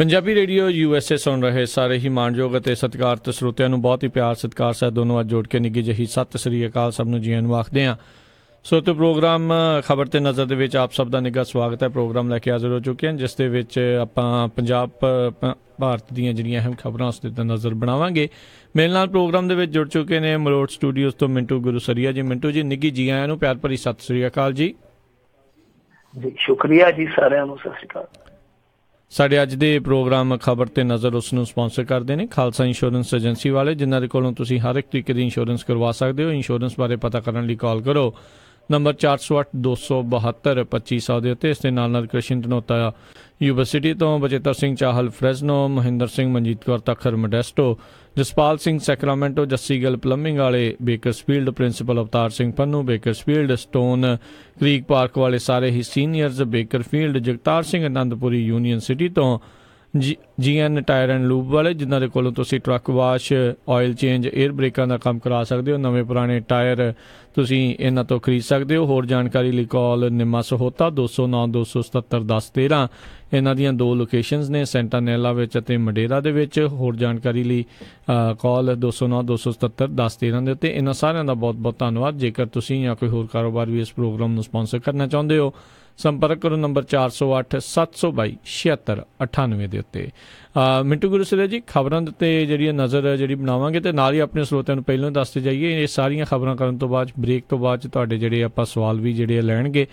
Punjabi radio USA ਸੁਣ ਰਹੇ ਸਾਰੇ ਹੀ ਮਾਣਯੋਗ ਅਤੇ ਸਤਿਕਾਰਤ ਸਰੋਤਿਆਂ ਨੂੰ ਬਹੁਤ ਹੀ ਪਿਆਰ ਸਤਿਕਾਰ ਸਾਹਿਬ ਦੋਨੋਂ ਅੱਜ ਜੋੜ ਕੇ ਨਿੱਘੀ ਜਿਹੀ ਸਤਿ ਸ੍ਰੀ ਅਕਾਲ ਸਭ ਨੂੰ ਜੀਆਂ ਨੂੰ ਆਖਦੇ ਹਾਂ। ਸੋ ਪ੍ਰੋਗਰਾਮ ਖਬਰ ਤੇ ਨਜ਼ਰ ਦੇ ਵਿੱਚ ਆਪ ਸਭ ਦਾ ਨਿੱਘਾ ਸਵਾਗਤ ਹੈ। ਪ੍ਰੋਗਰਾਮ ਲੈ ਕੇ ਹਾਜ਼ਰ ਹੋ ਚੁੱਕੇ ਹਾਂ ਜਿਸ ਦੇ ਵਿੱਚ ਆਪਾਂ ਪੰਜਾਬ ਭਾਰਤ ਦੀਆਂ ਜਿਹੜੀਆਂ ਅਹਿਮ ਖਬਰਾਂ ਉਸ ਦੇ ਨਜ਼ਰ ਬਣਾਵਾਂਗੇ। ਮੇਰੇ ਨਾਲ ਪ੍ਰੋਗਰਾਮ ਦੇ ਵਿੱਚ ਜੁੜ ਚੁੱਕੇ ਨੇ ਮਲੋਟ ਸਟੂਡੀਓਜ਼ ਤੋਂ ਮਿੰਟੂ ਗੁਰੂਸਰੀਆ ਜੀ। ਮਿੰਟੂ ਜੀ ਨਿੱਘੀ ਜੀ ਆਇਆਂ ਨੂੰ ਪਿਆਰ ਭਰੀ ਸਤਿ ਸ੍ਰੀ ਅਕਾਲ ਜੀ। ਸ਼ੁਕਰੀਆ ਜੀ ਸਾਰਿਆਂ ਨੂੰ, ਸਤਿ ਸ਼੍ਰੀ ਅਕਾਲ। ਸਾਡੇ ਅੱਜ ਦੇ ਪ੍ਰੋਗਰਾਮ ਖਬਰ ਤੇ ਨਜ਼ਰ ਉਸ ਨੂੰ ਸਪਾਂਸਰ ਕਰਦੇ ਨੇ ਖਾਲਸਾ ਇੰਸ਼ੋਰੈਂਸ ਏਜੰਸੀ ਵਾਲੇ, ਜਿਨ੍ਹਾਂ ਦੇ ਕੋਲੋਂ ਤੁਸੀਂ ਹਰ ਇੱਕ ਤਰੀਕੇ ਦੀ ਇੰਸ਼ੋਰੈਂਸ ਕਰਵਾ ਸਕਦੇ ਹੋ। ਇੰਸ਼ੋਰੈਂਸ ਬਾਰੇ ਪਤਾ ਕਰਨ ਲਈ ਕਾਲ ਕਰੋ ਨੰਬਰ 408-272-2500 ਦੇ ਉੱਤੇ। ਇਸ ਦੇ ਨਾਲ ਕ੍ਰਿਸ਼ਨ ਧਨੋਤਾ ਯੂਨੀਵਰਸਿਟੀ ਤੋਂ, Bachittar Singh Chahal Fresno, Mahinder Singh Manjit Kaur Takhar Modesto, Jaspal Singh Sacramento, Jassi Gill plumbing ਵਾਲੇ Bakersfield, principal Avtar Singh Pannu Bakersfield, Stone Creek Park ਵਾਲੇ ਸਾਰੇ ਹੀ seniors Bakersfield, Jagtar Singh Anandpuri Union City ਤੋਂ, GN ਟਾਇਰ ਐਂਡ ਲੂਬ ਵਾਲੇ ਜਿਨ੍ਹਾਂ ਦੇ ਕੋਲੋਂ ਤੁਸੀਂ truck wash, oil change, air ਬ੍ਰੇਕਾਂ ਦਾ ਕੰਮ ਕਰਾ ਸਕਦੇ ਹੋ। ਨਵੇਂ ਪੁਰਾਣੇ ਟਾਇਰ ਤੁਸੀਂ ਇਹਨਾਂ ਤੋਂ ਖਰੀਦ ਸਕਦੇ ਹੋ। ਹੋਰ ਜਾਣਕਾਰੀ ਲਈ ਕਾਲ ਨਿੰਮਾ ਸਹੋਤਾ 209-277-1013। ਇਹਨਾਂ ਦੀਆਂ ਦੋ ਲੋਕੇਸ਼ਨਸ ਨੇ, ਸੈਂਟਾਨੈਲਾ ਵਿੱਚ ਅਤੇ ਮਡੇਰਾ ਦੇ ਵਿੱਚ। ਹੋਰ ਜਾਣਕਾਰੀ ਲਈ ਕਾਲ 209-277-1013 ਦੇ ਉੱਤੇ। ਇਹਨਾਂ ਸਾਰਿਆਂ ਦਾ ਬਹੁਤ ਬਹੁਤ ਧੰਨਵਾਦ। ਜੇਕਰ ਤੁਸੀਂ ਜਾਂ ਕੋਈ ਹੋਰ ਕਾਰੋਬਾਰ ਵੀ ਇਸ ਪ੍ਰੋਗਰਾਮ ਨੂੰ ਸਪਾਂਸਰ ਕਰਨਾ ਚਾਹੁੰਦੇ ਹੋ, ਸੰਪਰਕ ਕਰੋ ਨੰਬਰ 408-722-7698 ਦੇ ਉੱਤੇ। ਮਿੰਟੂ ਗੁਰੂਸਰੀਆ ਜੀ, ਖਬਰਾਂ ਦੇ ਉੱਤੇ ਜਿਹੜੀ ਨਜ਼ਰ ਜਿਹੜੀ ਬਣਾਵਾਂਗੇ ਅਤੇ ਨਾਲ ਹੀ ਆਪਣੇ ਸਰੋਤਿਆਂ ਨੂੰ ਪਹਿਲਾਂ ਦੱਸਦੇ ਜਾਈਏ। ਇਹ ਸਾਰੀਆਂ ਖਬਰਾਂ ਕਰਨ ਤੋਂ ਬਾਅਦ ਬ੍ਰੇਕ ਤੋਂ ਬਾਅਦ ਤੁਹਾਡੇ ਜਿਹੜੇ ਆਪਾਂ ਸਵਾਲ ਵੀ ਜਿਹੜੇ ਲੈਣਗੇ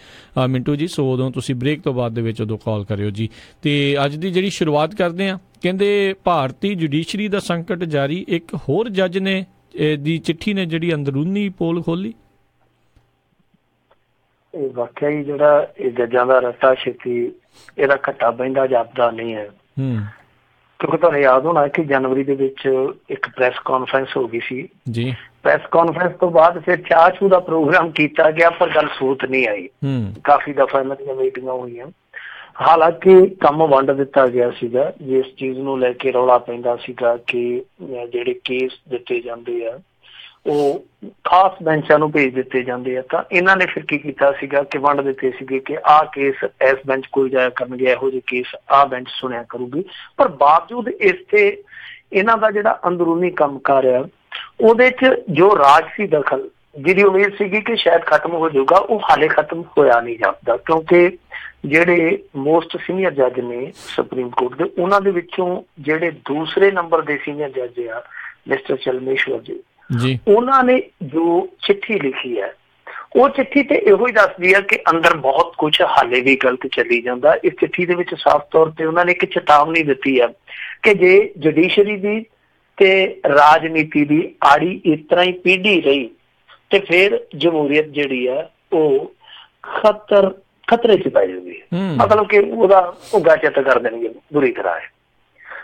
ਮਿੰਟੂ ਜੀ। ਸੋ ਉਦੋਂ ਤੁਸੀਂ ਬ੍ਰੇਕ ਤੋਂ ਬਾਅਦ ਦੇ ਵਿੱਚ ਉਦੋਂ ਕਾਲ ਕਰਿਓ ਜੀ। ਅਤੇ ਅੱਜ ਦੀ ਜਿਹੜੀ ਸ਼ੁਰੂਆਤ ਕਰਦੇ ਹਾਂ, ਕਹਿੰਦੇ ਭਾਰਤੀ ਜੁਡੀਸ਼ਰੀ ਦਾ ਸੰਕਟ ਜਾਰੀ, ਇੱਕ ਹੋਰ ਜੱਜ ਨੇ ਦੀ ਚਿੱਠੀ ਨੇ ਜਿਹੜੀ ਅੰਦਰੂਨੀ ਪੋਲ ਖੋਲ੍ਹੀ। ਇਹ ਵਾਕਿਆ ਹੀ ਜਿਹੜਾ ਇਹ ਜੱਜਾਂ ਦਾ ਰੱਟਾ ਛੇਤੀ ਇਹਦਾ ਘੱਟਾ ਬਹਿੰਦਾ ਜਾਪਦਾ ਨਹੀਂ ਹੈ। ਕਿਉਂਕਿ ਤੁਹਾਨੂੰ ਯਾਦ ਹੋਣਾ ਕਿ ਜਨਵਰੀ ਦੇ ਵਿੱਚ ਇੱਕ ਪ੍ਰੈਸ ਕਾਨਫਰੰਸ ਹੋ ਗਈ ਸੀ ਜੀ। ਪ੍ਰੈਸ ਕਾਨਫਰੰਸ ਤੋਂ ਬਾਅਦ ਫਿਰ ਚਾਹ ਚੂ ਦਾ ਪ੍ਰੋਗਰਾਮ ਕੀਤਾ ਗਿਆ, ਪਰ ਗੱਲ ਸੂਤ ਨਹੀਂ ਆਈ। ਕਾਫੀ ਦਫਾ ਇਹਨਾਂ ਦੀਆਂ ਮੀਟਿੰਗਾਂ ਹੋਈਆਂ, ਹਾਲਾਂਕਿ ਕੰਮ ਵੰਡ ਦਿੱਤਾ ਗਿਆ ਸੀਗਾ। ਜਿਸ ਚੀਜ਼ ਨੂੰ ਲੈ ਕੇ ਰੌਲਾ ਪੈਂਦਾ ਸੀਗਾ ਕਿ ਜਿਹੜੇ ਕੇਸ ਦਿੱਤੇ ਜਾਂਦੇ ਆ ਉਹ ਖਾਸ ਬੈਂਚਾਂ ਨੂੰ ਭੇਜ ਦਿੱਤੇ ਜਾਂਦੇ ਆ, ਤਾਂ ਇਹਨਾਂ ਨੇ ਫਿਰ ਕੀ ਕੀਤਾ ਸੀਗਾ ਕਿ ਵੰਡ ਦਿੱਤੇ ਸੀਗੇ ਕਿ ਆਹ ਕੇਸ ਇਸ ਬੈਂਚ ਕੋਲ ਜਾਇਆ ਕਰਨਗੇ, ਇਹੋ ਜਿਹੇ ਕੇਸ ਆਹ ਬੈਂਚ ਸੁਣਿਆ ਕਰੂਗੀ। ਪਰ ਬਾਵਜੂਦ ਇਸ ਤੇ ਇਹਨਾਂ ਦਾ ਜਿਹੜਾ ਅੰਦਰੂਨੀ ਕੰਮਕਾਰ ਆ ਉਹਦੇ 'ਚ ਜੋ ਰਾਜਸੀ ਦਖਲ ਜਿਹਦੀ ਉਮੀਦ ਸੀਗੀ ਕਿ ਸ਼ਾਇਦ ਖਤਮ ਹੋ ਜਾਊਗਾ, ਉਹ ਹਾਲੇ ਖਤਮ ਹੋਇਆ ਨਹੀਂ ਜਾਪਦਾ। ਕਿਉਂਕਿ ਜਿਹੜੇ ਮੋਸਟ ਸੀਨੀਅਰ ਜੱਜ ਨੇ ਸੁਪਰੀਮ ਕੋਰਟ ਦੇ, ਉਹਨਾਂ ਦੇ ਵਿੱਚੋਂ ਜਿਹੜੇ ਦੂਸਰੇ ਨੰਬਰ ਦੇ ਸੀਨੀਅਰ ਜੱਜ ਆ ਮਿਸਟਰ ਚਲਮੇਸ਼ਵਰ ਜੀ, ਉਹਨਾਂ ਨੇ ਜੋ ਚਿੱਠੀ ਲਿਖੀ ਹੈ ਉਹ ਚਿੱਠੀ ਤੇ ਇਹੋ ਹੀ ਦੱਸਦੀ ਹੈ ਕਿ ਅੰਦਰ ਬਹੁਤ ਕੁਛ ਹਾਲੇ ਵੀ ਗਲਤ ਚੱਲੀ ਜਾਂਦਾ। ਇਸ ਚਿੱਠੀ ਦੇ ਵਿੱਚ ਸਾਫ਼ ਤੌਰ ਤੇ ਉਹਨਾਂ ਨੇ ਇੱਕ ਚੇਤਾਵਨੀ ਦਿੱਤੀ ਹੈ ਕਿ ਜੇ ਜੁਡੀਸ਼ਰੀ ਦੀ ਤੇ ਰਾਜਨੀਤੀ ਦੀ ਆੜੀ ਇਸ ਤਰ੍ਹਾਂ ਹੀ ਪੀੜੀ ਰਹੀ ਤੇ ਫਿਰ ਜਮਹੂਰੀਅਤ ਜਿਹੜੀ ਆ ਉਹ ਖਤਰੇ 'ਚ ਪੈ ਜਾਊਗੀ। ਮਤਲਬ ਕਿ ਉਹਦਾ ਉੱਗਾ ਚਿੱਤ ਕਰ ਦੇਣਗੇ ਬੁਰੀ ਤਰ੍ਹਾਂ।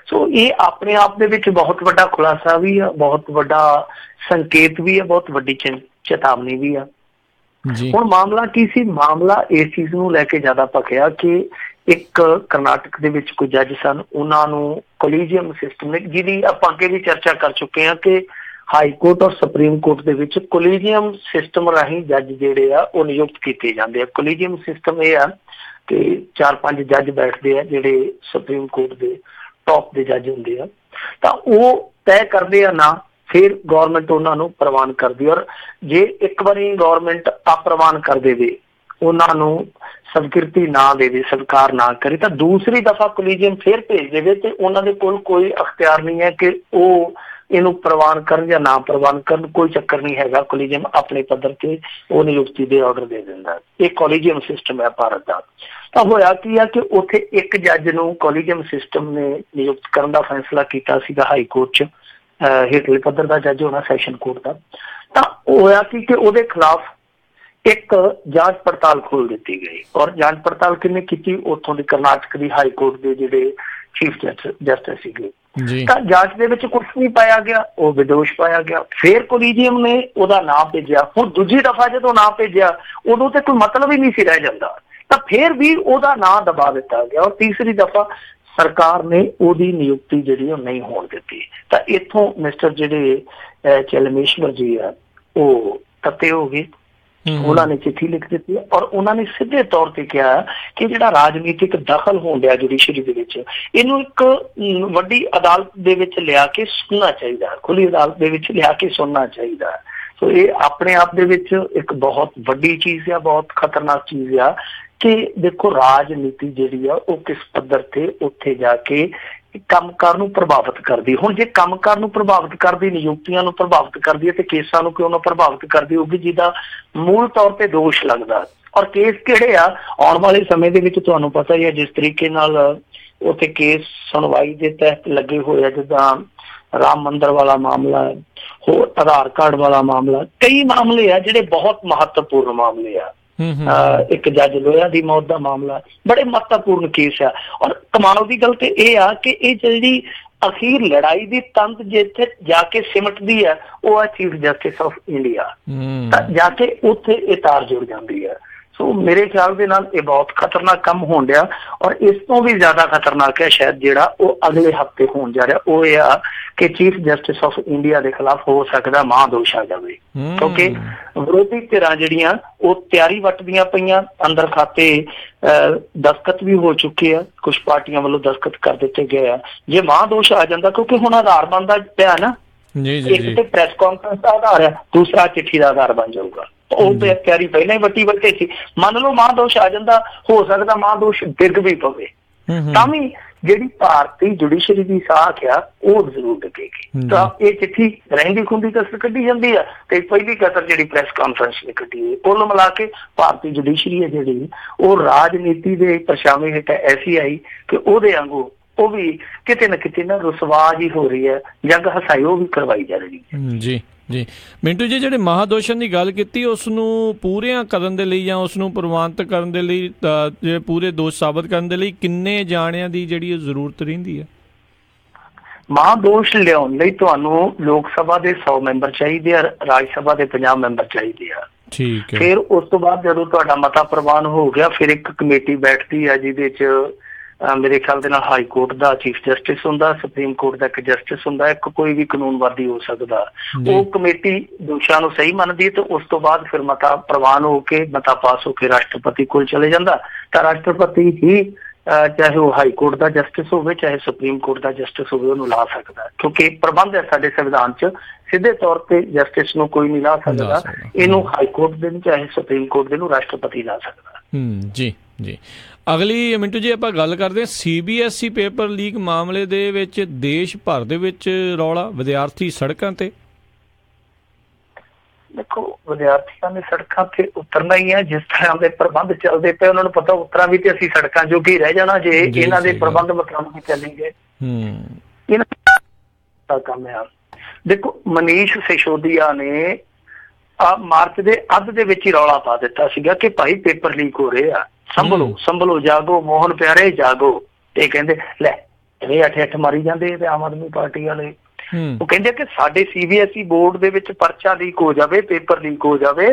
ਸੋ ਇਹ ਆਪਣੇ ਆਪ ਦੇ ਵਿੱਚ ਬਹੁਤ ਵੱਡਾ ਖੁਲਾਸਾ ਵੀ ਆ, ਬਹੁਤ ਵੱਡਾ ਸੰਕੇਤ ਵੀ ਆ, ਬਹੁਤ ਵੱਡੀ ਚੇਤਾਵਨੀ ਵੀ ਆ। ਹੁਣ ਮਾਮਲਾ ਕੀ ਸੀ? ਮਾਮਲਾ ਇਸ ਚੀਜ਼ ਨੂੰ ਲੈ ਕੇ ਜ਼ਿਆਦਾ ਭਖਿਆ ਕਿ ਇੱਕ ਕਰਨਾਟਕ ਦੇ ਵਿੱਚ ਕੋਈ ਜੱਜ ਸਨ, ਉਹਨਾਂ ਨੂੰ ਕੋਲੀਜੀਅਮ ਸਿਸਟਮ ਨੇ, ਜਿਹਦੀ ਆਪਾਂ ਅੱਗੇ ਵੀ ਚਰਚਾ ਕਰ ਚੁੱਕੇ ਹਾਂ ਕਿ ਹਾਈ ਕੋਰਟ ਔਰ ਸੁਪਰੀਮ ਕੋਰਟ ਦੇ ਵਿੱਚ ਕੋਲੀਜੀਅਮ ਸਿਸਟਮ ਰਾਹੀਂ ਜੱਜ ਜਿਹੜੇ ਆ ਉਹ ਨਿਯੁਕਤ ਕੀਤੇ ਜਾਂਦੇ ਆ। ਕੋਲੀਜੀਅਮ ਸਿਸਟਮ ਇਹ ਆ ਕਿ 4-5 ਜੱਜ ਬੈਠਦੇ ਆ ਜਿਹੜੇ ਸੁਪਰੀਮ ਕੋਰਟ ਦੇ ਟੌਪ ਦੇ ਜੱਜ ਹੁੰਦੇ ਆ, ਤਾਂ ਉਹ ਤੈਅ ਕਰਦੇ ਆ ਨਾ, ਫਿਰ ਗੌਰਮੈਂਟ ਉਹਨਾਂ ਨੂੰ ਪ੍ਰਵਾਨ ਕਰਦੀ। ਔਰ ਜੇ ਇੱਕ ਵਾਰੀ ਗੌਰਮੈਂਟ ਅਪ੍ਰਵਾਨ ਕਰ ਦੇਵੇ, ਉਹਨਾਂ ਨੂੰ ਸਵੀਕ੍ਰਿਤੀ ਨਾ ਦੇਵੇ, ਸਵੀਕਾਰ ਨਾ ਕਰੇ, ਤਾਂ ਦੂਸਰੀ ਦਫਾ ਕੋਲੀਜੀਅਮ ਫਿਰ ਭੇਜ ਦੇਵੇ ਤੇ ਉਹਨਾਂ ਦੇ ਕੋਲ ਕੋਈ ਅਖਤਿਆਰ ਨਹੀਂ ਹੈ ਕਿ ਉਹ ਇਹਨੂੰ ਪ੍ਰਵਾਨ ਕਰਨ ਜਾਂ ਨਾ ਪ੍ਰਵਾਨ ਕਰਨ। ਕੋਈ ਚੱਕਰ ਨਹੀਂ ਹੈਗਾ, ਕੋਲੀਜੀਅਮ ਆਪਣੇ ਪੱਧਰ ਤੇ ਉਹ ਨਿਯੁਕਤੀ ਦੇ ਆਰਡਰ ਦੇ ਦਿੰਦਾ। ਇਹ ਕੋਲੀਜੀਅਮ ਸਿਸਟਮ ਹੈ ਭਾਰਤ ਦਾ। ਤਾਂ ਹੋਇਆ ਕੀ ਆ ਕਿ ਉੱਥੇ ਇੱਕ ਜੱਜ ਨੂੰ ਕੋਲੀਜੀਅਮ ਸਿਸਟਮ ਨੇ ਨਿਯੁਕਤ ਕਰਨ ਦਾ ਫੈਸਲਾ ਕੀਤਾ ਸੀਗਾ ਹਾਈ ਕੋਰਟ 'ਚ, ਹੇਠਲੇ ਪੱਧਰ ਦਾ ਜੱਜ ਹੋਣਾ ਸੈਸ਼ਨ ਕੋਰਟ ਦਾ। ਤਾਂ ਹੋਇਆ ਸੀ ਕਿ ਉਹਦੇ ਖਿਲਾਫ ਇੱਕ ਜਾਂਚ ਪੜਤਾਲ ਖੋਲ ਦਿੱਤੀ ਗਈ। ਔਰ ਜਾਂਚ ਪੜਤਾਲ ਕਿਹਨੇ ਕੀਤੀ? ਉੱਥੋਂ ਦੀ ਕਰਨਾਟਕ ਦੀ ਹਾਈ ਕੋਰਟ ਦੇ ਜਿਹੜੇ ਚੀਫ ਜਸਟਿਸ ਸੀਗੇ। ਤਾਂ ਜਾਂਚ ਦੇ ਵਿੱਚ ਕੁਛ ਨਹੀਂ ਪਾਇਆ ਗਿਆ, ਉਹ ਵਿਦੋਸ਼ ਪਾਇਆ ਗਿਆ। ਫਿਰ ਕੋਲੀਜੀਅਮ ਨੇ ਉਹਦਾ ਨਾਂ ਭੇਜਿਆ। ਹੁਣ ਦੂਜੀ ਦਫਾ ਜਦੋਂ ਨਾਂ ਭੇਜਿਆ ਉਦੋਂ ਤੇ ਕੋਈ ਮਤਲਬ ਹੀ ਨਹੀਂ ਸੀ ਰਹਿ ਜਾਂਦਾ, ਤਾਂ ਫਿਰ ਵੀ ਉਹਦਾ ਨਾਂ ਦਬਾ ਦਿੱਤਾ ਗਿਆ। ਔਰ ਤੀਸਰੀ ਦਫਾ ਸਰਕਾਰ ਨੇ ਉਹਦੀ ਨਿਯੁਕਤੀ ਜਿਹੜੀ ਉਹ ਨਹੀਂ ਹੋਣ ਦਿੱਤੀ। ਤਾਂ ਇੱਥੋਂ ਮਿਸਟਰ ਜਿਹੜੇ ਚਲਮੇਸ਼ਵਰ ਜੀ ਆ ਉਹ ਤੱਤੇ ਹੋ ਗਏ ਉਹਨਾਂ ਨੇ ਚਿੱਠੀ ਲਿਖ ਦਿੱਤੀ ਔਰ ਉਹਨਾਂ ਨੇ ਸਿੱਧੇ ਤੌਰ ਤੇ ਕਿਹਾ ਕਿ ਜਿਹੜਾ ਰਾਜਨੀਤਿਕ ਦਖਲ ਹੋਣ ਡਿਆ ਜੁਡੀਸ਼ਰੀ ਦੇ ਵਿੱਚ, ਇਹਨੂੰ ਇੱਕ ਵੱਡੀ ਅਦਾਲਤ ਦੇ ਵਿੱਚ ਲਿਆ ਕੇ ਸੁਣਨਾ ਚਾਹੀਦਾ, ਖੁੱਲੀ ਅਦਾਲਤ ਦੇ ਵਿੱਚ ਲਿਆ ਕੇ ਸੁਣਨਾ ਚਾਹੀਦਾ। ਸੋ ਇਹ ਆਪਣੇ ਆਪ ਦੇ ਵਿੱਚ ਇੱਕ ਬਹੁਤ ਵੱਡੀ ਚੀਜ਼ ਆ, ਬਹੁਤ ਖਤਰਨਾਕ ਚੀਜ਼ ਆ ਕਿ ਦੇਖੋ ਰਾਜਨੀਤੀ ਜਿਹੜੀ ਆ ਉਹ ਕਿਸ ਪੱਧਰ ਤੇ ਉੱਥੇ ਜਾ ਕੇ ਕੰਮਕਾਰ ਨੂੰ ਪ੍ਰਭਾਵਿਤ ਕਰਦੀ। ਹੁਣ ਜੇ ਕੰਮਕਾਰ ਨੂੰ ਪ੍ਰਭਾਵਿਤ ਕਰਦੀ, ਨਿਯੁਕਤੀਆਂ ਨੂੰ ਪ੍ਰਭਾਵਿਤ ਕਰਦੀ ਹੈ ਤੇ ਕੇਸਾਂ ਨੂੰ ਕਿਉਂ ਨਾ ਪ੍ਰਭਾਵਿਤ ਕਰਦੀ ਹੋਊਗੀ ਜਿਹਦਾ ਮੂਲ ਤੌਰ ਤੇ ਦੋਸ਼ ਲੱਗਦਾ। ਔਰ ਕੇਸ ਕਿਹੜੇ ਆ ਆਉਣ ਵਾਲੇ ਸਮੇਂ ਦੇ ਵਿੱਚ ਤੁਹਾਨੂੰ ਪਤਾ ਹੀ ਹੈ, ਜਿਸ ਤਰੀਕੇ ਨਾਲ ਉੱਥੇ ਕੇਸ ਸੁਣਵਾਈ ਦੇ ਤਹਿਤ ਲੱਗੇ ਹੋਏ ਆ, ਜਿੱਦਾਂ ਰਾਮ ਮੰਦਿਰ ਵਾਲਾ ਮਾਮਲਾ, ਹੋਰ ਆਧਾਰ ਕਾਰਡ ਵਾਲਾ ਮਾਮਲਾ, ਕਈ ਮਾਮਲੇ ਆ ਜਿਹੜੇ ਬਹੁਤ ਮਹੱਤਵਪੂਰਨ ਮਾਮਲੇ ਆ। ਇੱਕ ਜੱਜ ਲੋਇਆ ਦੀ ਮੌਤ ਦਾ ਮਾਮਲਾ, ਬੜੇ ਮਹੱਤਵਪੂਰਨ ਕੇਸ ਆ। ਔਰ ਕਮਾਲ ਦੀ ਗੱਲ ਤੇ ਇਹ ਆ ਕਿ ਇਹ ਜਿਹੜੀ ਅਖੀਰ ਲੜਾਈ ਦੀ ਤੰਦ ਜਿੱਥੇ ਜਾ ਕੇ ਸਿਮਟਦੀ ਹੈ ਉਹ ਆ ਚੀਫ ਜਸਟਿਸ ਆਫ ਇੰਡੀਆ, ਤਾਂ ਜਾ ਕੇ ਉੱਥੇ ਇਹ ਤਾਰ ਜੁੜ ਜਾਂਦੀ ਹੈ। ਸੋ ਮੇਰੇ ਖਿਆਲ ਦੇ ਨਾਲ ਇਹ ਬਹੁਤ ਖਤਰਨਾਕ ਕੰਮ ਹੋਣ ਡਿਆ ਔਰ ਇਸ ਤੋਂ ਵੀ ਜ਼ਿਆਦਾ ਖਤਰਨਾਕ ਹੈ ਸ਼ਾਇਦ ਜਿਹੜਾ ਉਹ ਅਗਲੇ ਹਫ਼ਤੇ ਹੋਣ ਜਾ ਰਿਹਾ, ਉਹ ਇਹ ਆ ਕਿ ਚੀਫ ਜਸਟਿਸ ਆਫ ਇੰਡੀਆ ਦੇ ਖਿਲਾਫ ਹੋ ਸਕਦਾ ਮਹਾਂਦੋਸ਼ ਆ ਜਾਵੇ, ਕਿਉਂਕਿ ਵਿਰੋਧੀ ਧਿਰਾਂ ਜਿਹੜੀਆਂ ਉਹ ਤਿਆਰੀ ਵੱਟਦੀਆਂ ਪਈਆਂ, ਅੰਦਰ ਖਾਤੇ ਦਸਤਖਤ ਵੀ ਹੋ ਚੁੱਕੇ ਆ, ਕੁਛ ਪਾਰਟੀਆਂ ਵੱਲੋਂ ਦਸਤਖਤ ਕਰ ਦਿੱਤੇ ਗਏ ਆ। ਜੇ ਮਹਾਂਦੋਸ਼ ਆ ਜਾਂਦਾ, ਕਿਉਂਕਿ ਹੁਣ ਆਧਾਰ ਬਣਦਾ ਪਿਆ ਨਾ, ਇੱਕ ਤੇ ਪ੍ਰੈਸ ਕਾਨਫਰੰਸ ਦਾ ਆਧਾਰ ਹੈ, ਦੂਸਰਾ ਚਿੱਠੀ ਦਾ ਆਧਾਰ ਬਣ ਜਾਊਗਾ। ਉਹ ਤਿਆਰੀ ਪਹਿਲਾਂ ਹੀ ਵੱਟੀ ਬੈਠੇ ਸੀ। ਮੰਨ ਲਓ ਮਹਾਂਦੋਸ਼ ਆ ਜਾਂਦਾ, ਹੋ ਸਕਦਾ ਮਹਾਂਦੋਸ਼ ਡਿੱਗ ਵੀ ਪਵੇ, ਤਾਂ ਵੀ ਜਿਹੜੀ ਭਾਰਤੀ ਜੁਡੀਸ਼ਰੀ ਦੀ ਸਾਖ ਆ ਉਹ ਜ਼ਰੂਰ ਡਿੱਗੇਗੀ। ਤਾਂ ਇਹ ਚਿੱਠੀ ਰਹਿੰਦੀ ਖੁੰਦੀ ਕਸਰ ਕੱਢੀ ਜਾਂਦੀ ਆ ਤੇ ਪਹਿਲੀ ਕਸਰ ਜਿਹੜੀ ਪ੍ਰੈਸ ਕਾਨਫਰੰਸ ਨੇ ਕੱਢੀ ਹੈ। ਕੁੱਲ ਮਿਲਾ ਕੇ ਭਾਰਤੀ ਜੁਡੀਸ਼ਰੀ ਹੈ ਜਿਹੜੀ ਉਹ ਰਾਜਨੀਤੀ ਦੇ ਪਰਛਾਵੇਂ ਹੇਠ ਐਸੀ ਆਈ ਕਿ ਉਹਦੇ ਵਾਂਗੂ ਉਹ ਵੀ ਕਿਤੇ ਨਾ ਕਿਤੇ ਨਾ ਰੁਸਵਾ ਜੀ ਹੋ ਰਹੀ ਹੈ, ਜੰਗ ਹਸਾਈ ਉਹ ਵੀ ਕਰਵਾਈ ਜਾ ਰਹੀ ਹੈ। ਜੀ ਜੀ ਮਿੰਟੂ ਜੀ, ਜਿਹੜੇ ਮਹਾਦੋਸ਼ਾਂ ਦੀ ਗੱਲ ਕੀਤੀ ਉਸ ਨੂੰ ਪੂਰਿਆਂ ਕਰਨ ਦੇ ਲਈ ਜਾਂ ਉਸ ਨੂੰ ਪ੍ਰਵਾਨਿਤ ਕਰਨ ਦੇ ਲਈ, ਜਿਹੜੇ ਪੂਰੇ ਦੋਸ਼ ਸਾਬਤ ਕਰਨ ਦੇ ਲਈ ਕਿੰਨੇ ਜਾਣਿਆਂ ਦੀ ਜਿਹੜੀ ਜ਼ਰੂਰਤ ਰਹਿੰਦੀ ਹੈ? ਮਹਾਦੋਸ਼ ਲਿਆਉਣ ਲਈ ਤੁਹਾਨੂੰ ਲੋਕ ਸਭਾ ਦੇ 100 ਮੈਂਬਰ ਚਾਹੀਦੇ ਆ, ਰਾਜ ਸਭਾ ਦੇ 50 ਮੈਂਬਰ ਚਾਹੀਦੇ ਆ। ਠੀਕ ਹੈ। ਫਿਰ ਉਸ ਤੋਂ ਬਾਅਦ ਜਦੋਂ ਤੁਹਾਡਾ ਮਤਾ ਪ੍ਰਵਾਨ ਹੋ ਗਿਆ, ਫਿਰ ਇੱਕ ਕਮੇਟੀ ਬੈਠਦੀ ਹੈ ਜਿਹਦੇ 'ਚ ਮੇਰੇ ਖਿਆਲ ਦੇ ਨਾਲ ਹਾਈ ਕੋਰਟ ਦਾ ਚੀਫ ਜਸਟਿਸ ਹੁੰਦਾ, ਸੁਪਰੀਮ ਕੋਰਟ ਦਾ ਇੱਕ ਜਸਟਿਸ ਹੁੰਦਾ, ਇੱਕ ਕੋਈ ਵੀ ਕਾਨੂੰਨਵਾਦੀ ਹੋ ਸਕਦਾ। ਉਹ ਕਮੇਟੀ ਦੋਸ਼ਾਂ ਨੂੰ ਸਹੀ ਮੰਨਦੀ ਹੈ ਤੇ ਉਸ ਤੋਂ ਬਾਅਦ ਫਿਰ ਮਤਾ ਪ੍ਰਵਾਨ ਹੋ ਕੇ, ਮਤਾ ਪਾਸ ਹੋ ਕੇ ਰਾਸ਼ਟਰਪਤੀ ਕੋਲ ਚਲੇ ਜਾਂਦਾ। ਤਾਂ ਰਾਸ਼ਟਰਪਤੀ ਹੀ ਚਾਹੇ ਉਹ ਹਾਈ ਕੋਰਟ ਦਾ ਜਸਟਿਸ ਹੋਵੇ ਚਾਹੇ ਸੁਪਰੀਮ ਕੋਰਟ ਦਾ ਜਸਟਿਸ ਹੋਵੇ ਉਹਨੂੰ ਲਾ ਸਕਦਾ, ਕਿਉਂਕਿ ਪ੍ਰਬੰਧ ਹੈ ਸਾਡੇ ਸੰਵਿਧਾਨ 'ਚ ਸਿੱਧੇ ਤੌਰ ਤੇ ਜਸਟਿਸ ਨੂੰ ਕੋਈ ਨਹੀਂ ਲਾ ਸਕਦਾ, ਇਹਨੂੰ ਹਾਈ ਕੋਰਟ ਦੇ ਨੂੰ ਚਾਹੇ ਸੁਪਰੀਮ ਕੋਰਟ ਦੇ ਨੂੰ ਰਾਸ਼ਟਰਪਤੀ ਲਾ ਸਕਦਾ। ਜੀ ਜੀ। ਅਗਲੀ ਮਿੰਟੂ ਜੀ ਆਪਾਂ ਗੱਲ ਕਰਦੇ ਹਾਂ CBSE ਪੇਪਰ ਲੀਕ ਮਾਮਲੇ ਦੇ ਵਿੱਚ ਦੇਸ਼ ਭਰ ਦੇ ਵਿੱਚ ਰੌਲਾ, ਵਿਦਿਆਰਥੀ ਸੜਕਾਂ ਤੇ। ਦੇਖੋ ਵਿਦਿਆਰਥੀਆਂ ਨੇ ਸੜਕਾਂ ਤੇ ਉਤਰਨਾ ਹੀ ਹੈ, ਜਿਸ ਤਰ੍ਹਾਂ ਦੇ ਪ੍ਰਬੰਧ ਚੱਲਦੇ ਪਏ ਉਹਨਾਂ ਨੂੰ ਪਤਾ ਉਤਰਾਂ ਵੀ ਤੇ ਅਸੀਂ ਸੜਕਾਂ ਜੋਗੇ ਰਹਿ ਜਾਣਾ ਜੇ ਇਹਨਾਂ ਦੇ ਪ੍ਰਬੰਧ ਮੁਤਾਬਕ ਚੱਲਣਗੇ। ਇਹਨਾਂ ਦਾ ਕੰਮ ਹੈ। ਦੇਖੋ ਮਨੀਸ਼ ਸਿਸੋਦੀਆ ਨੇ ਮਾਰਚ ਦੇ ਅੱਧ ਦੇ ਵਿੱਚ ਹੀ ਰੌਲਾ ਪਾ ਦਿੱਤਾ ਸੀਗਾ ਕਿ ਭਾਈ ਪੇਪਰ ਲੀਕ ਹੋ ਰਹੇ ਆ, ਸੰਭਲੋ ਸੰਭਲੋ, ਜਾਗੋ ਮੋਹਨ ਪਿਆਰੇ ਜਾਗੋ। ਤੇ ਕਹਿੰਦੇ ਲੈ ਇਹ ਅੱਠ ਮਾਰੀ ਜਾਂਦੇ ਤੇ ਆਮ ਆਦਮੀ ਪਾਰਟੀ ਵਾਲੇ। ਉਹ ਕਹਿੰਦੇ ਕਿ ਸਾਡੇ CBSE ਬੋਰਡ ਦੇ ਵਿੱਚ ਪਰਚਾ ਲੀਕ ਹੋ ਜਾਵੇ, ਪੇਪਰ ਲੀਕ ਹੋ ਜਾਵੇ,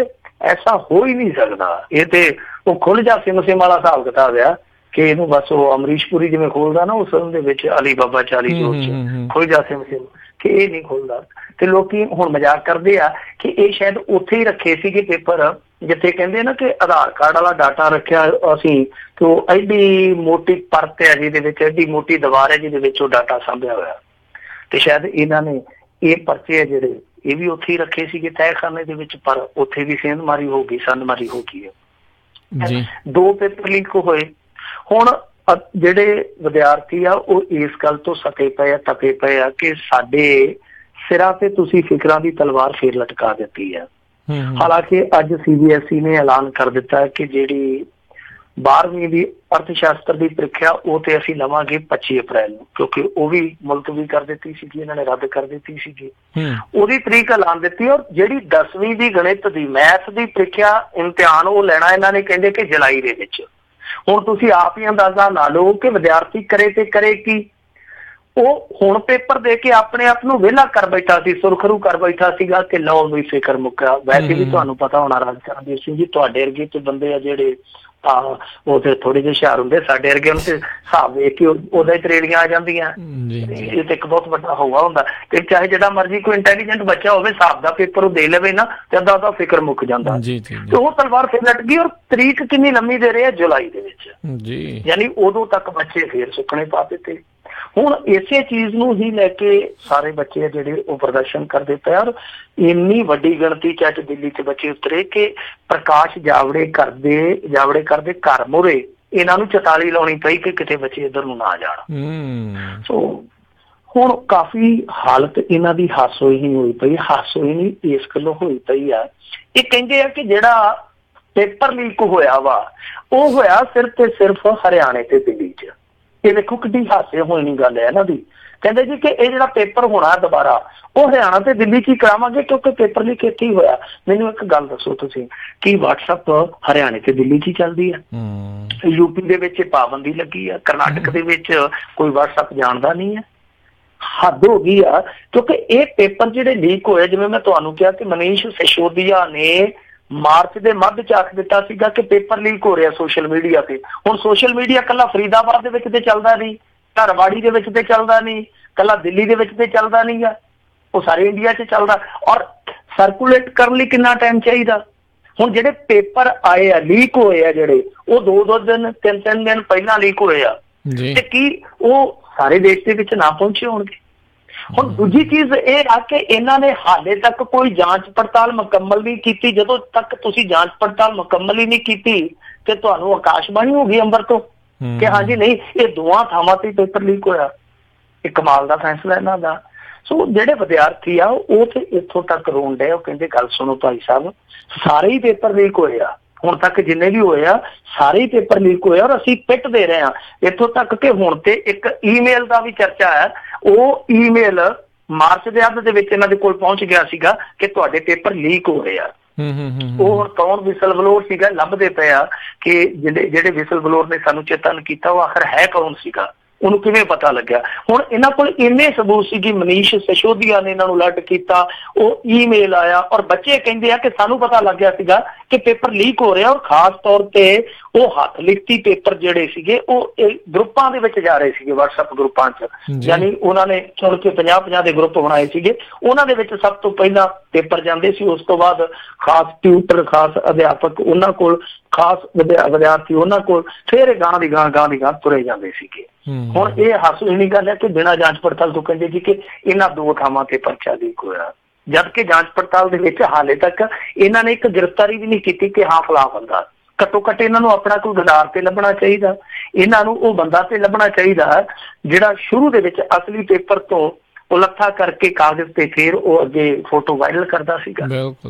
ਐਸਾ ਹੋ ਹੀ ਨਹੀਂ ਸਕਦਾ। ਇਹ ਤੇ ਉਹ ਖੁੱਲ ਜਾ ਸਿਮ ਵਾਲਾ ਹਿਸਾਬ ਕਿਤਾਬ ਆ ਕਿ ਇਹਨੂੰ ਬਸ ਉਹ ਅਮਰੀਸ਼ ਪੁਰੀ ਜਿਵੇਂ ਖੋਲਦਾ ਨਾ ਉਸ ਫਿਲਮ ਦੇ ਵਿੱਚ ਅਲੀ ਬਾਬਾ 40 ਜੋੜ 'ਚ ਖੁੱਲ ਜਾ ਸਿਮ ਕਿ ਇਹ ਨਹੀਂ ਖੁੱਲਦਾ। ਤੇ ਲੋਕੀ ਹੁਣ ਮਜ਼ਾਕ ਕਰਦੇ ਆ ਕਿ ਇਹ ਸ਼ਾਇਦ ਉੱਥੇ ਹੀ ਰੱਖੇ ਸੀਗੇ ਪੇਪਰ ਜਿੱਥੇ ਕਹਿੰਦੇ ਨਾ ਕਿ ਆਧਾਰ ਕਾਰਡ ਵਾਲਾ ਡਾਟਾ ਰੱਖਿਆ ਅਸੀਂ, ਤੇ ਉਹ ਐਡੀ ਮੋਟੀ ਪਰਤ ਹੈ ਜਿਹਦੇ ਵਿੱਚ, ਐਡੀ ਮੋਟੀ ਦੀਵਾਰ ਹੈ ਜਿਹਦੇ ਵਿੱਚ ਉਹ ਡਾਟਾ ਸਾਂਭਿਆ ਹੋਇਆ। ਤੇ ਸ਼ਾਇਦ ਇਹਨਾਂ ਨੇ ਇਹ ਪਰਚੇ ਆ ਜਿਹੜੇ ਇਹ ਵੀ ਉੱਥੇ ਹੀ ਰੱਖੇ ਸੀਗੇ ਤਹਿਖਾਨੇ ਦੇ ਵਿੱਚ, ਪਰ ਉੱਥੇ ਵੀ ਸੇਂਧਮਾਰੀ ਹੋ ਗਈ, ਸੰਨਮਾਰੀ ਹੋ ਗਈ ਹੈ। 2 ਪੇਪਰ ਲੀਕ ਹੋਏ। ਹੁਣ ਜਿਹੜੇ ਵਿਦਿਆਰਥੀ ਆ ਉਹ ਇਸ ਗੱਲ ਤੋਂ ਸਤੇ ਪਏ ਆ, ਤਪੇ ਪਏ ਆ ਕਿ ਸਾਡੇ ਸਿਰਾਂ ਤੇ ਤੁਸੀਂ ਫਿਕਰਾਂ ਦੀ ਤਲਵਾਰ ਫੇਰ ਲਟਕਾ ਦਿੱਤੀ ਹੈ। ਹਾਲਾਂਕਿ ਅੱਜ CBSE ਨੇ ਐਲਾਨ ਕਰ ਦਿੱਤਾ ਕਿ ਜਿਹੜੀ 12ਵੀਂ ਦੀ ਅਰਥ ਸ਼ਾਸਤਰ ਦੀ ਪ੍ਰੀਖਿਆ ਉਹ ਤੇ ਅਸੀਂ ਲਵਾਂਗੇ 25 ਅਪ੍ਰੈਲ ਨੂੰ, ਕਿਉਂਕਿ ਉਹ ਵੀ ਮੁਲਤਵੀ ਕਰ ਦਿੱਤੀ ਸੀਗੀ, ਇਹਨਾਂ ਨੇ ਰੱਦ ਕਰ ਦਿੱਤੀ ਸੀਗੀ, ਉਹਦੀ ਤਰੀਕ ਐਲਾਨ ਦਿੱਤੀ। ਔਰ ਜਿਹੜੀ 10ਵੀਂ ਦੀ ਗਣਿਤ ਦੀ ਮੈਥ ਦੀ ਪ੍ਰੀਖਿਆ ਇਮਤਿਹਾਨ ਉਹ ਲੈਣਾ ਇਹਨਾਂ ਨੇ ਕਹਿੰਦੇ ਕਿ ਜੁਲਾਈ ਦੇ ਵਿੱਚ। ਹੁਣ ਤੁਸੀਂ ਆਪ ਹੀ ਅੰਦਾਜ਼ਾ ਲਾ ਲਓ ਕਿ ਵਿਦਿਆਰਥੀ ਕਰੇ ਤੇ ਕਰੇ ਕੀ। ਉਹ ਹੁਣ ਪੇਪਰ ਦੇ ਕੇ ਆਪਣੇ ਆਪ ਨੂੰ ਵਿਹਲਾ ਕਰ ਬੈਠਾ ਸੀ, ਸੁਰਖਰੂ ਕਰ ਬੈਠਾ ਸੀਗਾ ਕਿ ਲਓ ਵੀ ਫਿਕਰ ਮੁੱਕਿਆ। ਵੈਸੇ ਵੀ ਤੁਹਾਨੂੰ ਪਤਾ ਹੋਣਾ ਰਾਜਾ ਰਣਜੀਤ ਸਿੰਘ ਜੀ, ਤੁਹਾਡੇ ਵਰਗੇ ਤੇ ਬੰਦੇ ਆ ਜਿਹੜੇ ਉਹ ਤੇ ਥੋੜੇ ਜਿਹੇ ਹੁਸ਼ਿਆਰ ਹੁੰਦੇ, ਸਾਡੇ ਵਰਗੇ ਉਹਨੂੰ ਤੇ ਹਿਸਾਬ ਵੇਖ ਕੇ ਉਹਦਾ ਹੀ ਤਰੇੜੀਆਂ ਆ ਜਾਂਦੀਆਂ। ਇਹ ਤੇ ਇੱਕ ਬਹੁਤ ਵੱਡਾ ਹਊਆ ਹੁੰਦਾ। ਤੇ ਚਾਹੇ ਜਿਹੜਾ ਮਰਜ਼ੀ ਕੋਈ ਇੰਟੈਲੀਜੈਂਟ ਬੱਚਾ ਹੋਵੇ, ਹਿਸਾਬ ਦਾ ਪੇਪਰ ਉਹ ਦੇ ਲਵੇ ਨਾ ਤੇ ਅੱਧਾ ਉਹਦਾ ਫਿਕਰ ਮੁੱਕ ਜਾਂਦਾ। ਤੇ ਉਹ ਤਲਵਾਰ ਫਿਰ ਲਟ ਗਈ। ਔਰ ਤਰੀਕ ਕਿੰਨੀ ਲੰਮੀ ਦੇ ਰਹੇ ਆ, ਜੁਲਾਈ ਦੇ ਵਿੱਚ, ਯਾਨੀ ਉਦੋਂ ਤੱਕ ਬੱਚੇ ਫੇਰ ਸੁੱਕਣੇ ਪਾ ਦਿੱਤੇ। ਹੁਣ ਇਸੇ ਚੀਜ਼ ਨੂੰ ਹੀ ਲੈ ਕੇ ਸਾਰੇ ਬੱਚੇ ਆ ਜਿਹੜੇ ਉਹ ਪ੍ਰਦਰਸ਼ਨ ਕਰਦੇ ਪਏ। ਔਰ ਇੰਨੀ ਵੱਡੀ ਗਿਣਤੀ ਚ ਅੱਜ ਦਿੱਲੀ ਚ ਬੱਚੇ ਉਤਰੇ ਕਿ ਪ੍ਰਕਾਸ਼ ਜਾਵੜੇਕਰ ਦੇ ਘਰ ਮੂਹਰੇ ਇਹਨਾਂ ਨੂੰ 44 ਲਾਉਣੀ ਪਈ ਕਿ ਕਿਤੇ ਬੱਚੇ ਇੱਧਰ ਨੂੰ ਨਾ ਜਾਣ। ਸੋ ਹੁਣ ਕਾਫੀ ਹਾਲਤ ਇਹਨਾਂ ਦੀ ਹਾਸੋਹੀਣੀ ਹੋਈ ਪਈ। ਹਾਸੋਹੀਣੀ ਇਸ ਗੱਲੋਂ ਹੋਈ ਪਈ ਆ, ਇਹ ਕਹਿੰਦੇ ਆ ਕਿ ਜਿਹੜਾ ਪੇਪਰ ਲੀਕ ਹੋਇਆ ਵਾ ਉਹ ਹੋਇਆ ਸਿਰਫ ਤੇ ਸਿਰਫ ਹਰਿਆਣੇ ਤੇ ਦਿੱਲੀ ਚ। ਇਹ ਦੇਖੋ ਕਿੱਡੀ ਹਾਸੇ ਹੋਣੀ ਗੱਲ ਹੈ ਇਹਨਾਂ ਦੀ। ਕਹਿੰਦੇ ਜੀ ਕਿ ਇਹ ਜਿਹੜਾ ਪੇਪਰ ਹੋਣਾ ਦੁਬਾਰਾ ਉਹ ਹਰਿਆਣਾ ਤੇ ਦਿੱਲੀ ਚ ਹੀ ਕਰਾਵਾਂਗੇ ਕਿਉਂਕਿ ਪੇਪਰ ਲੀਕ ਇੱਥੇ ਹੀ ਹੋਇਆ। ਮੈਨੂੰ ਇੱਕ ਗੱਲ ਦੱਸੋ ਤੁਸੀਂ, ਕੀ WhatsApp ਹਰਿਆਣੇ ਤੇ ਦਿੱਲੀ ਚ ਹੀ ਚੱਲਦੀ ਹੈ? ਯੂਪੀ ਦੇ ਵਿੱਚ ਪਾਬੰਦੀ ਲੱਗੀ ਆ, ਕਰਨਾਟਕ ਦੇ ਵਿੱਚ ਕੋਈ WhatsApp ਜਾਣਦਾ ਨਹੀਂ ਹੈ। ਹੱਦ ਹੋ ਗਈ ਆ। ਕਿਉਂਕਿ ਇਹ ਪੇਪਰ ਜਿਹੜੇ ਲੀਕ ਹੋਏ, ਜਿਵੇਂ ਮੈਂ ਤੁਹਾਨੂੰ ਕਿਹਾ ਕਿ ਮਨੀਸ਼ ਸਿਸੋਦੀਆ ਨੇ ਮਾਰਚ ਦੇ ਮੱਧ ਚ ਆਖ ਦਿੱਤਾ ਸੀਗਾ ਕਿ ਪੇਪਰ ਲੀਕ ਹੋ ਰਿਹਾ ਸੋਸ਼ਲ ਮੀਡੀਆ ਤੇ। ਹੁਣ ਸੋਸ਼ਲ ਮੀਡੀਆ ਇਕੱਲਾ ਫਰੀਦਾਬਾਦ ਦੇ ਵਿੱਚ ਤੇ ਚੱਲਦਾ ਨਹੀਂ, ਧਰਵਾੜੀ ਦੇ ਵਿੱਚ ਤੇ ਚੱਲਦਾ ਨਹੀਂ, ਇਕੱਲਾ ਦਿੱਲੀ ਦੇ ਵਿੱਚ ਤੇ ਚੱਲਦਾ ਨਹੀਂ ਗਾ, ਉਹ ਸਾਰੇ ਇੰਡੀਆ ਚ ਚੱਲਦਾ। ਔਰ ਸਰਕੂਲੇਟ ਕਰਨ ਲਈ ਕਿੰਨਾ ਟਾਈਮ ਚਾਹੀਦਾ? ਹੁਣ ਜਿਹੜੇ ਪੇਪਰ ਆਏ ਆ ਲੀਕ ਹੋਏ ਆ ਜਿਹੜੇ, ਉਹ 2-2 ਦਿਨ 3-3 ਦਿਨ ਪਹਿਲਾਂ ਲੀਕ ਹੋਏ ਆ, ਤੇ ਕੀ ਉਹ ਸਾਰੇ ਦੇਸ਼ ਦੇ ਵਿੱਚ ਨਾ ਪਹੁੰਚੇ ਹੋਣਗੇ? ਹੁਣ ਦੂਜੀ ਚੀਜ਼ ਇਹ ਆ ਕਿ ਇਹਨਾਂ ਨੇ ਹਾਲੇ ਤੱਕ ਕੋਈ ਜਾਂਚ ਪੜਤਾਲ ਮੁਕੰਮਲ ਨਹੀਂ ਕੀਤੀ। ਜਦੋਂ ਤੱਕ ਤੁਸੀਂ ਜਾਂਚ ਪੜਤਾਲ ਮੁਕੰਮਲ ਹੀ ਨਹੀਂ ਕੀਤੀ ਤੇ ਤੁਹਾਨੂੰ ਆਕਾਸ਼ਬਾਣੀ ਹੋ ਗਈ ਅੰਬਰ ਤੋਂ ਕਿ ਹਾਂਜੀ ਨਹੀਂ ਇਹ ਦੋਵਾਂ ਥਾਵਾਂ ਤੇ ਪੇਪਰ ਲੀਕ ਹੋਇਆ। ਇਹ ਕਮਾਲ ਦਾ ਫੈਸਲਾ ਇਹਨਾਂ ਦਾ। ਸੋ ਜਿਹੜੇ ਵਿਦਿਆਰਥੀ ਆ ਉਹ ਤੇ ਇੱਥੋਂ ਤੱਕ ਰੋਣ ਡਏ, ਉਹ ਕਹਿੰਦੇ ਗੱਲ ਸੁਣੋ ਭਾਈ ਸਾਹਿਬ, ਸਾਰੇ ਹੀ ਪੇਪਰ ਲੀਕ ਹੋਏ ਆ, ਹੁਣ ਤੱਕ ਜਿੰਨੇ ਵੀ ਹੋਏ ਆ ਸਾਰੇ ਹੀ ਪੇਪਰ ਲੀਕ ਹੋਏ। ਔਰ ਅਸੀਂ ਪਿੱਟ ਦੇ ਰਹੇ ਹਾਂ ਇੱਥੋਂ ਤੱਕ ਕਿ ਹੁਣ ਤੇ ਇੱਕ ਈਮੇਲ ਦਾ ਵੀ ਚਰਚਾ ਹੈ। ਉਹ ਈਮੇਲ ਮਾਰਚ ਦੇ ਅੱਧ ਦੇ ਵਿੱਚ ਇਹਨਾਂ ਦੇ ਕੋਲ ਪਹੁੰਚ ਗਿਆ ਸੀਗਾ ਕਿ ਤੁਹਾਡੇ ਪੇਪਰ ਲੀਕ ਹੋ ਰਹੇ ਆ। ਉਹ ਹੁਣ ਕੌਣ ਵਿਸਲ ਬਲੋਰ ਸੀਗਾ ਲੱਭਦੇ ਪਏ ਆ ਕਿ ਜਿਹੜੇ ਵਿਸਲ ਬਲੋਰ ਨੇ ਸਾਨੂੰ ਚੇਤਨ ਕੀਤਾ ਉਹ ਆਖਰ ਹੈ ਕੌਣ ਸੀਗਾ, ਉਹਨੂੰ ਕਿਵੇਂ ਪਤਾ ਲੱਗਿਆ। ਹੁਣ ਇਹਨਾਂ ਕੋਲ ਇੰਨੇ ਸਬੂਤ ਸੀ ਕਿ ਮਨੀਸ਼ ਸਿਸੋਦੀਆ ਨੇ ਇਹਨਾਂ ਨੂੰ ਅਲਰਟ ਕੀਤਾ, ਉਹ ਈਮੇਲ ਆਇਆ। ਔਰ ਬੱਚੇ ਕਹਿੰਦੇ ਆ ਕਿ ਸਾਨੂੰ ਪਤਾ ਲੱਗ ਗਿਆ ਸੀਗਾ ਕਿ ਪੇਪਰ ਲੀਕ ਹੋ ਰਿਹਾ। ਔਰ ਖਾਸ ਤੌਰ ਤੇ ਉਹ ਹੱਥ ਲਿਖਤੀ ਪੇਪਰ ਜਿਹੜੇ ਸੀਗੇ ਉਹ ਗਰੁੱਪਾਂ ਦੇ ਵਿੱਚ ਜਾ ਰਹੇ ਸੀਗੇ, WhatsApp ਗਰੁੱਪਾਂ 'ਚ, ਯਾਨੀ ਉਹਨਾਂ ਨੇ ਚੁਣ ਕੇ 50-50 ਦੇ ਗਰੁੱਪ ਬਣਾਏ ਸੀਗੇ। ਉਹਨਾਂ ਦੇ ਵਿੱਚ ਸਭ ਤੋਂ ਪਹਿਲਾਂ ਪੇਪਰ ਜਾਂਦੇ ਸੀ, ਉਸ ਤੋਂ ਬਾਅਦ ਖਾਸ ਟਿਊਟਰ, ਖਾਸ ਅਧਿਆਪਕ ਉਹਨਾਂ ਕੋਲ, ਖਾਸ ਵਿਦਿਆਰਥੀ ਉਹਨਾਂ ਕੋਲ, ਫਿਰ ਇਹ ਗਾਂ ਦੀ ਗਾਂ ਤੁਰੇ ਜਾਂਦੇ ਸੀਗੇ। ਹੁਣ ਇਹ ਹਾਸੋਹੀਣੀ ਗੱਲ ਹੈ ਕਿ ਬਿਨਾਂ ਜਾਂਚ ਪੜਤਾਲ ਤੋਂ ਕਹਿੰਦੇ ਜੀ ਕਿ ਇਹਨਾਂ 2 ਥਾਵਾਂ ਤੇ ਪਰਚਾ ਲੀਕ ਹੋਇਆ, ਜਦਕਿ ਜਾਂਚ ਪੜਤਾਲ ਦੇ ਵਿੱਚ ਹਾਲੇ ਤੱਕ ਇਹਨਾਂ ਨੇ ਇੱਕ ਗ੍ਰਿਫਤਾਰੀ ਵੀ ਨਹੀਂ ਕੀਤੀ ਕਿ ਹਾਂ ਫਲਾਣਾ ਬੰਦਾ। ਘੱਟੋ ਘੱਟ ਇਹਨਾਂ ਨੂੰ ਆਪਣਾ ਕੋਈ ਗਦਾਰ ਤੇ ਲੱਭਣਾ ਚਾਹੀਦਾ, ਇਹਨਾਂ ਨੂੰ ਉਹ ਬੰਦਾ ਤੇ ਲੱਭਣਾ ਚਾਹੀਦਾ ਜਿਹੜਾ ਸ਼ੁਰੂ ਦੇ ਵਿੱਚ ਅਸਲੀ ਪੇਪਰ ਤੋਂ ਉਲੱਥਾ ਕਰਕੇ ਕਾਗਜ਼ ਤੇ ਫਿਰ ਉਹ ਅੱਗੇ ਫੋਟੋ ਵਾਇਰਲ ਕਰਦਾ ਸੀਗਾ।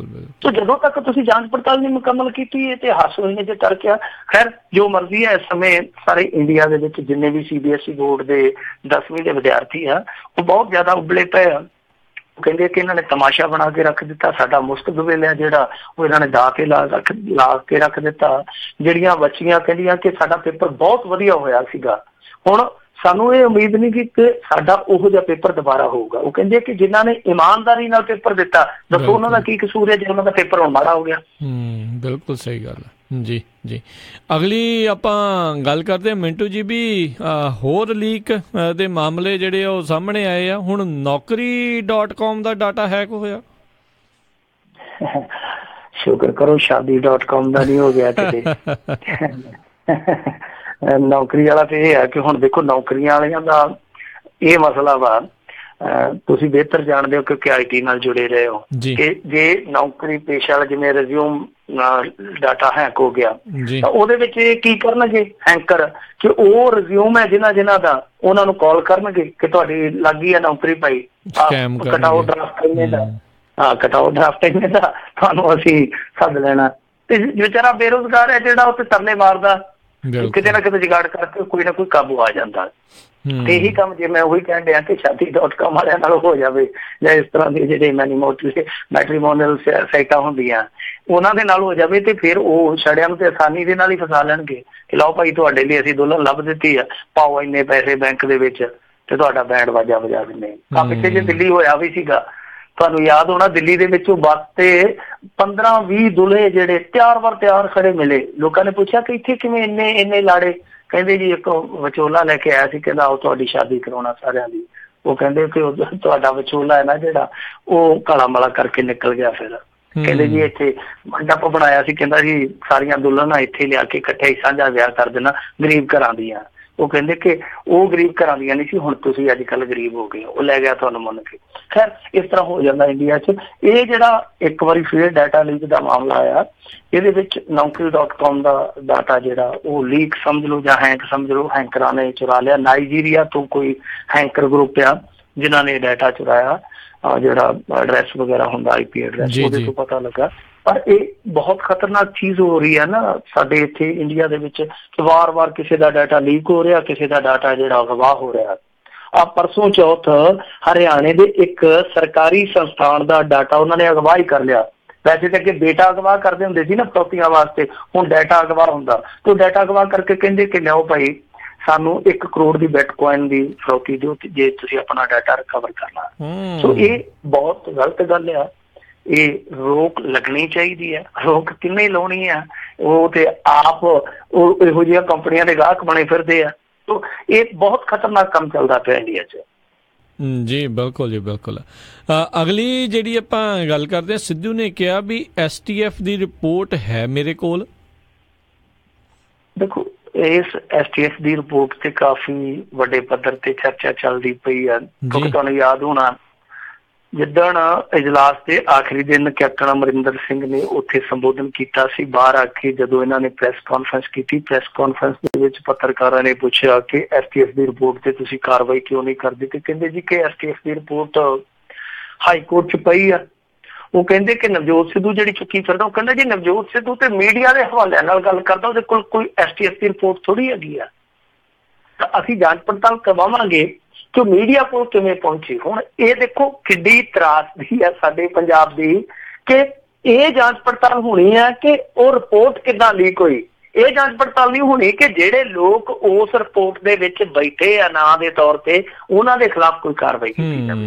ਤੋ ਜਦੋਂ ਤੱਕ ਤੁਸੀਂ ਜਾਂਚ ਪੜਤਾਲ ਨਹੀਂ ਮੁਕੰਮਲ ਕੀਤੀ ਇਹ ਤੇ ਹਾਸੋਹੀਣੀ ਚ ਕਰ ਗਿਆ। ਖੈਰ ਜੋ ਮਰਜ਼ੀ ਹੈ, ਇਸ ਸਮੇਂ ਸਾਰੇ ਇੰਡੀਆ ਦੇ ਵਿੱਚ ਜਿੰਨੇ ਵੀ CBSE ਬੋਰਡ ਦੇ 10ਵੀਂ ਦੇ ਵਿਦਿਆਰਥੀ ਆ ਉਹ ਬਹੁਤ ਜ਼ਿਆਦਾ ਉਬਲੇ ਪਏ ਆ। ਕਹਿੰਦੇ ਕਿ ਇਹਨਾਂ ਨੇ ਤਮਾਸ਼ਾ ਬਣਾ ਕੇ ਰੱਖ ਦਿੱਤਾ, ਸਾਡਾ ਮੁਸਤਕਬਲ ਹੈ ਜਿਹੜਾ ਉਹ ਇਹਨਾਂ ਨੇ ਲਾ ਕੇ ਰੱਖ ਦਿੱਤਾ। ਜਿਹੜੀਆਂ ਬੱਚੀਆਂ ਕਹਿੰਦੀਆਂ ਕਿ ਸਾਡਾ ਪੇਪਰ ਬਹੁਤ ਵਧੀਆ ਹੋਇਆ ਸੀਗਾ, ਹੁਣ ਸਾਨੂੰ ਇਹ ਉਮੀਦ ਨਹੀਂ ਕਿ ਸਾਡਾ ਉਹੋ ਜਿਹਾ ਪੇਪਰ ਦੁਬਾਰਾ ਹੋਊਗਾ। ਉਹ ਕਹਿੰਦੇ ਕਿ ਜਿਨ੍ਹਾਂ ਨੇ ਇਮਾਨਦਾਰੀ ਨਾਲ ਪੇਪਰ ਦਿੱਤਾ, ਦੱਸੋ ਉਹਨਾਂ ਦਾ ਕੀ ਕਸੂਰ ਹੈ ਜੇ ਉਹਨਾਂ ਦਾ ਪੇਪਰ ਹੁਣ ਮਾੜਾ ਹੋ ਗਿਆ। ਬਿਲਕੁਲ ਸਹੀ ਗੱਲ ਹੈ ਜੀ। ਅਗਲੀ ਆਪਾਂ ਗੱਲ ਕਰਦੇ ਹਾਂ ਮਿੰਟੂ ਜੀ ਵੀ ਹੋਰ ਲੀਕ ਦੇ ਮਾਮਲੇ ਜਿਹੜੇ ਉਹ ਸਾਹਮਣੇ ਆਏ ਆ। ਹੁਣ naukri.com ਦਾ ਡਾਟਾ ਹੈਕ ਹੋਇਆ। ਸ਼ੁਕਰ ਕਰੋ shaadi.com ਦਾ ਨਹੀਂ ਹੋ ਗਿਆ ਕਿਤੇ। ਨੌਕਰੀ ਵਾਲਾ ਤੇ ਇਹ ਹੈ ਕਿ ਹੁਣ ਦੇਖੋ ਨੌਕਰੀਆਂ ਵਾਲਿਆਂ ਦਾ ਇਹ ਮਸਲਾ ਵਾ, ਤੁਸੀਂ ਬਿਹਤਰ ਜਾਣਦੇ ਹੋ ਕਿਉਂਕਿ IT ਨਾਲ ਜੁੜੇ ਰਹੇ ਹੋ ਕਿ ਜੇ ਨੌਕਰੀ ਪੇਸ਼ਾ ਵਾਲਾ ਜਿਵੇਂ ਰਿਜ਼ਿਊਮ ਡਾਟਾ ਹੈਕ ਹੋ ਗਿਆ ਤਾਂ ਉਹਦੇ ਵਿੱਚ ਕੀ ਕਰਨਗੇ ਹੈਂਕਰ ਕਿ ਉਹ ਰਿਜ਼ਿਊਮ ਹੈ ਜਿਨ੍ਹਾਂ ਦਾ ਉਹਨਾਂ ਨੂੰ ਕਾਲ ਕਰਨਗੇ ਕਿ ਤੁਹਾਡੀ ਲੱਗ ਗਈ ਹੈ ਨੌਕਰੀ ਭਾਈ, ਕਟਾਓ ਡਰਾਫਟ ਇੰਨੇ ਦਾ, ਕਟਾਓ ਡਰਾਫਟ ਇੰਨੇ ਦਾ, ਤੁਹਾਨੂੰ ਅਸੀਂ ਸੱਦ ਲੈਣਾ। ਤੇ ਵਿਚਾਰਾ ਬੇਰੁਜ਼ਗਾਰ ਹੈ ਜਿਹੜਾ ਉੱਥੇ ਤਰਲੇ ਮਾਰਦਾ, ਕਿਤੇ ਨਾ ਕਿਤੇ ਜੁਗਾੜ ਕਰਕੇ ਕੋਈ ਨਾ ਕੋਈ ਕਾਬੂ ਆ ਜਾਂਦਾ। ਤੇ ਇਹੀ ਕੰਮ ਜੇ ਮੈਂ ਉਹੀ ਕਹਿਣ ਡਿਆ ਕਿ shaadi.com ਵਾਲਿਆਂ ਨਾਲ ਹੋ ਜਾਵੇ ਜਾਂ ਇਸ ਤਰ੍ਹਾਂ ਦੇ ਜਿਹੜੇ ਮੈਟਰੀਮੋਨੀਅਲ ਸਾਈਟਾਂ ਹੁੰਦੀਆਂ ਉਹਨਾਂ ਦੇ ਨਾਲ ਹੋ ਜਾਵੇ ਤੇ ਫਿਰ ਉਹ ਛੜਿਆਂ ਨੂੰ ਤੇ ਆਸਾਨੀ ਦੇ ਨਾਲ ਹੀ ਫਸਾ ਲੈਣਗੇ ਕਿ ਲਓ ਭਾਈ ਤੁਹਾਡੇ ਲਈ ਅਸੀਂ ਦੁਲਹਨ ਲੱਭ ਦਿੱਤੀ ਆ, ਪਾਓ ਇੰਨੇ ਪੈਸੇ ਬੈਂਕ ਦੇ ਵਿੱਚ ਤੇ ਤੁਹਾਡਾ ਬੈਂਡ ਵਾਜਾ ਵਜਾ ਦਿੰਦੇ। ਪਿੱਛੇ ਜੇ ਦਿੱਲੀ ਹੋਇਆ ਵੀ ਸੀਗਾ ਤੁਹਾਨੂੰ ਯਾਦ ਹੋਣਾ ਦਿੱਲੀ ਦੇ ਵਿੱਚ ਬੱਸ ਤੇ 15-20 ਦੁਲਹੇ ਜਿਹੜੇ ਤਿਆਰ ਖੜੇ ਮਿਲੇ। ਲੋਕਾਂ ਨੇ ਪੁੱਛਿਆ ਕਿ ਇੱਥੇ ਕਿਵੇਂ ਇੰਨੇ ਲਾੜੇ? ਕਹਿੰਦੇ ਜੀ ਇੱਕ ਵਿਚੋਲਾ ਲੈ ਕੇ ਆਇਆ ਸੀ, ਕਹਿੰਦਾ ਆਓ ਤੁਹਾਡੀ ਸ਼ਾਦੀ ਕਰਾਉਣਾ ਸਾਰਿਆਂ ਦੀ। ਉਹ ਕਹਿੰਦੇ ਕਿ ਤੁਹਾਡਾ ਵਿਚੋਲਾ ਹੈ ਨਾ ਜਿਹੜਾ, ਉਹ ਕਾਲਾ ਮਾਲਾ ਕਰਕੇ ਨਿਕਲ ਗਿਆ। ਫਿਰ ਕਹਿੰਦੇ ਜੀ ਇੱਥੇ ਮੰਡਪ ਬਣਾਇਆ ਸੀ, ਕਹਿੰਦਾ ਜੀ ਸਾਰੀਆਂ ਦੁਲਹਨਾਂ ਇੱਥੇ ਲਿਆ ਕੇ ਇਕੱਠੇ ਹੀ ਸਾਂਝਾ ਵਿਆਹ ਕਰ ਦੇਣਾ ਗਰੀਬ ਘਰਾਂ ਦੀਆਂ। ਉਹ ਕਹਿੰਦੇ ਕਿ ਉਹ ਗਰੀਬ ਘਰਾਂ ਦੀਆਂ ਨਹੀਂ ਸੀ, ਹੁਣ ਤੁਸੀਂ ਅੱਜ ਕੱਲ੍ਹ ਗਰੀਬ ਹੋ ਗਏ, ਉਹ ਲੈ ਗਿਆ ਤੁਹਾਨੂੰ ਮੰਨ ਕੇ। ਖੈਰ ਇਸ ਤਰ੍ਹਾਂ ਹੋ ਜਾਂਦਾ ਇੰਡੀਆ 'ਚ। ਇਹ ਜਿਹੜਾ ਇੱਕ ਵਾਰੀ ਫਿਰ ਡਾਟਾ ਲੀਕ ਦਾ ਮਾਮਲਾ ਆਇਆ, ਇਹਦੇ ਵਿੱਚ naukri.com ਦਾ ਡਾਟਾ ਜਿਹੜਾ ਉਹ ਲੀਕ ਸਮਝ ਲਓ ਜਾਂ ਹੈਂਕ ਸਮਝ ਲਓ, ਹੈਂਕਰਾਂ ਨੇ ਚੁਰਾ ਲਿਆ। ਨਾਈਜੀਰੀਆ ਤੋਂ ਕੋਈ ਹੈਂਕਰ ਗਰੁੱਪ ਆ ਜਿਨ੍ਹਾਂ ਨੇ ਡਾਟਾ ਚੁਰਾਇਆ, ਜਿਹੜਾ ਐਡਰੈਸ ਵਗੈਰਾ ਹੁੰਦਾ IP ਐਡਰੈਸ, ਉਹਦੇ ਤੋਂ ਪਤਾ ਲੱਗਾ। ਪਰ ਇਹ ਬਹੁਤ ਖਤਰਨਾਕ ਚੀਜ਼ ਹੋ ਰਹੀ ਹੈ ਨਾ ਸਾਡੇ ਇੱਥੇ ਇੰਡੀਆ ਦੇ ਵਿੱਚ, ਵਾਰ ਕਿਸੇ ਦਾ ਡਾਟਾ ਲੀਕ ਹੋ ਰਿਹਾ, ਕਿਸੇ ਦਾ ਡਾਟਾ ਜਿਹੜਾ ਅਗਵਾ ਹੋ ਰਿਹਾ। ਆ ਪਰਸੋਂ ਚੌਥ ਹਰਿਆਣੇ ਦੇ ਇੱਕ ਸਰਕਾਰੀ ਸੰਸਥਾਨ ਦਾ ਡਾਟਾ ਉਹਨਾਂ ਨੇ ਅਗਵਾ ਹੀ ਕਰ ਲਿਆ। ਵੈਸੇ ਤਾਂ ਅੱਗੇ ਬੇਟਾ ਅਗਵਾ ਕਰਦੇ ਹੁੰਦੇ ਸੀ ਨਾ ਫਰੋਤੀਆਂ ਵਾਸਤੇ, ਹੁਣ ਡਾਟਾ ਅਗਵਾ ਹੁੰਦਾ। ਤੇ ਡਾਟਾ ਅਗਵਾ ਕਰਕੇ ਕਹਿੰਦੇ ਕਿ ਲਿਆਓ ਭਾਈ ਸਾਨੂੰ 1 ਕਰੋੜ ਦੀ ਬਿਟਕੋਇਨ ਦੀ ਫਰੋਤੀ ਦਿਓ ਜੇ ਤੁਸੀਂ ਆਪਣਾ ਡਾਟਾ ਰਿਕਵਰ ਕਰਨਾ। ਸੋ ਇਹ ਬਹੁਤ ਗਲਤ ਗੱਲ ਆ, ਇਹ ਰੋਕ ਲੱਗਣੀ ਚਾਹੀਦੀ ਹੈ। ਰੋਕ ਕਿੰਨੇ ਲਾਉਣੀ ਆ? ਉਹ ਤੇ ਆਪ ਉਹ ਇਹੋ ਜਿਹੀਆਂ ਕੰਪਨੀਆਂ ਦੇ ਗਾਹਕ ਬਣੇ ਫਿਰਦੇ ਆ। ਸੋ ਇਹ ਬਹੁਤ ਖਤਰਨਾਕ ਕੰਮ ਚੱਲਦਾ ਪਿਆ ਇੰਡੀਆ 'ਚ। ਜੀ ਬਿਲਕੁਲ ਜੀ ਬਿਲਕੁਲ। ਅਗਲੀ ਜਿਹੜੀ ਆਪਾਂ ਗੱਲ ਕਰਦੇ ਹਾਂ, ਸਿੱਧੂ ਨੇ ਕਿਹਾ ਵੀ STF ਦੀ ਰਿਪੋਰਟ ਹੈ ਮੇਰੇ ਕੋਲ। ਦੇਖੋ ਇਸ STF ਦੀ ਰਿਪੋਰਟ ਤੇ ਕਾਫੀ ਵੱਡੇ ਪੱਧਰ ਤੇ ਚਰਚਾ ਚੱਲਦੀ ਪਈ ਆ, ਕਿਉਂਕਿ ਤੁਹਾਨੂੰ ਯਾਦ ਹੋਣਾ ਜਿੱਦਣ ਇਜਲਾਸ ਦੇ ਆਖਰੀ ਦਿਨ ਕੈਪਟਨ ਅਮਰਿੰਦਰ ਸਿੰਘ ਨੇ ਉੱਥੇ ਸੰਬੋਧਨ ਕੀਤਾ ਸੀ, ਬਾਹਰ ਆ ਕੇ ਜਦੋਂ ਇਹਨਾਂ ਨੇ ਪ੍ਰੈਸ ਕਾਨਫਰੰਸ ਕੀਤੀ, ਪ੍ਰੈਸ ਕਾਨਫਰੰਸ ਦੇ ਵਿੱਚ ਪੱਤਰਕਾਰਾਂ ਨੇ ਪੁੱਛਿਆ ਕਿ STF ਦੀ ਰਿਪੋਰਟ ਤੇ ਤੁਸੀਂ ਕਾਰਵਾਈ ਕਿਉਂ ਨਹੀਂ ਕਰਦੇ? ਤੇ ਕਹਿੰਦੇ ਜੀ ਕਿ STF ਦੀ ਰਿਪੋਰਟ ਹਾਈ ਕੋਰਟ 'ਚ ਪਈ ਆ। ਉਹ ਕਹਿੰਦੇ ਕਿ ਨਵਜੋਤ ਸਿੱਧੂ ਜਿਹੜੀ ਚੁੱਕੀ ਫਿਰਦਾ, ਉਹ ਕਹਿੰਦਾ ਜੀ ਨਵਜੋਤ ਸਿੱਧੂ ਤੇ ਮੀਡੀਆ ਦੇ ਹਵਾਲਿਆਂ ਨਾਲ ਗੱਲ ਕਰਦਾ, ਉਹਦੇ ਕੋਲ ਕੋਈ STF ਦੀ ਰਿਪੋਰਟ ਥੋੜ੍ਹੀ ਹੈਗੀ ਆ। ਤਾਂ ਅਸੀਂ ਜਾਂਚ ਪੜਤਾਲ ਕਰਵਾਵਾਂਗੇ ਕਿ ਮੀਡੀਆ ਕੋਲ ਕਿਵੇਂ ਪਹੁੰਚੀ। ਹੁਣ ਇਹ ਦੇਖੋ ਕਿੱਡੀ ਤਰਾਸਦੀ ਹੈ ਸਾਡੇ ਪੰਜਾਬ ਦੀ ਕਿ ਇਹ ਜਾਂਚ ਪੜਤਾਲ ਹੋਣੀ ਹੈ ਕਿ ਉਹ ਰਿਪੋਰਟ ਕਿੱਦਾਂ ਲੀਕ ਹੋਈ। ਇਹ ਜਾਂਚ ਪੜਤਾਲ ਨਹੀਂ ਹੋਣੀ ਕਿ ਜਿਹੜੇ ਲੋਕ ਉਸ ਰਿਪੋਰਟ ਦੇ ਵਿੱਚ ਬੈਠੇ ਆ ਨਾਂ ਦੇ ਤੌਰ ਤੇ, ਉਹਨਾਂ ਦੇ ਖਿਲਾਫ ਕੋਈ ਕਾਰਵਾਈ ਕੀਤੀ ਜਾਵੇ।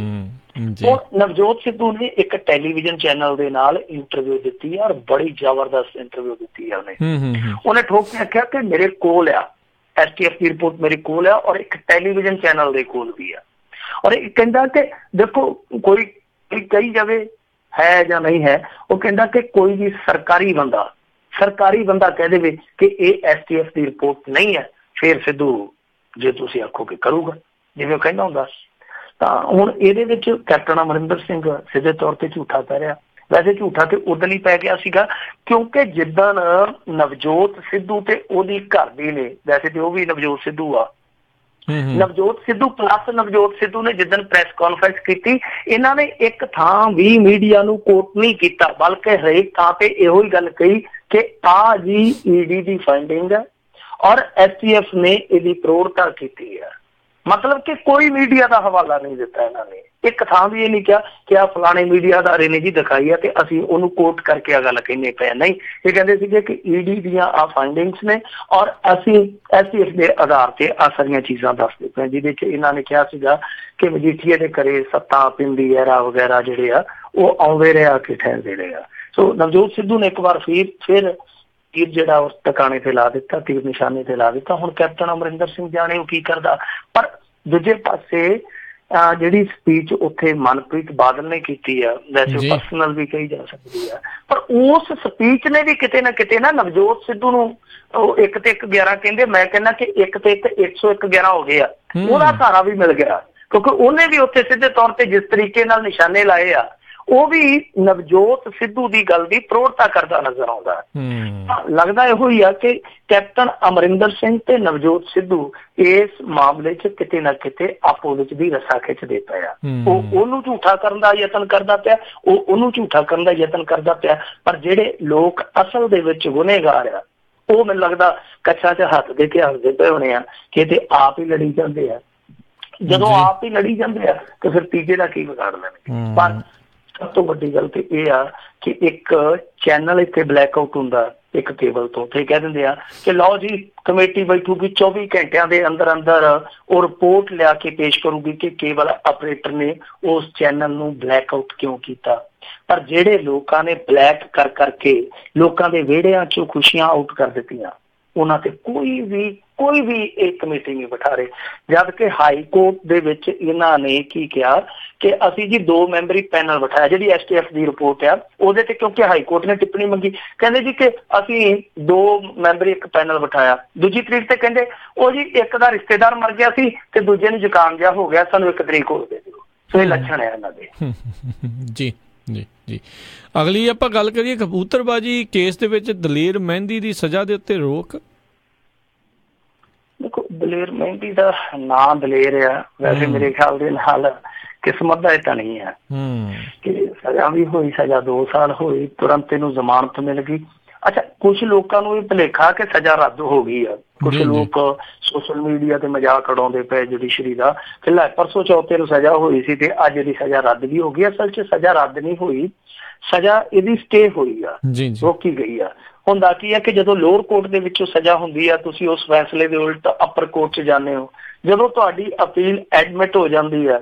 ਉਹ ਨਵਜੋਤ ਸਿੱਧੂ ਨੇ ਇੱਕ ਟੈਲੀਵਿਜ਼ਨ ਚੈਨਲ ਦੇ ਨਾਲ ਇੰਟਰਵਿਊ ਦਿੱਤੀ ਔਰ ਬੜੀ ਜ਼ਬਰਦਸਤ ਇੰਟਰਵਿਊ ਦਿੱਤੀ ਹੈ ਉਹਨੇ ਠੋਕ ਕੇ ਆਖਿਆ ਕਿ ਮੇਰੇ ਕੋਲ ਆ STF ਦੀ ਰਿਪੋਰਟ, ਮੇਰੇ ਕੋਲ ਆ ਔਰ ਇੱਕ ਟੈਲੀਵਿਜ਼ਨ ਚੈਨਲ ਦੇ ਕੋਲ ਵੀ ਆ। ਔਰ ਇਹ ਕਹਿੰਦਾ ਕਿ ਦੇਖੋ ਕੋਈ ਕਹੀ ਜਾਵੇ ਹੈ ਜਾਂ ਨਹੀਂ ਹੈ, ਉਹ ਕਹਿੰਦਾ ਕਿ ਕੋਈ ਵੀ ਸਰਕਾਰੀ ਬੰਦਾ ਕਹਿ ਦੇਵੇ ਕਿ ਇਹ STF ਦੀ ਰਿਪੋਰਟ ਨਹੀਂ ਹੈ, ਫਿਰ ਸਿੱਧੂ ਜੇ ਤੁਸੀਂ ਆਖੋਗੇ ਕਰੂਗਾ, ਜਿਵੇਂ ਉਹ ਕਹਿੰਦਾ ਹੁੰਦਾ। ਤਾਂ ਹੁਣ ਇਹਦੇ ਵਿੱਚ ਕੈਪਟਨ ਅਮਰਿੰਦਰ ਸਿੰਘ ਸਿੱਧੇ ਤੌਰ ਤੇ ਝੂਠਾ ਪੈ ਰਿਹਾ। ਵੈਸੇ ਝੂਠਾ ਤੇ ਉਦੋਂ ਹੀ ਪੈ ਗਿਆ ਸੀਗਾ ਕਿਉਂਕਿ ਜਿੱਦਣ ਨਵਜੋਤ ਸਿੱਧੂ ਤੇ ਉਹਦੀ ਘਰ ਦੀ ਨੇ, ਵੈਸੇ ਤੇ ਉਹ ਵੀ ਨਵਜੋਤ ਸਿੱਧੂ ਆ, ਨਵਜੋਤ ਸਿੱਧੂ ਪਲੱਸ ਨਵਜੋਤ ਸਿੱਧੂ ਨੇ ਜਿੱਦਣ ਪ੍ਰੈਸ ਕਾਨਫਰੰਸ ਕੀਤੀ, ਇਹਨਾਂ ਨੇ ਇੱਕ ਥਾਂ ਵੀ ਮੀਡੀਆ ਨੂੰ ਕੋਟ ਨਹੀਂ ਕੀਤਾ, ਬਲਕਿ ਹਰੇਕ ਥਾਂ ਤੇ ਇਹੋ ਹੀ ਗੱਲ ਕਹੀ ਕਿ ਆਹ ਜੀ ED ਦੀ ਫਾਈਂਡਿੰਗ ਹੈ ਔਰ STF ਨੇ ਇਹਦੀ ਪ੍ਰੋੜਤਾ ਕੀਤੀ ਹੈ। ਮਤਲਬ ਕਿ ਕੋਈ ਮੀਡੀਆ ਦਾ ਹਵਾਲਾ ਨਹੀਂ ਦਿੱਤਾ ਇਹਨਾਂ ਨੇ, ਇੱਕ ਥਾਂ ਵੀ ਇਹ ਨਹੀਂ ਕਿਹਾ ਕਿ ਆਹ ਫਲਾਣੇ ਮੀਡੀਆ ਅਦਾਰੇ ਨੇ ਜੀ ਦਿਖਾਈ ਹੈ ਤੇ ਅਸੀਂ ਉਹਨੂੰ ਕੋਟ ਕਰਕੇ ਆ ਗੱਲ ਕਹਿੰਦੇ ਪਏ। ਨਹੀਂ, ਇਹ ਕਹਿੰਦੇ ਸੀਗੇ ਕਿ ED ਦੀਆਂ ਆਹ ਫਾਈਂਡਿੰਗਸ ਨੇ ਔਰ ਅਸੀਂ STF ਦੇ ਆਧਾਰ ਤੇ ਆਹ ਸਾਰੀਆਂ ਚੀਜ਼ਾਂ ਦੱਸਦੇ ਪਏ, ਜਿਹਦੇ 'ਚ ਇਹਨਾਂ ਨੇ ਕਿਹਾ ਸੀਗਾ ਕਿ ਮਜੀਠੀਏ ਦੇ ਘਰੇ ਸੱਤਾ ਪਿੰਡੀ ਐਰਾ ਵਗੈਰਾ ਜਿਹੜੇ ਆ ਉਹ ਆਉਂਦੇ ਰਿਹਾ ਕਿ ਠਹਿਰਦੇ ਰਹੇ ਆ। ਸੋ ਨਵਜੋਤ ਸਿੱਧੂ ਨੇ ਇੱਕ ਵਾਰ ਫਿਰ ਤੀਰ ਜਿਹੜਾ ਉਸ ਟਿਕਾਣੇ ਤੇ ਲਾ ਦਿੱਤਾ, ਤੀਰ ਨਿਸ਼ਾਨੇ ਤੇ ਲਾ ਦਿੱਤਾ। ਹੁਣ ਕੈਪਟਨ ਅਮਰਿੰਦਰ ਸਿੰਘ ਜਾਣੇ ਉਹ ਕੀ ਕਰਦਾ। ਪਰ ਦੂਜੇ ਪਾਸੇ ਜਿਹੜੀ ਸਪੀਚ ਉੱਥੇ ਮਨਪ੍ਰੀਤ ਬਾਦਲ ਨੇ ਕੀਤੀ ਆ, ਵੈਸੇ ਪਰਸਨਲ ਵੀ ਕਹੀ ਜਾ ਸਕਦੀ ਆ, ਪਰ ਉਸ ਸਪੀਚ ਨੇ ਵੀ ਕਿਤੇ ਨਾ ਨਵਜੋਤ ਸਿੱਧੂ ਨੂੰ ਉਹ 1 ਤੇ 1 11 ਕਹਿੰਦੇ, ਮੈਂ ਕਹਿੰਦਾ ਕਿ 1 ਤੇ 1 101 11 ਹੋ ਗਏ ਆ। ਉਹਦਾ ਸਹਾਰਾ ਵੀ ਮਿਲ ਗਿਆ ਕਿਉਂਕਿ ਉਹਨੇ ਵੀ ਉੱਥੇ ਸਿੱਧੇ ਤੌਰ ਤੇ ਜਿਸ ਤਰੀਕੇ ਨਾਲ ਨਿਸ਼ਾਨੇ ਲਾਏ ਆ, ਉਹ ਵੀ ਨਵਜੋਤ ਸਿੱਧੂ ਦੀ ਗੱਲ ਦੀ ਪ੍ਰੋੜਤਾ ਕਰਦਾ ਨਜ਼ਰ ਆਉਂਦਾ। ਲੱਗਦਾ ਇਹੋ ਹੀ ਆ ਕਿ ਕੈਪਟਨ ਅਮਰਿੰਦਰ ਸਿੰਘ ਤੇ ਨਵਜੋਤ ਸਿੱਧੂ ਇਸ ਮਾਮਲੇ 'ਚ ਕਿਤੇ ਨਾ ਕਿਤੇ ਆਪੋ ਵਿੱਚ ਵੀ ਰੱਸਾ ਖਿੱਚਦੇ ਪਏ ਆ। ਉਹ ਉਹਨੂੰ ਝੂਠਾ ਕਰਨ ਦਾ ਯਤਨ ਕਰਦਾ ਪਿਆ, ਉਹਨੂੰ ਝੂਠਾ ਕਰਨ ਦਾ ਯਤਨ ਕਰਦਾ ਪਿਆ, ਪਰ ਜਿਹੜੇ ਲੋਕ ਅਸਲ ਦੇ ਵਿੱਚ ਗੁਨੇਗਾਰ ਆ ਉਹ ਮੈਨੂੰ ਲੱਗਦਾ ਕੱਛਾਂ 'ਚ ਹੱਥ ਦੇ ਕੇ ਹੱਸਦੇ ਪਏ ਹੋਣੇ ਆ ਕਿ ਤੇ ਆਪ ਹੀ ਲੜੀ ਜਾਂਦੇ ਆ। ਜਦੋਂ ਆਪ ਹੀ ਲੜੀ ਜਾਂਦੇ ਆ ਤੇ ਫਿਰ ਤੀਜੇ ਦਾ ਕੀ ਵਿਗਾੜ ਲੈਣਗੇ। ਪਰ ਸਭ ਤੋਂ ਵੱਡੀ ਗੱਲ ਤੇ ਇਹ ਆ ਕਿ ਇੱਕ ਚੈਨਲ ਇੱਥੇ ਬਲੈਕ ਆਊਟ ਹੁੰਦਾ, ਇੱਕ ਟੇਬਲ ਤੋਂ ਤੇ ਕਹਿ ਦਿੰਦੇ ਆ ਕਿ ਲਓ ਜੀ ਕਮੇਟੀ ਬੈਠੂਗੀ 24 ਘੰਟਿਆਂ ਦੇ ਅੰਦਰ ਅੰਦਰ ਉਹ ਰਿਪੋਰਟ ਲਿਆ ਕੇ ਪੇਸ਼ ਕਰੂਗੀ ਕਿ ਕੇਬਲ ਆਪਰੇਟਰ ਨੇ ਉਸ ਚੈਨਲ ਨੂੰ ਬਲੈਕ ਆਊਟ ਕਿਉਂ ਕੀਤਾ। ਪਰ ਜਿਹੜੇ ਲੋਕਾਂ ਨੇ ਬਲੈਕ ਕਰ ਕਰਕੇ ਲੋਕਾਂ ਦੇ ਵਿਹੜਿਆਂ ਚੋਂ ਖੁਸ਼ੀਆਂ ਆਊਟ ਕਰ ਦਿੱਤੀਆਂ, ਉਹਨਾਂ ਤੇ ਕੋਈ ਵੀ ਇਹ ਕਮੇਟੀ ਨਹੀਂ ਬਿਠਾ ਰਹੇ। ਜਦ ਕਿ ਹਾਈ ਕੋਰਟ ਦੇ ਵਿੱਚ ਇਹਨਾਂ ਨੇ ਕੀ ਕਿਹਾ ਕਿ ਅਸੀਂ ਜੀ 2 ਮੈਂਬਰੀ ਪੈਨਲ ਬਿਠਾਇਆ, ਜਿਹੜੀ STF ਦੀ ਰਿਪੋਰਟ ਆ ਉਹਦੇ ਤੇ, ਕਿਉਂਕਿ ਹਾਈ ਕੋਰਟ ਨੇ ਟਿੱਪਣੀ ਮੰਗੀ, ਕਹਿੰਦੇ ਜੀ ਕਿ ਅਸੀਂ 2 ਮੈਂਬਰੀ ਇੱਕ ਪੈਨਲ ਬਿਠਾਇਆ। ਦੂਜੀ ਤਰੀਕ ਤੇ ਕਹਿੰਦੇ ਉਹ ਜੀ ਇੱਕ ਦਾ ਰਿਸ਼ਤੇਦਾਰ ਮਰ ਗਿਆ ਸੀ ਤੇ ਦੂਜੇ ਨੂੰ ਜ਼ੁਕਾਮ ਜਿਹਾ ਹੋ ਗਿਆ, ਸਾਨੂੰ 1 ਤਰੀਕ ਹੋਰ ਦੇ ਦਿਓ। ਸੋ ਇਹ ਲੱਛਣ ਹੈ ਇਹਨਾਂ ਦੇ। ਜੀ ਜੀ ਜੀ। ਅਗਲੀ ਆਪਾਂ ਗੱਲ ਕਰੀਏ ਕਬੂਤਰਬਾਜੀ ਕੇਸ ਦੇ ਵਿੱਚ ਦਲੇਰ ਮਹਿੰਦੀ ਦੀ ਸਜ਼ਾ ਦੇ ਉੱਤੇ ਰੋਕ। ਦੇਖੋ ਦਲੇਰ ਮਹਿੰਦੀ ਦਾ ਨਾਂ ਦਲੇਰ ਆ, ਵੈਸੇ ਮੇਰੇ ਖਿਆਲ ਦੇ ਨਾਲ ਕਿਸਮਤ ਦਾ ਇਹ ਤਾਂ ਨਹੀਂ ਹੈ ਕਿ ਸਜ਼ਾ ਵੀ ਹੋਈ, ਸਜ਼ਾ 2 ਸਾਲ ਹੋਈ, ਤੁਰੰਤ ਇਹਨੂੰ ਜ਼ਮਾਨਤ ਮਿਲ ਗਈ। ਅੱਛਾ, ਕੁਛ ਲੋਕਾਂ ਨੂੰ ਇਹ ਭੁਲੇਖਾ ਕਿ ਸਜ਼ਾ ਰੱਦ ਹੋ ਗਈ ਆ। ਕੁਛ ਲੋਕ ਸੋਸ਼ਲ ਮੀਡੀਆ ਤੇ ਮਜ਼ਾਕ ਉਡਾਉਂਦੇ ਪਏ ਜੁਡੀਸ਼ਰੀ ਦਾ ਕਿ ਲੈ ਪਰਸੋਂ ਚੌਥੇ ਨੂੰ ਸਜ਼ਾ ਹੋਈ ਸੀ ਤੇ ਅੱਜ ਦੀ ਸਜ਼ਾ ਰੱਦ ਵੀ ਹੋ ਗਈ। ਅਸਲ 'ਚ ਸਜ਼ਾ ਰੱਦ ਨਹੀਂ ਹੋਈ, ਸਜ਼ਾ ਇਹਦੀ ਸਟੇ ਹੋਈ ਆ, ਰੋਕੀ ਗਈ ਆ। ਹੁੰਦਾ ਕੀ ਹੈ ਕਿ ਜਦੋਂ ਲੋਅਰ ਕੋਰਟ ਦੇ ਵਿੱਚੋਂ ਸਜ਼ਾ ਹੁੰਦੀ ਆ, ਤੁਸੀਂ ਉਸ ਫੈਸਲੇ ਦੇ ਉਲਟ ਅਪਰ ਕੋਰਟ 'ਚ ਜਾਂਦੇ ਹੋ। ਜਦੋਂ ਤੁਹਾਡੀ ਅਪੀਲ ਐਡਮਿਟ ਹੋ ਜਾਂਦੀ ਹੈ,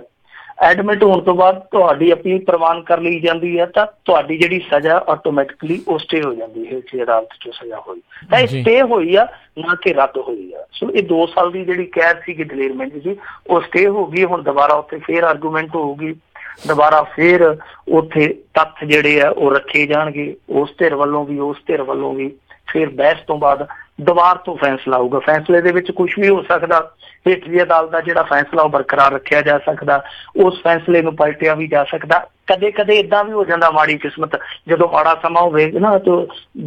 ਐਡਮਿਟ ਹੋਣ ਤੋਂ ਬਾਅਦ ਤੁਹਾਡੀ ਅਪੀਲ ਪ੍ਰਵਾਨ ਕਰ ਲਈ ਜਾਂਦੀ ਹੈ, ਤਾਂ ਤੁਹਾਡੀ ਜਿਹੜੀ ਸਜ਼ਾ ਆਟੋਮੈਟਿਕਲੀ ਉਹ ਸਟੇ ਹੋ ਜਾਂਦੀ ਹੈ। ਜੇ ਅਦਾਲਤ 'ਚੋਂ ਸਜ਼ਾ ਹੋਈ ਤਾਂ ਇਹ ਸਟੇ ਹੋਈ ਆ, ਨਾ ਕਿ ਰੱਦ ਹੋਈ ਆ। ਸੋ ਇਹ 2 ਸਾਲ ਦੀ ਜਿਹੜੀ ਕੈਦ ਸੀਗੀ ਦਲੇਰ ਮਹਿੰਦੀ ਦੀ, ਉਹ ਸਟੇ ਹੋ ਗਈ। ਹੁਣ ਦੁਬਾਰਾ ਉੱਥੇ ਫੇਰ ਆਰਗੂਮੈਂਟ ਹੋਊਗੀ, ਦੁਬਾਰਾ ਫੇਰ ਉੱਥੇ ਤੱਥ ਜਿਹੜੇ ਆ ਉਹ ਰੱਖੇ ਜਾਣਗੇ, ਉਸ ਧਿਰ ਵੱਲੋਂ ਵੀ ਉਸ ਧਿਰ ਵੱਲੋਂ ਵੀ। ਫਿਰ ਬਹਿਸ ਤੋਂ ਬਾਅਦ ਦੁਬਾਰ ਤੋਂ ਫੈਸਲਾ ਆਊਗਾ। ਫੈਸਲੇ ਦੇ ਵਿੱਚ ਕੁਛ ਵੀ ਹੋ ਸਕਦਾ। ਹੇਠਲੀ ਅਦਾਲਤ ਦਾ ਜਿਹੜਾ ਫੈਸਲਾ ਉਹ ਬਰਕਰਾਰ ਰੱਖਿਆ ਜਾ ਸਕਦਾ, ਉਸ ਫੈਸਲੇ ਨੂੰ ਪਲਟਿਆ ਵੀ ਜਾ ਸਕਦਾ। ਕਦੇ ਕਦੇ ਏਦਾਂ ਵੀ ਹੋ ਜਾਂਦਾ, ਮਾੜੀ ਕਿਸਮਤ ਜਦੋਂ ਮਾੜਾ ਸਮਾਂ ਹੋਵੇ ਨਾ ਤਾਂ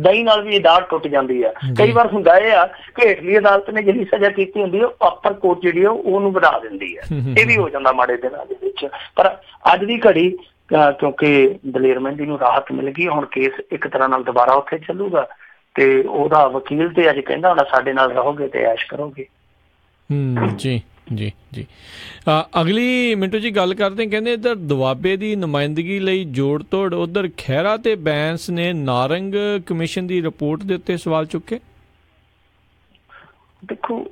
ਦਹੀਂ ਨਾਲ ਵੀ ਦਾੜ ਟੁੱਟ ਜਾਂਦੀ ਆ। ਕਈ ਵਾਰ ਹੁੰਦਾ ਇਹ ਆ ਕਿ ਹੇਠਲੀ ਅਦਾਲਤ ਨੇ ਜਿਹੜੀ ਸਜ਼ਾ ਕੀਤੀ ਹੁੰਦੀ ਹੈ ਅਪਰ ਕੋਰਟ ਜਿਹੜੀ ਆ ਉਹਨੂੰ ਵਧਾ ਦਿੰਦੀ ਹੈ। ਇਹ ਵੀ ਹੋ ਜਾਂਦਾ ਮਾੜੇ ਦਿਨਾਂ ਦੇ ਵਿੱਚ। ਪਰ ਅੱਜ ਦੀ ਘੜੀ ਕਿਉਂਕਿ ਦਲੇਰ ਮਹਿੰਦੀ ਨੂੰ ਰਾਹਤ ਮਿਲ ਗਈ, ਹੁਣ ਕੇਸ ਇੱਕ ਤਰ੍ਹਾਂ ਨਾਲ ਦੁਬਾਰਾ ਉੱਥੇ ਚੱਲੂਗਾ ਤੇ ਉਹਦਾ ਵਕੀਲ ਤੇ ਅੱਜ ਕਹਿੰਦਾ ਹੋਣਾ ਸਾਡੇ ਨਾਲ ਰਹੋਗੇ ਤੇ ਐਸ਼ ਕਰੋਗੇ। ਜੀ ਜੀ ਜੀ। ਅਗਲੀ ਮਿੰਟੂ ਜੀ ਗੱਲ ਕਰਦੇ, ਕਹਿੰਦੇ ਇੱਧਰ ਦੁਆਬੇ ਦੀ ਨੁਮਾਇੰਦਗੀ ਲਈ ਜੋੜ ਤੋੜ, ਉੱਧਰ ਖਹਿਰਾ ਤੇ ਬੈਂਸ ਨੇ ਨਾਰੰਗ ਕਮਿਸ਼ਨ ਦੀ ਰਿਪੋਰਟ ਦੇ ਉੱਤੇ ਸਵਾਲ ਚੁੱਕੇ। ਦੇਖੋ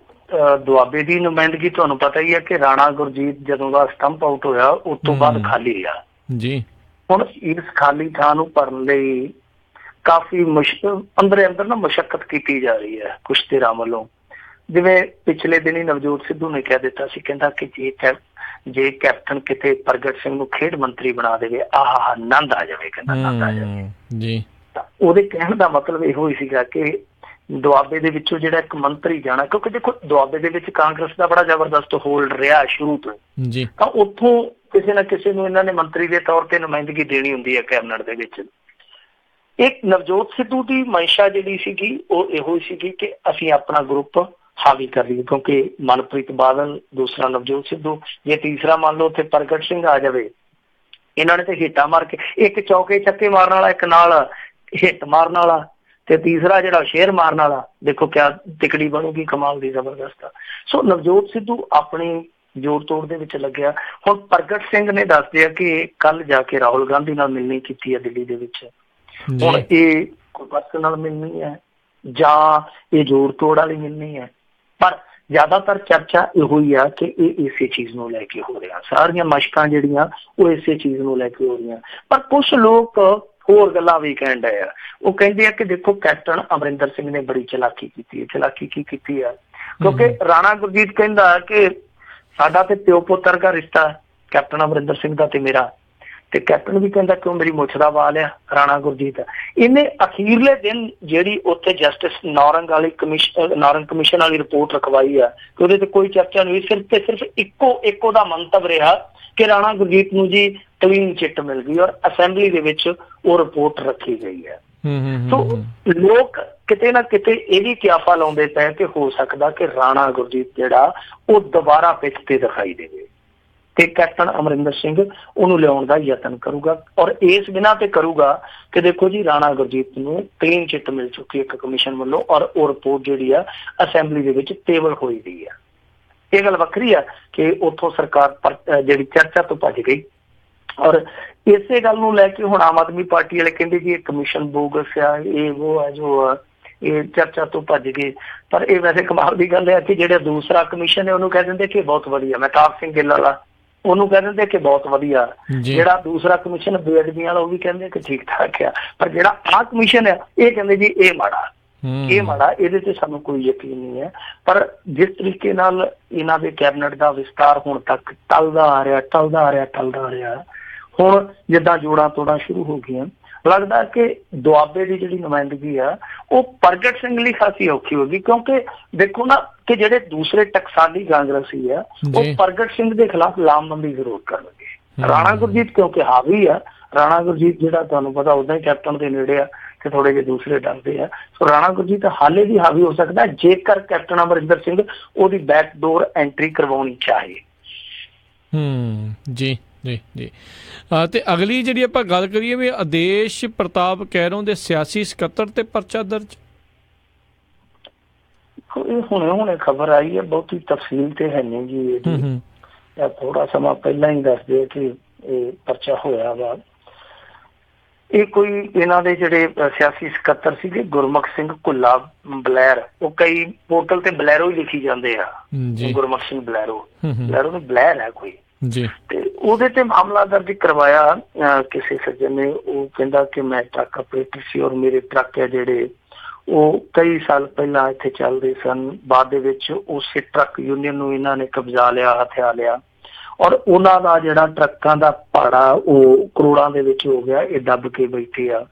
ਦੁਆਬੇ ਦੀ ਨੁਮਾਇੰਦਗੀ ਤੁਹਾਨੂੰ ਪਤਾ ਹੀ ਹੈ ਕਿ ਰਾਣਾ ਗੁਰਜੀਤ ਜਦੋਂ ਦਾ ਸਟੰਪ ਆਊਟ ਹੋਇਆ ਉਸ ਤੋਂ ਬਾਅਦ ਖਾਲੀ ਆ ਜੀ। ਹੁਣ ਇਸ ਖਾਲੀ ਥਾਂ ਨੂੰ ਭਰਨ ਲਈ ਕਾਫੀ ਅੰਦਰ ਨਾ ਮੁਸ਼ੱਕਤ ਕੀਤੀ ਜਾ ਰਹੀ ਹੈ ਕੁਛ ਧਿਰਾਂ ਵੱਲੋਂ। ਜਿਵੇਂ ਪਿਛਲੇ ਦਿਨੀ ਨਵਜੋਤ ਸਿੱਧੂ ਨੇ ਕਹਿ ਦਿੱਤਾ ਸੀ, ਕਹਿੰਦਾ ਕਿ ਜੇ ਕੈਪਟਨ ਕਿਤੇ ਪ੍ਰਗਟ ਸਿੰਘ ਨੂੰ ਖੇਡ ਮੰਤਰੀ ਬਣਾ ਦੇਵੇ ਆਹ ਆਨੰਦ ਆ ਜਾਵੇ, ਕਹਿੰਦਾ ਆਨੰਦ ਆ ਜਾਵੇ ਜੀ। ਤਾਂ ਉਹਦੇ ਕਹਿਣ ਦਾ ਮਤਲਬ ਇਹੋ ਹੀ ਸੀਗਾ ਕਿ ਦੁਆਬੇ ਦੇ ਵਿੱਚੋਂ ਜਿਹੜਾ ਇੱਕ ਮੰਤਰੀ ਜਾਣਾ, ਕਿਉਂਕਿ ਦੇਖੋ ਦੁਆਬੇ ਦੇ ਵਿੱਚ ਕਾਂਗਰਸ ਦਾ ਬੜਾ ਜ਼ਬਰਦਸਤ ਹੋਲਡ ਰਿਹਾ ਸ਼ੁਰੂ ਤੋਂ ਜੀ, ਤਾਂ ਉੱਥੋਂ ਕਿਸੇ ਨਾ ਕਿਸੇ ਨੂੰ ਇਹਨਾਂ ਨੇ ਮੰਤਰੀ ਦੇ ਤੌਰ ਤੇ ਨੁਮਾਇੰਦਗੀ ਦੇਣੀ ਹੁੰਦੀ ਹੈ ਕੈਬਨਿਟ ਦੇ ਵਿੱਚ। ਇੱਕ ਨਵਜੋਤ ਸਿੱਧੂ ਦੀ ਮਨਸ਼ਾ ਜਿਹੜੀ ਸੀਗੀ ਉਹ ਇਹੋ ਸੀਗੀ ਕਿ ਅਸੀਂ ਆਪਣਾ ਗਰੁੱਪ ਹਾਵੀ ਕਰ ਲਈਏ, ਕਿਉਂਕਿ ਮਨਪ੍ਰੀਤ ਬਾਦਲ, ਦੂਸਰਾ ਨਵਜੋਤ ਸਿੱਧੂ, ਜੇ ਤੀਸਰਾ ਮੰਨ ਲਓ ਉੱਥੇ ਪ੍ਰਗਟ ਸਿੰਘ ਆ ਜਾਵੇ, ਇਹਨਾਂ ਨੇ ਤੇ ਹਿੱਟਾਂ ਮਾਰ ਕੇ, ਇੱਕ ਚੌਕੇ ਚੱਕੇ ਮਾਰਨ ਵਾਲਾ, ਇੱਕ ਨਾਲ ਹਿੱਟ ਮਾਰਨ ਵਾਲਾ, ਤੇ ਤੀਸਰਾ ਜਿਹੜਾ ਸ਼ੇਰ ਮਾਰਨ ਵਾਲਾ। ਦੇਖੋ ਕਿਆ ਤਿਕੜੀ ਬਣੂਗੀ, ਕਮਾਲ ਦੀ, ਜ਼ਬਰਦਸਤ। ਸੋ ਨਵਜੋਤ ਸਿੱਧੂ ਆਪਣੀ ਜੋੜ ਤੋੜ ਦੇ ਵਿੱਚ ਲੱਗਿਆ। ਹੁਣ ਪ੍ਰਗਟ ਸਿੰਘ ਨੇ ਦੱਸਦੇ ਆ ਕਿ ਕੱਲ ਜਾ ਕੇ ਰਾਹੁਲ ਗਾਂਧੀ ਨਾਲ ਮਿਲਣੀ ਕੀਤੀ ਹੈ ਦਿੱਲੀ ਦੇ ਵਿੱਚ। ਹੁਣ ਇਹ ਕੋਈ ਪਰਸਨਲ ਮਿਲਣੀ ਹੈ ਜਾਂ ਇਹ ਜੋੜ ਤੋੜ ਵਾਲੀ ਮਿਲਣੀ ਹੈ, ਪਰ ਜ਼ਿਆਦਾਤਰ ਚਰਚਾ ਇਹੋ ਹੀ ਆ ਕਿ ਇਹ ਇਸੇ ਚੀਜ਼ ਨੂੰ ਲੈ ਕੇ ਹੋ ਰਿਹਾ। ਸਾਰੀਆਂ ਮਸ਼ਕਾਂ ਜਿਹੜੀਆਂ ਉਹ ਇਸੇ ਚੀਜ਼ ਨੂੰ ਲੈ ਕੇ ਹੋ ਰਹੀਆਂ। ਪਰ ਕੁਛ ਲੋਕ ਹੋਰ ਗੱਲਾਂ ਵੀ ਕਹਿਣ ਡਏ ਆ। ਉਹ ਕਹਿੰਦੇ ਆ ਕਿ ਦੇਖੋ ਕੈਪਟਨ ਅਮਰਿੰਦਰ ਸਿੰਘ ਨੇ ਬੜੀ ਚਲਾਕੀ ਕੀਤੀ ਹੈ। ਚਲਾਕੀ ਕੀ ਕੀਤੀ ਆ? ਕਿਉਂਕਿ ਰਾਣਾ ਗੁਰਜੀਤ ਕਹਿੰਦਾ ਕਿ ਸਾਡਾ ਤੇ ਪਿਓ ਪੁੱਤਰ ਦਾ ਰਿਸ਼ਤਾ ਕੈਪਟਨ ਅਮਰਿੰਦਰ ਸਿੰਘ ਦਾ ਤੇ ਮੇਰਾ, ਤੇ ਕੈਪਟਨ ਵੀ ਕਹਿੰਦਾ ਕਿਉਂ ਮੇਰੀ ਮੁੱਛ ਦਾ ਵਾਲ ਆ ਰਾਣਾ ਗੁਰਜੀਤ। ਇਹਨੇ ਅਖੀਰਲੇ ਦਿਨ ਜਿਹੜੀ ਉੱਥੇ ਜਸਟਿਸ ਨਾਰੰਗ ਕਮਿਸ਼ਨ ਵਾਲੀ ਰਿਪੋਰਟ ਰਖਵਾਈ ਆ ਕਿ ਉਹਦੇ ਤੇ ਕੋਈ ਚਰਚਾ ਨਹੀਂ, ਸਿਰਫ ਤੇ ਸਿਰਫ ਇੱਕੋ ਦਾ ਮੰਤਵ ਰਿਹਾ ਕਿ ਰਾਣਾ ਗੁਰਜੀਤ ਨੂੰ ਜੀ ਕਲੀਨ ਚਿੱਟ ਮਿਲ ਗਈ ਔਰ ਅਸੈਂਬਲੀ ਦੇ ਵਿੱਚ ਉਹ ਰਿਪੋਰਟ ਰੱਖੀ ਗਈ ਹੈ। ਸੋ ਲੋਕ ਕਿਤੇ ਨਾ ਕਿਤੇ ਇਹ ਵੀ ਕਿਆਫਾ ਲਾਉਂਦੇ ਪਏ ਕਿ ਹੋ ਸਕਦਾ ਕਿ ਰਾਣਾ ਗੁਰਜੀਤ ਜਿਹੜਾ ਉਹ ਦੁਬਾਰਾ ਪਿੱਛ ਤੇ ਦਿਖਾਈ ਦੇਵੇ ਤੇ ਕੈਪਟਨ ਅਮਰਿੰਦਰ ਸਿੰਘ ਉਹਨੂੰ ਲਿਆਉਣ ਦਾ ਯਤਨ ਕਰੂਗਾ, ਔਰ ਇਸ ਬਿਨਾਂ ਤੇ ਕਰੂਗਾ ਕਿ ਦੇਖੋ ਜੀ ਰਾਣਾ ਗੁਰਜੀਤ ਨੂੰ ਕਲੀਨ ਚਿੱਟ ਮਿਲ ਚੁੱਕੀ ਇੱਕ ਕਮਿਸ਼ਨ ਵੱਲੋਂ ਔਰ ਉਹ ਰਿਪੋਰਟ ਜਿਹੜੀ ਆ ਅਸੈਂਬਲੀ ਦੇ ਵਿੱਚ ਟੇਬਲ ਹੋਈ ਗਈ ਆ। ਇਹ ਗੱਲ ਵੱਖਰੀ ਆ ਕਿ ਉੱਥੋਂ ਸਰਕਾਰ ਜਿਹੜੀ ਚਰਚਾ ਤੋਂ ਭੱਜ ਗਈ, ਔਰ ਇਸੇ ਗੱਲ ਨੂੰ ਲੈ ਕੇ ਹੁਣ ਆਮ ਆਦਮੀ ਪਾਰਟੀ ਵਾਲੇ ਕਹਿੰਦੇ ਜੀ ਇਹ ਕਮਿਸ਼ਨ ਬੋਗਸ ਆ, ਇਹ ਉਹ ਆ ਜੋ ਆ। ਇਹ ਚਰਚਾ ਤੋਂ ਭੱਜ ਗਏ। ਪਰ ਇਹ ਵੈਸੇ ਕਮਾਲ ਦੀ ਗੱਲ ਹੈ ਕਿ ਜਿਹੜਾ ਦੂਸਰਾ ਕਮਿਸ਼ਨ ਹੈ ਉਹਨੂੰ ਕਹਿ ਦਿੰਦੇ ਕਿ ਬਹੁਤ ਵਧੀਆ, ਮਹਿਤਾਬ ਸਿੰਘ ਗਿੱਲ ਵਾਲਾ ਉਹਨੂੰ ਕਹਿ ਦਿੰਦੇ ਕਿ ਬਹੁਤ ਵਧੀਆ, ਜਿਹੜਾ ਦੂਸਰਾ ਕਮਿਸ਼ਨ ਬੇਅਦਬੀਆਂ ਵਾਲਾ ਉਹ ਵੀ ਕਹਿੰਦੇ ਕਿ ਠੀਕ ਠਾਕ ਆ, ਪਰ ਜਿਹੜਾ ਆਹ ਕਮਿਸ਼ਨ ਆ ਇਹ ਕਹਿੰਦੇ ਜੀ ਇਹ ਮਾੜਾ, ਇਹ ਮਾੜਾ, ਇਹਦੇ ਤੇ ਸਾਨੂੰ ਕੋਈ ਯਕੀਨ ਨਹੀਂ ਹੈ। ਪਰ ਜਿਸ ਤਰੀਕੇ ਨਾਲ ਇਹਨਾਂ ਦੇ ਕੈਬਨਿਟ ਦਾ ਵਿਸਤਾਰ ਹੁਣ ਤੱਕ ਟਲਦਾ ਆ ਰਿਹਾ, ਹੁਣ ਜਿੱਦਾਂ ਜੋੜਾਂ ਤੋੜਾਂ ਸ਼ੁਰੂ ਹੋ ਗਈਆਂ, ਲੱਗਦਾ ਕਿ ਦੁਆਬੇ ਦੀ ਜਿਹੜੀ ਨੁਮਾਇੰਦਗੀ ਆ ਉਹ ਪ੍ਰਗਟ ਸਿੰਘ ਲਈ ਖਾਸੀ ਔਖੀ ਹੋ ਗਈ, ਕਿਉਂਕਿ ਦੇਖੋ ਨਾ ਕਿ ਜਿਹੜੇ ਦੂਸਰੇ ਟਕਸਾਲੀ ਕਾਂਗਰਸੀ ਆ ਉਹ ਪ੍ਰਗਟ ਸਿੰਘ ਦੇ ਖਿਲਾਫ ਲਾਮਬੰਦੀ ਜ਼ਰੂਰ ਕਰਨਗੇ। ਰਾਣਾ ਗੁਰਜੀਤ ਕਿਉਂਕਿ ਹਾਵੀ ਆ, ਰਾਣਾ ਗੁਰਜੀਤ ਜਿਹੜਾ ਤੁਹਾਨੂੰ ਪਤਾ ਉਦਾਂ ਹੀ ਕੈਪਟਨ ਦੇ ਨੇੜੇ ਆ ਤੇ ਥੋੜੇ ਜਿਹੇ ਦੂਸਰੇ ਡਰਦੇ ਆ, ਸੋ ਰਾਣਾ ਗੁਰਜੀਤ ਹਾਲੇ ਵੀ ਹਾਵੀ ਹੋ ਸਕਦਾ ਜੇਕਰ ਕੈਪਟਨ ਅਮਰਿੰਦਰ ਸਿੰਘ ਉਹਦੀ ਬੈਕਡੋਰ ਐਂਟਰੀ ਕਰਵਾਉਣੀ ਚਾਹੇ। ਜੀ ਜੀ ਜੀ। ਤੇ ਅਗਲੀ ਜਿਹੜੀ ਆਪਾਂ ਗੱਲ ਕਰੀਏ ਵੀ ਆਦੇਸ਼ ਪ੍ਰਤਾਪ ਕੈਰੋਂ ਦੇ ਸਿਆਸੀ ਸਕੱਤਰ ਤੇ ਪਰਚਾ ਦਰਜ, ਇਹ ਹੁਣੇ ਖਬਰ ਆਈ ਹੈ, ਬਹੁਤੀ ਤਫਸੀਲ ਤੇ ਹੈ ਨਹੀਂ ਜੀ ਇਹਦੀ, ਥੋੜਾ ਸਮਾਂ ਪਹਿਲਾਂ ਹੀ ਦੱਸਦੇ ਕਿ ਇਹ ਪਰਚਾ ਹੋਇਆ ਵਾ। ਇਹ ਕੋਈ ਇਹਨਾਂ ਦੇ ਜਿਹੜੇ ਸਿਆਸੀ ਸਕੱਤਰ ਸੀਗੇ ਗੁਰਮੁਖ ਸਿੰਘ ਘੁੱਲਾ ਬਲੈਰ, ਉਹ ਕਈ ਪੋਰਟਲ ਤੇ ਬਲੈਰੋ ਹੀ ਲਿਖੀ ਜਾਂਦੇ ਆ, ਗੁਰਮੁਖ ਸਿੰਘ ਬਲੈਰੋ ਨੂੰ ਬਲੈਰ ਹੈ ਕੋਈ ਜੀ, ਤੇ ਉਹਦੇ ਤੇ ਮਾਮਲਾ ਦਰਜ ਕਰਵਾਇਆ ਕਿਸੇ ਸੱਜਣ ਨੇ। ਉਹ ਕਹਿੰਦਾ ਕਿ ਮੈਂ ਟਰੱਕ ਆਪਰੇਟਰ ਸੀ ਔਰ ਮੇਰੇ ਟਰੱਕ ਆ ਜਿਹੜੇ ਉਹ ਕਈ ਸਾਲ ਪਹਿਲਾਂ ਇੱਥੇ ਚੱਲਦੇ ਸਨ, ਬਾਅਦ ਦੇ ਵਿੱਚ ਉਸੇ ਟਰੱਕ ਯੂਨੀਅਨ ਨੂੰ ਇਹਨਾਂ ਨੇ ਕਬਜ਼ਾ ਲਿਆ, ਹਥਿਆ ਲਿਆ ਔਰ ਉਹਨਾਂ ਦਾ ਜਿਹੜਾ ਟਰੱਕਾਂ ਦਾ ਭਾੜਾ ਉਹ ਕਰੋੜਾਂ ਦੇ ਵਿੱਚ ਹੋ ਗਿਆ, ਇਹ ਦੱਬ ਕੇ ਬੈਠੇ ਆ।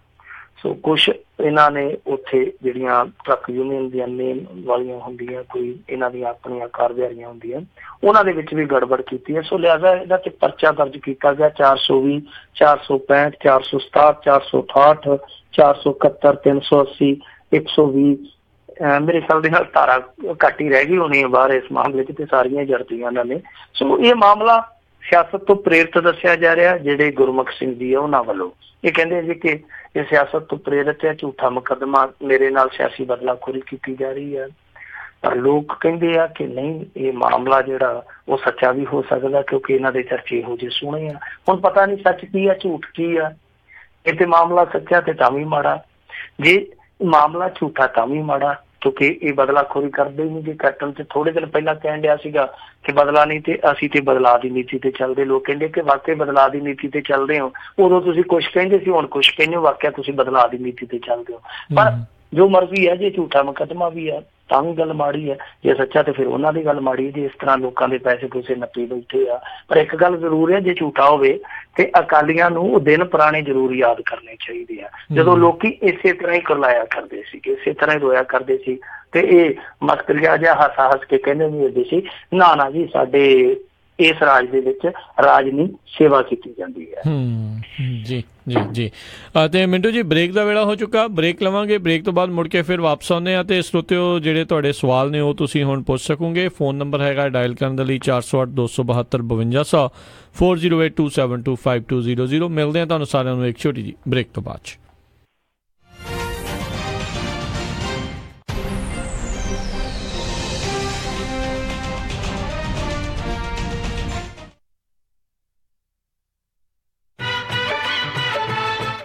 ਸੋ ਕੁਛ ਇਹਨਾਂ ਨੇ ਉੱਥੇ ਜਿਹੜੀਆਂ ਟਰੱਕ ਯੂਨੀਅਨ ਦੀਆਂ ਮੇਨ ਵਾਲੀਆਂ ਹੁੰਦੀਆਂ, ਕੋਈ ਇਹਨਾਂ ਦੀਆਂ ਆਪਣੀਆਂ ਕਾਰਵਾਈਆਂ ਹੁੰਦੀਆਂ, ਉਹਨਾਂ ਦੇ ਵਿੱਚ ਵੀ ਗੜਬੜ ਕੀਤੀ ਹੈ। ਸੋ ਲਿਹਾਜ਼ਾ ਇਹਦਾ ਤੇ ਪਰਚਾ ਦਰਜ ਕੀਤਾ ਗਿਆ 420, 465, 467, 468, 471, 380, 120। ਮੇਰੇ ਖਿਆਲ ਦੇ ਨਾਲ ਧਾਰਾ ਘੱਟ ਹੀ ਰਹਿ ਗਈ ਹੋਣੀ ਹੈ ਬਾਹਰ ਇਸ ਮਾਮਲੇ 'ਚ, ਤੇ ਸਾਰੀਆਂ ਜੜਤੀਆਂ ਇਹਨਾਂ ਨੇ। ਸੋ ਇਹ ਮਾਮਲਾ ਸਿਆਸਤ ਤੋਂ ਪ੍ਰੇਰਿਤ ਦੱਸਿਆ ਜਾ ਰਿਹਾ, ਜਿਹੜੇ ਗੁਰਮੁਖ ਸਿੰਘ ਜੀ ਆ ਉਹਨਾਂ ਵੱਲੋਂ ਇਹ ਕਹਿੰਦੇ ਜੀ ਕਿ ਇਹ ਸਿਆਸਤ ਤੋਂ ਪ੍ਰੇਰਿਤ ਹੈ, ਝੂਠਾ ਮੁਕੱਦਮਾ, ਮੇਰੇ ਨਾਲ ਸਿਆਸੀ ਬਦਲਾਖੋਰੀ ਕੀਤੀ ਜਾ ਰਹੀ ਹੈ। ਪਰ ਲੋਕ ਕਹਿੰਦੇ ਆ ਕਿ ਨਹੀਂ, ਇਹ ਮਾਮਲਾ ਜਿਹੜਾ ਉਹ ਸੱਚਾ ਵੀ ਹੋ ਸਕਦਾ, ਕਿਉਂਕਿ ਇਹਨਾਂ ਦੇ ਚਰਚੇ ਇਹੋ ਜਿਹੇ ਸੁਣੇ ਆ। ਹੁਣ ਪਤਾ ਨਹੀਂ ਸੱਚ ਕੀ ਆ ਝੂਠ ਕੀ ਆ, ਇਹ ਤੇ ਮਾਮਲਾ ਸੱਚਾ ਤੇ ਤਾਂ ਵੀ ਮਾੜਾ, ਜੇ ਮਾਮਲਾ ਝੂਠਾ ਤਾਂ ਵੀ ਮਾੜਾ, ਕਿਉਂਕਿ ਇਹ ਬਦਲਾਖੋਰੀ ਕਰਦੇ ਹੀ ਨਹੀਂ। ਜੇ ਕੈਪਟਨ ਤੇ ਥੋੜੇ ਦਿਨ ਪਹਿਲਾਂ ਕਹਿਣ ਡਿਆ ਸੀਗਾ ਕਿ ਬਦਲਾ ਨਹੀਂ ਤੇ ਅਸੀਂ ਤੇ ਬਦਲਾਅ ਦੀ ਨੀਤੀ ਤੇ ਚੱਲਦੇ, ਲੋਕ ਕਹਿੰਦੇ ਕਿ ਵਾਕਈ ਬਦਲਾਅ ਦੀ ਨੀਤੀ ਤੇ ਚੱਲਦੇ ਹੋ, ਉਦੋਂ ਤੁਸੀਂ ਕੁਛ ਕਹਿੰਦੇ ਸੀ ਹੁਣ ਕੁਛ ਕਹਿੰਦੇ ਹੋ, ਵਾਕਿਆ ਤੁਸੀਂ ਬਦਲਾਅ ਦੀ ਨੀਤੀ ਤੇ ਚੱਲਦੇ ਹੋ। ਪਰ ਜੋ ਮਰਜ਼ੀ ਹੈ, ਜੇ ਝੂਠਾ ਮੁਕੱਦਮਾ ਵੀ ਹੈ ਤਾਂ ਵੀ ਗੱਲ ਮਾੜੀ ਹੈ, ਜੇ ਸੱਚਾ ਤੇ ਫਿਰ ਉਹਨਾਂ ਦੀ ਗੱਲ ਮਾੜੀ ਹੈ, ਜੇ ਇਸ ਤਰ੍ਹਾਂ ਲੋਕਾਂ ਦੇ ਪੈਸੇ ਪੂਸੇ ਨੱਪੀ ਬੈਠੇ ਆ। ਪਰ ਇੱਕ ਗੱਲ ਜ਼ਰੂਰ ਹੈ, ਜੇ ਝੂਠਾ ਹੋਵੇ ਤੇ ਅਕਾਲੀਆਂ ਨੂੰ ਉਹ ਦਿਨ ਪੁਰਾਣੇ ਜ਼ਰੂਰ ਯਾਦ ਕਰਨੇ ਚਾਹੀਦੇ ਆ, ਜਦੋਂ ਲੋਕੀ ਇਸੇ ਤਰ੍ਹਾਂ ਹੀ ਕਰਲਾਇਆ ਕਰਦੇ ਸੀ, ਇਸੇ ਤਰ੍ਹਾਂ ਹੀ ਰੋਇਆ ਕਰਦੇ ਸੀ, ਤੇ ਇਹ ਮਸਕਰੀਆ ਜਿਹਾ ਹੱਸ ਕੇ ਕਹਿੰਦੇ ਨਹੀਂ ਹੁੰਦੇ ਸੀ ਨਾ ਜੀ ਸਾਡੇ ਇਸ ਰਾਜ ਦੇ ਵਿੱਚ ਰਾਜ ਦੀ ਸੇਵਾ ਕੀਤੀ ਜਾਂਦੀ ਹੈ। ਜੀ ਜੀ ਜੀ। ਤੇ ਮਿੰਟੂ ਜੀ ਬ੍ਰੇਕ ਦਾ ਵੇਲਾ ਹੋ ਚੁੱਕਾ, ਬ੍ਰੇਕ ਲਵਾਂਗੇ, ਬ੍ਰੇਕ ਤੋਂ ਬਾਅਦ ਮੁੜ ਕੇ ਫਿਰ ਵਾਪਸ ਆਉਂਦੇ ਆ। ਤੇ ਸਰੋਤਿਓ ਜਿਹੜੇ ਤੁਹਾਡੇ ਸਵਾਲ ਨੇ ਉਹ ਤੁਸੀਂ ਹੁਣ ਪੁੱਛ ਸਕੋਗੇ। ਫੋਨ ਨੰਬਰ ਹੈਗਾ ਡਾਇਲ ਕਰਨ ਦੇ ਲਈ 408 272 5200 4082725200। ਮਿਲਦੇ ਆ ਤੁਹਾਨੂੰ ਸਾਰਿਆਂ ਨੂੰ ਇੱਕ ਛੋਟੀ ਜੀ ਬ੍ਰੇਕ ਤੋਂ ਬਾਅਦ।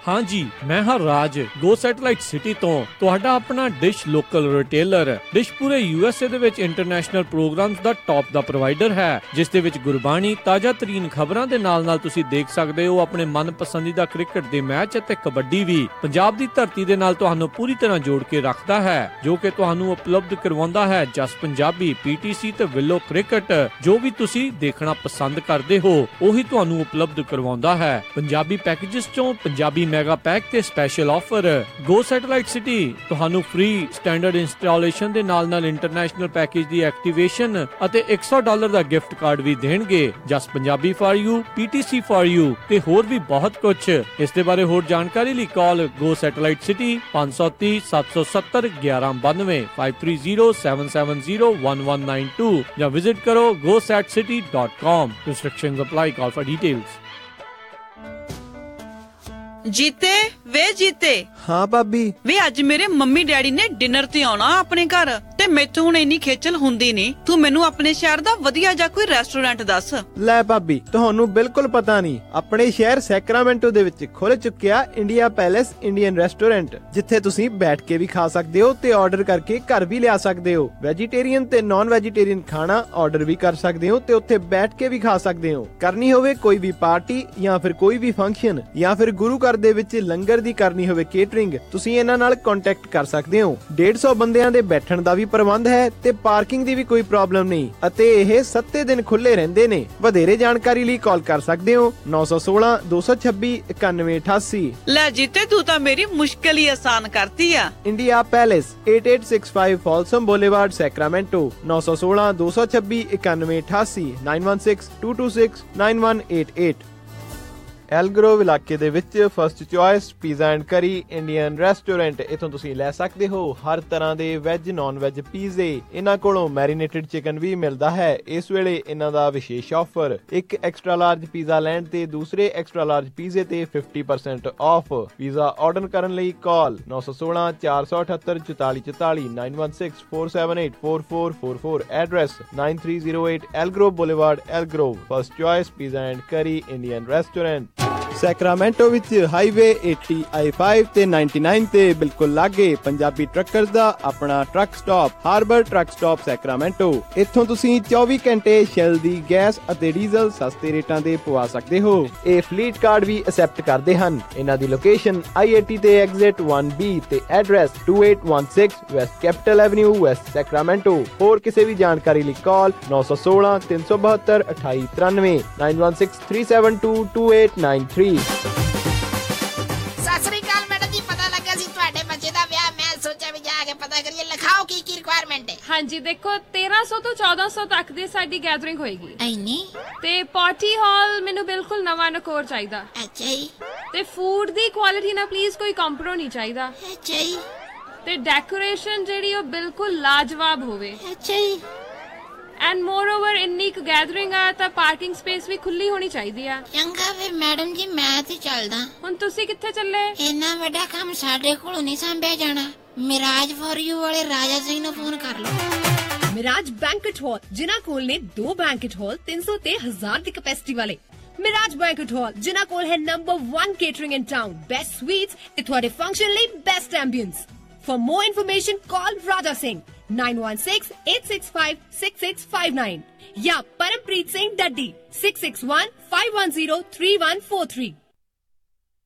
हाँ जी, मैं हाँ राज गो सैटेलाइट सिटी तो ਤੁਹਾਡਾ ਆਪਣਾ ਡਿਸ਼ ਲੋਕਲ ਰਿਟੇਲਰ। ਡਿਸ਼ ਪੂਰੇ USA ਦੇ ਵਿੱਚ ਇੰਟਰਨੈਸ਼ਨਲ ਪ੍ਰੋਗਰਾਮਸ ਦਾ ਟੌਪ ਦਾ ਪ੍ਰੋਵਾਈਡਰ ਹੈ, ਜਿਸ ਦੇ ਵਿੱਚ ਗੁਰਬਾਣੀ, ਤਾਜ਼ਾ ਤਰੀਨ ਖਬਰਾਂ ਦੇ ਨਾਲ ਤੁਸੀਂ ਦੇਖ ਸਕਦੇ ਹੋ ਆਪਣੇ ਮਨਪਸੰਦੀਦਾ ਕ੍ਰਿਕਟ ਦੇ ਮੈਚ ਅਤੇ ਕਬੱਡੀ ਵੀ। ਪੰਜਾਬ ਦੀ ਧਰਤੀ ਦੇ ਨਾਲ ਤੁਹਾਨੂੰ ਪੂਰੀ ਤਰ੍ਹਾਂ ਜੋੜ ਕੇ ਰੱਖਦਾ ਹੈ, ਜੋ ਕਿ ਤੁਹਾਨੂੰ ਉਪਲਬਧ ਕਰਵਾਉਂਦਾ ਹੈ ਜਸ ਪੰਜਾਬੀ, PTC ਤੇ ਵਿਲੋ ਕ੍ਰਿਕਟ। ਜੋ ਵੀ ਤੁਸੀਂ ਦੇਖਣਾ ਪਸੰਦ ਕਰਦੇ ਹੋ ਉਹੀ ਤੁਹਾਨੂੰ ਉਪਲਬਧ ਕਰਵਾਉਂਦਾ ਹੈ। ਪੰਜਾਬੀ ਪੈਕੇजेस ਚੋਂ ਪੰਜਾਬੀ ਮੈਗਾ ਪੈਕ ਤੇ ਸਪੈਸ਼ਲ ਆਫਰ। ਗੋ ਸੈਟੇਲਾਈਟ ਸਿਟੀ ਤੁਹਾਨੂੰ ਫ੍ਰੀ ਸਟੈਂਡਰਡ ਇੰਸਟਾਲੇਸ਼ਨ ਦੇ ਨਾਲ ਇੰਟਰਨੈਸ਼ਨਲ ਪੈਕੇਜ ਦੀ ਐਕਟੀਵੇਸ਼ਨ ਅਤੇ $100 ਦਾ ਗਿਫਟ ਕਾਰਡ ਵੀ ਦੇਣਗੇ। Jas Punjabi for you, PTC for you ਤੇ ਹੋਰ ਵੀ ਬਹੁਤ ਕੁਝ। ਇਸ ਦੇ ਬਾਰੇ ਹੋਰ ਜਾਣਕਾਰੀ ਲਈ ਕਾਲ ਗੋ ਸੈਟੇਲਾਈਟ ਸਿਟੀ 530 770 1192 530 770 1192 ਜਾਂ ਵਿਜ਼ਿਟ ਕਰੋ gosatcity.com। Restrictions apply. Call for details. ਜੀਤੇ ਵੇ ਜੀਤੇ। ਹਾਂ ਭਾਬੀ। ਵੇ ਅੱਜ ਮੇਰੇ ਮੰਮੀ ਡੈਡੀ ਨੇ ਡਿਨਰ ਤੇ ਆਉਣਾ ਆਪਣੇ ਘਰ, ਤੇ ਮੈਥੋਂ ਹੁਣ ਇੰਨੀ ਖੇਚਲ ਹੁੰਦੀ ਨਹੀਂ। ਤੂੰ ਮੈਨੂੰ ਆਪਣੇ ਸ਼ਹਿਰ ਦਾ ਵਧੀਆ ਜਿਹਾ ਕੋਈ ਰੈਸਟੋਰੈਂਟ ਦੱਸ। ਲੈ ਭਾਬੀ, ਤੁਹਾਨੂੰ ਬਿਲਕੁਲ ਪਤਾ ਨਹੀਂ, ਆਪਣੇ ਸ਼ਹਿਰ ਸੈਕਰਾਮੈਂਟੋ ਦੇ ਵਿੱਚ ਖੁੱਲ ਚੁੱਕਿਆ ਇੰਡੀਆ ਪੈਲੇਸ ਇੰਡੀਅਨ ਰੈਸਟੋਰੈਂਟ, ਜਿੱਥੇ ਤੁਸੀਂ ਬੈਠ ਕੇ ਵੀ ਖਾ ਸਕਦੇ ਹੋ ਤੇ ਆਰਡਰ ਕਰਕੇ ਘਰ ਵੀ ਲਿਆ ਸਕਦੇ ਹੋ। ਵੈਜੀਟੇਰੀਅਨ ਤੇ ਨਾਨ ਵੈਜੀਟੇਰੀਅਨ ਖਾਣਾ ਆਰਡਰ ਵੀ ਕਰ ਸਕਦੇ ਹੋ ਤੇ ਉੱਥੇ ਬੈਠ ਕੇ ਵੀ ਖਾ ਸਕਦੇ ਹੋ। ਕਰਨੀ ਹੋਵੇ ਕੋਈ ਵੀ ਪਾਰਟੀ ਜਾਂ ਫਿਰ ਕੋਈ ਵੀ ਫੰਕਸ਼ਨ, ਜਾਂ ਫਿਰ ਗੁਰੂ ਘਰ ਦੇ ਵਿੱਚ ਲੰਗਰ ਦੀ ਕਰਨੀ ਹੋਵੇ ਕੇਟਰਿੰਗ, ਤੁਸੀਂ ਇਹਨਾਂ ਨਾਲ ਕੰਟੈਕਟ ਕਰ ਸਕਦੇ ਹੋ। 150 ਬੰਦਿਆਂ ਦੇ ਬੈਠਣ ਦਾ ਵੀ ਪ੍ਰਬੰਧ ਹੈ ਤੇ ਪਾਰਕਿੰਗ ਦੀ ਵੀ ਕੋਈ ਪ੍ਰੋਬਲਮ ਨਹੀਂ, ਅਤੇ ਇਹ 7 ਦਿਨ ਖੁੱਲੇ ਰਹਿੰਦੇ ਨੇ। ਵਧੇਰੇ ਜਾਣਕਾਰੀ ਲਈ ਕਾਲ ਕਰ ਸਕਦੇ ਹੋ 916 226 9188। ਲੈ ਜੀਤੇ, ਤੂੰ ਤਾਂ ਮੇਰੀ ਮੁਸ਼ਕਿਲ ਹੀ ਆਸਾਨ ਕਰਤੀ ਆ। India Palace 8865 Folsom Boulevard Sacramento 916 226 9188 916 226 9188। Elk Grove ਇਲਾਕੇ ਦੇ ਵਿੱਚ first choice pizza and curry Indian restaurant, ਇਥੋਂ ਤੁਸੀਂ ਲੈ ਸਕਦੇ ਹੋ ਹਰ ਤਰ੍ਹਾਂ ਦੇ ਵੈਜ ਨਾਨ ਵੈਜ ਪੀਜ਼ੇ। ਇਹਨਾਂ ਕੋਲੋਂ ਮੈਰੀਨੇਟਡ ਚਿਕਨ ਵੀ ਮਿਲਦਾ ਹੈ। ਇਸ ਵੇਲੇ ਇਹਨਾਂ ਦਾ ਵਿਸ਼ੇਸ਼ ਆਫਰ, ਇੱਕ ਐਕਸਟਰਾ ਲਾਰਜ ਪੀਜ਼ਾ ਲੈਣ ਤੇ ਦੂਸਰੇ ਐਕਸਟਰਾ ਲਾਰਜ ਪੀਜ਼ੇ ਤੇ 50% ਆਫ। ਪੀਜ਼ਾ ਆਰਡਰ ਕਰਨ ਲਈ call 916 478 4444 916 478 4444। Address 9308 Elk Grove Boulevard Elk Grove. First choice pizza and curry Indian restaurant Sacramento ਵਿੱਚ ਹਾਈਵੇ 80 I5 ਤੇ 99 ਤੇ ਬਿਲਕੁਲ ਲਾਗੇ ਪੰਜਾਬੀ ਟਰੱਕਰਸ ਦਾ ਆਪਣਾ truck stop Harbor truck stop Sacramento. ਇੱਥੋਂ ਤੁਸੀਂ 24 ਘੰਟੇ ਸ਼ੈਲ ਦੀ ਗੈਸ ਅਤੇ ਡੀਜ਼ਲ ਸਸਤੇ ਰੇਟਾਂ ਤੇ ਪਵਾ ਸਕਦੇ ਹੋ। ਇਹ ਫਲੀਟ ਕਾਰਡ ਵੀ ਐਕਸੈਪਟ ਕਰਦੇ ਹਨ। ਇਹਨਾਂ ਦੀ ਲੋਕੇਸ਼ਨ I-80 ਤੇ ਐਗਜ਼ਿਟ 1B ਤੇ address 2816 West capital avenue West Sacramento. ਹੋਰ ਕਿਸੇ ਵੀ ਜਾਣਕਾਰੀ ਲਈ ਕਾਲ 916 372 2893 916 372 2893। ਸਤਿ ਸ੍ਰੀ ਅਕਾਲ ਮੈਡਮ ਜੀ, ਪਤਾ ਲੱਗਾ ਸੀ ਤੁਹਾਡੇ ਬੱਚੇ ਦਾ ਵਿਆਹ। ਮੈਂ ਸੋਚਿਆ ਵੀ ਜਾ ਕੇ ਪਤਾ ਕਰੀਏ। ਲਿਖਾਓ ਕੀ ਕੀ ਰਿਕੁਆਇਰਮੈਂਟ ਹੈ। ਹਾਂਜੀ ਦੇਖੋ, 1300 ਤੋਂ 1400 ਤੱਕ ਦੀ ਸਾਡੀ ਗੈਦਰਿੰਗ ਹੋਏਗੀ। ਐਨੀ? ਤੇ ਪਾਰਟੀ ਹਾਲ ਮੈਨੂੰ ਬਿਲਕੁਲ ਨਵਾਂ ਨਕੋਰ ਚਾਹੀਦਾ। ਅੱਛਾ ਜੀ। ਤੇ ਫੂਡ ਦੀ ਕੁਆਲਿਟੀ ਨਾਲ ਪਲੀਜ਼ ਕੋਈ ਕੰਪਰੋ ਨਹੀਂ ਚਾਹੀਦਾ। ਅੱਛਾ ਜੀ। ਤੇ ਡੈਕੋਰੇਸ਼ਨ ਜਿਹੜੀ ਉਹ ਬਿਲਕੁਲ ਲਾਜਵਾਬ ਹੋਵੇ। ਅੱਛਾ ਜੀ। ਐਂਡ ਮੋਰ ਓਵਰ ਇੰਨੀ ਕੁ ਗੈਦਰਿੰਗ ਆ ਤਾਂ ਪਾਰਕਿੰਗ ਸਪੇਸ ਵੀ ਖੁੱਲੀ ਹੋਣੀ ਚਾਹੀਦੀ ਆ। ਚੰਗਾ ਫਿਰ ਮੈਡਮ ਜੀ, ਮੈਂ ਤੇ ਚੱਲਦਾ। ਹੁਣ ਤੁਸੀਂ ਕਿੱਥੇ ਚੱਲੇ? ਇੰਨਾ ਵੱਡਾ ਕੰਮ ਸਾਡੇ ਕੋਲੋਂ ਨਹੀਂ ਸੰਭਿਆ ਜਾਣਾ। ਮਿਰਾਜ ਫॉर ਯੂ ਵਾਲੇ ਰਾਜਾ ਸਿੰਘ ਨੂੰ ਫੋਨ ਕਰ ਲਓ। ਮਿਰਾਜ ਬੈਂਕਟ ਹਾਲ, ਜਿਨ੍ਹਾਂ ਕੋਲ ਨੇ 2 ਬੈਂਕਟ ਹਾਲ 300 ਤੇ 1000 ਦੀ ਕੈਪੈਸਿਟੀ ਵਾਲੇ। ਮਿਰਾਜ ਬੈਂਕਟ ਹਾਲ ਜਿਨ੍ਹਾਂ ਕੋਲ ਹੈ ਨੰਬਰ 1 ਕੇਟਰਿੰਗ ਇਨ ਟਾਊਨ, ਬੈਸਟ ਸਵੀਟਸ ਤੇ ਤੁਹਾਡੇ ਫੰਕਸ਼ਨ ਲਈ best ambience. For more information, call Raja Singh 9168656659 या परमप्रीत सिंह डड्डी 6615103143।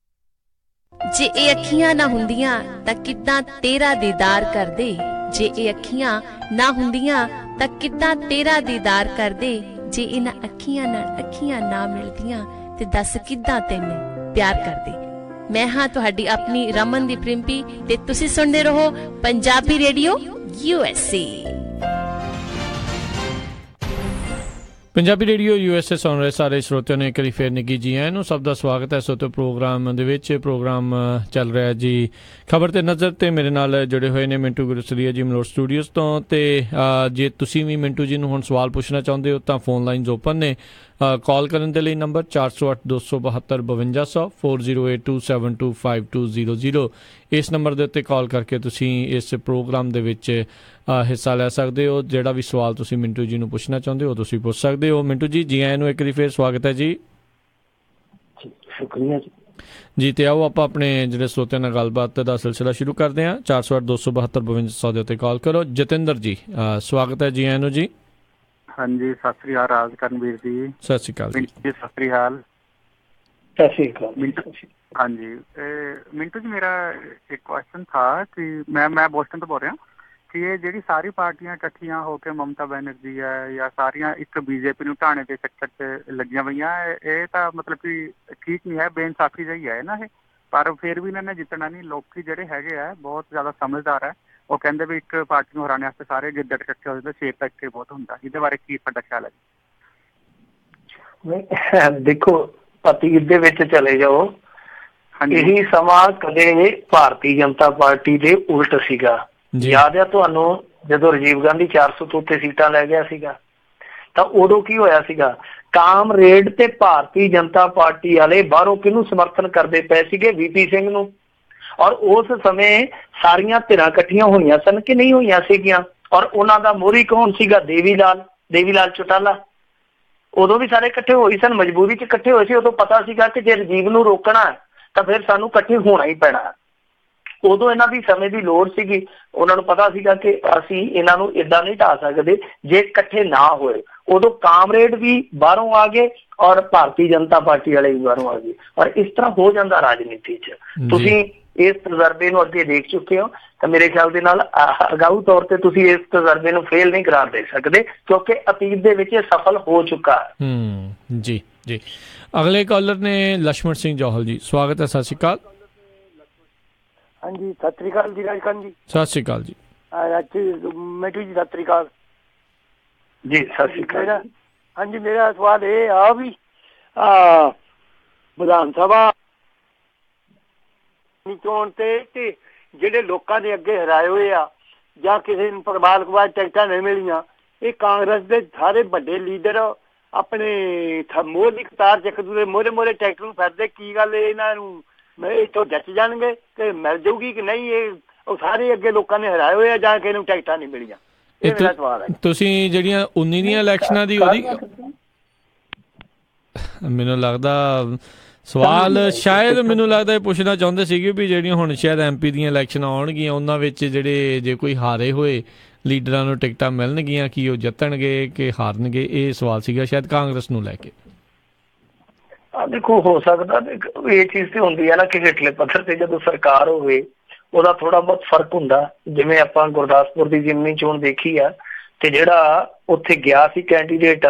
ਜੇ ਇਹ ਅੱਖੀਆਂ ਨਾ ਹੁੰਦੀਆਂ ਤਾਂ ਕਿੱਦਾਂ ਤੇਰਾ ਦੀਦਾਰ ਕਰਦੇ, ਜੇ ਇਹ ਅੱਖੀਆਂ ਨਾ ਹੁੰਦੀਆਂ ਤਾਂ ਕਿੱਦਾਂ ਤੇਰਾ ਦੀਦਾਰ ਕਰਦੇ, ਜੇ ਇਹਨਾਂ ਅੱਖੀਆਂ ਨਾਲ ਅੱਖੀਆਂ ਨਾ ਮਿਲਦੀਆਂ ਤੇ ਦੱਸ ਕਿੱਦਾਂ ਤੈਨੂੰ ਪਿਆਰ ਕਰਦੇ। ਮੈਂ ਹਾਂ ਤੁਹਾਡੀ ਆਪਣੀ ਰਮਨਦੀਪ ਰਿੰਪੀ ਤੇ ਤੁਸੀਂ ਸੁਣਦੇ ਰਹੋ Punjabi radio USA। Punjabi radio USA ਸੁਣ ਰਹੇ ਸਾਰੇ ਸਰੋਤਿਆਂ ਨੂੰ ਇੱਕ ਵਾਰੀ ਫੇਰ ਨਿੱਘੀ ਜੀ ਆਇਆਂ ਨੂੰ। ਸਭ ਦਾ ਸਵਾਗਤ ਹੈ। ਸੋਤੇ ਪ੍ਰੋਗਰਾਮ ਦੇ ਵਿੱਚ ਪ੍ਰੋਗਰਾਮ ਚੱਲ ਰਿਹਾ ਜੀ ਖਬਰ ਤੇ ਨਜ਼ਰ, ਤੇ ਮੇਰੇ ਨਾਲ ਜੁੜੇ ਹੋਏ ਨੇ ਮਿੰਟੂ ਗੁਰਸਰੀਆ ਜੀ ਮਲੋਟ ਸਟੂਡੀਓਜ਼ ਤੋਂ। ਤੇ ਜੇ ਤੁਸੀਂ ਵੀ ਮਿੰਟੂ ਜੀ ਨੂੰ ਹੁਣ ਸਵਾਲ ਪੁੱਛਣਾ ਚਾਹੁੰਦੇ ਹੋ ਤਾਂ ਫੋਨ ਲਾਈਨਸ ਓਪਨ ਨੇ। ਕਾਲ ਕਰਨ ਦੇ ਲਈ ਨੰਬਰ 408 272 5200 4082725200। ਇਸ ਨੰਬਰ ਦੇ ਉੱਤੇ ਕਾਲ ਕਰਕੇ ਤੁਸੀਂ ਇਸ ਪ੍ਰੋਗਰਾਮ ਦੇ ਵਿੱਚ ਹਿੱਸਾ ਲੈ ਸਕਦੇ ਹੋ। ਜਿਹੜਾ ਵੀ ਸਵਾਲ ਤੁਸੀਂ ਮਿੰਟੂ ਜੀ ਨੂੰ ਪੁੱਛਣਾ ਚਾਹੁੰਦੇ ਹੋ ਤੁਸੀਂ ਪੁੱਛ ਸਕਦੇ ਹੋ। ਮਿੰਟੂ ਜੀ, ਜੀ ਆਇਆਂ ਨੂੰ ਇੱਕ ਵਾਰੀ ਫੇਰ ਸਵਾਗਤ ਹੈ ਜੀ। ਸ਼ੁਕਰੀਆ ਜੀ। ਜੀ ਤੇ ਆਓ ਆਪਾਂ ਆਪਣੇ ਜਿਹੜੇ ਸਰੋਤਿਆਂ ਨਾਲ ਗੱਲਬਾਤ ਦਾ ਸਿਲਸਿਲਾ ਸ਼ੁਰੂ ਕਰਦੇ ਹਾਂ। 408 272 5200 ਦੇ ਉੱਤੇ ਕਾਲ ਕਰੋ। ਜਤਿੰਦਰ ਜੀ, ਸਵਾਗਤ ਹੈ, ਜੀ ਆਇਆਂ ਨੂੰ ਜੀ। ਹਾਂਜੀ, ਸਤਿ ਸ੍ਰੀ ਅਕਾਲ ਰਾਜ ਕਰਨਵੀਰ ਜੀ। ਸਤਿ ਸ੍ਰੀ ਅਕਾਲ ਜੀ। ਸਤਿ ਸ੍ਰੀ ਅਕਾਲ। ਸਤਿ ਸ੍ਰੀ ਅਕਾਲ। ਹਾਂਜੀ ਮਿੰਟੂ ਜੀ, ਮੇਰਾ ਇੱਕ ਕੁਐਸਚਨ था कि मैं बोस्टन ਤੋਂ ਬੋਲ ਰਿਹਾ ਕਿ ਇਹ ਜਿਹੜੀ ਸਾਰੀ ਪਾਰਟੀਆਂ ਇਕੱਠੀਆਂ ਹੋ ਕੇ ਮਮਤਾ ਬੈਨਰਜੀ ਹੈ ਜਾਂ ਸਾਰੀਆਂ ਇੱਕ ਬੀਜੇਪੀ ਨੂੰ ਢਾਣੇ ਦੇ ਚੱਕਰ 'ਚ ਲੱਗੀਆਂ ਪਈਆਂ, ਇਹ ਤਾਂ ਮਤਲਬ ਕਿ ਠੀਕ ਨਹੀਂ ਹੈ, ਬੇਇਨਸਾਫੀ ਜਿਹੀ ਹੈ ਨਾ ਇਹ। ਪਰ ਫਿਰ ਵੀ ਇਹਨਾਂ ਨੇ ਜਿੱਤਣਾ ਨਹੀਂ। ਲੋਕੀ ਜਿਹੜੇ ਹੈਗੇ ਆ ਬਹੁਤ ਜ਼ਿਆਦਾ ਸਮਝਦਾਰ ਹੈ। ਉਹ ਕਹਿੰਦੇ ਵੀ ਇੱਕ ਪਾਰਟੀ ਨੂੰ ਹਰਾਉਣ ਵਾਸਤੇ ਸਾਰੇ ਗਿੱਦੜ ਇਕੱਠੇ ਹੋ ਜਾਂਦੇ, ਸ਼ੇਰ ਇਕੱਠੇ ਬਹੁਤ ਹੁੰਦਾ। ਇਹਦੇ ਬਾਰੇ ਕੀ ਤੁਹਾਡਾ ਖਿਆਲ ਹੈ? ਦੇਖੋ, ਅਤੀਤ ਦੇ ਵਿੱਚ ਚਲੇ ਜਾਓ, ਇਹੀ ਸਮਾਂ ਕਦੇ ਭਾਰਤੀ ਜਨਤਾ ਪਾਰਟੀ ਦੇ ਉਲਟ ਸੀਗਾ। ਯਾਦ ਹੈ ਤੁਹਾਨੂੰ, ਜਦੋਂ ਰਾਜੀਵ ਗਾਂਧੀ 400 ਤੋਂ ਉੱਤੇ ਸੀਟਾਂ ਲੈ ਗਿਆ ਸੀਗਾ, ਤਾਂ ਉਦੋਂ ਕੀ ਹੋਇਆ ਸੀਗਾ, ਕਾਮਰੇਡ ਤੇ ਭਾਰਤੀ ਜਨਤਾ ਪਾਰਟੀ ਵਾਲੇ ਬਾਹਰੋਂ ਕਿਹਨੂੰ ਸਮਰਥਨ ਕਰਦੇ ਪਏ ਸੀਗੇ, VP ਸਿੰਘ ਨੂੰ। ਔਰ ਉਸ ਸਮੇਂ ਸਾਰੀਆਂ ਧਿਰਾਂ ਇਕੱਠੀਆਂ ਹੋਈਆਂ ਸਨ ਕਿ ਨਹੀਂ ਹੋਈਆਂ ਸੀਗੀਆਂ। ਔਰ ਉਹਨਾਂ ਦਾ ਮੋਹਰੀ ਕੌਣ ਸੀਗਾ, ਦੇਵੀ ਲਾਲ ਚੌਟਾਲਾ। ਉਦੋਂ ਵੀ ਸਾਰੇ ਇਕੱਠੇ ਹੋਏ ਸਨ, ਮਜਬੂਰੀ 'ਚ ਇਕੱਠੇ ਹੋਏ ਸੀ। ਉਦੋਂ ਪਤਾ ਸੀਗਾ ਕਿ ਜੇ ਰਾਜੀਵ ਨੂੰ ਰੋਕਣਾ ਤਾਂ ਫਿਰ ਸਾਨੂੰ ਇਕੱਠੇ ਹੋਣਾ ਹੀ ਪੈਣਾ। ਉਦੋਂ ਇਹਨਾਂ ਦੀ ਸਮੇਂ ਦੀ ਲੋੜ ਸੀਗੀ। ਉਹਨਾਂ ਨੂੰ ਪਤਾ ਸੀਗਾ ਕਿ ਅਸੀਂ ਇਹਨਾਂ ਨੂੰ ਏਦਾਂ ਨਹੀਂ ਢਾਹ ਸਕਦੇ ਜੇ ਇਕੱਠੇ ਨਾ ਹੋਏ। ਉਦੋਂ ਕਾਮਰੇਡ ਵੀ ਬਾਹਰੋਂ ਆ ਗਏ ਔਰ ਭਾਰਤੀ ਜਨਤਾ ਪਾਰਟੀ ਵਾਲੇ ਵੀ ਬਾਹਰੋਂ ਆ ਗਏ। ਔਰ ਇਸ ਤਰ੍ਹਾਂ ਹੋ ਜਾਂਦਾ ਰਾਜਨੀਤੀ 'ਚ। ਤੁਸੀਂ ਇਸ ਤਜਰਬੇ ਨੂੰ ਅੱਗੇ ਦੇਖ ਚੁੱਕੇ ਹੋ ਤਾਂ ਮੇਰੇ ਖਿਆਲ ਦੇ ਨਾਲ ਅਗਾਊ ਤੌਰ ਤੇ ਤੁਸੀਂ ਇਸ ਤਜਰਬੇ ਨੂੰ ਫੇਲ ਨਹੀਂ ਕਰਾਰ ਦੇ ਸਕਦੇ, ਕਿਉਂਕਿ ਅਤੀਤ ਦੇ ਵਿੱਚ ਇਹ ਸਫਲ ਹੋ ਚੁੱਕਾ ਹੈ। ਜੀ ਜੀ। ਅਗਲੇ ਕਾਲਰ ਨੇ ਲక్ష్మణ ਸਿੰਘ ਜੌਹਲ ਜੀ, ਸਵਾਗਤ ਹੈ। ਸਤਿ ਸ਼੍ਰੀ ਅਕਾਲ। ਹਾਂਜੀ ਸਤਿ ਸ਼੍ਰੀ ਅਕਾਲ ਜੀ ਰਾਜਖਾਨ ਜੀ। ਸਤਿ ਸ਼੍ਰੀ ਅਕਾਲ ਜੀ। ਮੈਟੂ ਜੀ ਸਤਿ ਸ਼੍ਰੀ ਅਕਾਲ ਜੀ। ਸਤਿ ਸ਼੍ਰੀ ਅਕਾਲ। ਹਾਂਜੀ ਮੇਰਾ ਸਵਾਲ ਇਹ ਆ ਵੀ ਵਿਧਾਨ ਸਭਾ ਚੋਣ ਤੇ ਜਿਹੜੇ ਲੋਕਾਂ ਦੇ ਅੱਗੇ ਹਰਾਏ ਹੋਏ ਆ ਜਾਂ ਕਿਸੇ ਨੂੰ ਪਰਿਵਾਰਕ ਬਾਅਦ ਟਿਕਟਾਂ ਨਹੀਂ ਮਿਲੀਆਂ, ਇਹ ਕਾਂਗਰਸ ਦੇ ਸਾਰੇ ਵੱਡੇ ਲੀਡਰ ਆਪਣੇ ਮੋਹਰੀ ਕਤਾਰ ਚ ਇੱਕ ਦੂਜੇ ਮੋਹਰੇ ਟਿਕਟ ਨੂੰ ਫਿਰਦੇ। ਕੀ ਗੱਲ ਇਹਨਾਂ ਨੂੰ ਇੱਥੋਂ ਜੱਚ ਜਾਣਗੇ ਕਿ ਮਿਲ ਜਾਊਗੀ ਕਿ ਨਹੀਂ? ਇਹ ਉਹ ਸਾਰੇ ਅੱਗੇ ਲੋਕਾਂ ਨੇ ਹਰਾਏ ਹੋਏ ਆ ਜਾਂ ਕਿਸੇ ਨੂੰ ਟਿਕਟਾਂ ਨਹੀਂ ਮਿਲੀਆਂ? ਇਹ ਮੇਰਾ ਸਵਾਲ ਹੈ। ਤੁਸੀਂ ਜਿਹੜੀਆਂ 19 ਦੀਆਂ ਇਲੈਕਸ਼ਨਾਂ ਦੀ ਉਹਦੀ ਮੈਨੂੰ ਲੱਗਦਾ ਸਵਾਲ ਸ਼ਾਇਦ ਮੈਨੂੰ ਲੱਗਦਾ ਇਹ ਪੁੱਛਣਾ ਚਾਹੁੰਦੇ ਸੀਗੇ ਵੀ ਜਿਹੜੀਆਂ ਹੁਣ ਸ਼ਾਇਦ MP ਦੀਆਂ ਇਲੈਕਸ਼ਨਾਂ ਆਉਣਗੀਆਂ ਉਹਨਾਂ ਵਿੱਚ ਜਿਹੜੇ ਜੇ ਕੋਈ ਹਾਰੇ ਹੋਏ ਲੀਡਰਾਂ ਨੂੰ ਟਿਕਟਾਂ ਮਿਲਣਗੀਆਂ, ਕੀ ਉਹ ਜਿੱਤਣਗੇ ਕਿ ਹਾਰਨਗੇ? ਇਹ ਸਵਾਲ ਸੀਗਾ ਸ਼ਾਇਦ ਕਾਂਗਰਸ ਨੂੰ ਲੈ ਕੇ। ਦੇਖੋ ਹੋ ਸਕਦਾ ਇਹ ਚੀਜ਼ ਤੇ ਹੁੰਦੀ ਹੈ ਨਾ ਕਿ ਹੇਠਲੇ ਪੱਧਰ ਤੇ ਜਦੋਂ ਸਰਕਾਰ ਹੋਵੇ ਉਹਦਾ ਥੋੜਾ ਬਹੁਤ ਫਰਕ ਹੁੰਦਾ। ਜਿਵੇਂ ਆਪਾਂ ਗੁਰਦਾਸਪੁਰ ਦੀ ਜ਼ਿਮਨੀ ਚੋਣ ਦੇਖੀ ਆ ਤੇ ਜਿਹੜਾ ਉੱਥੇ ਗਿਆ ਸੀ ਕੈਂਡੀਡੇਟ,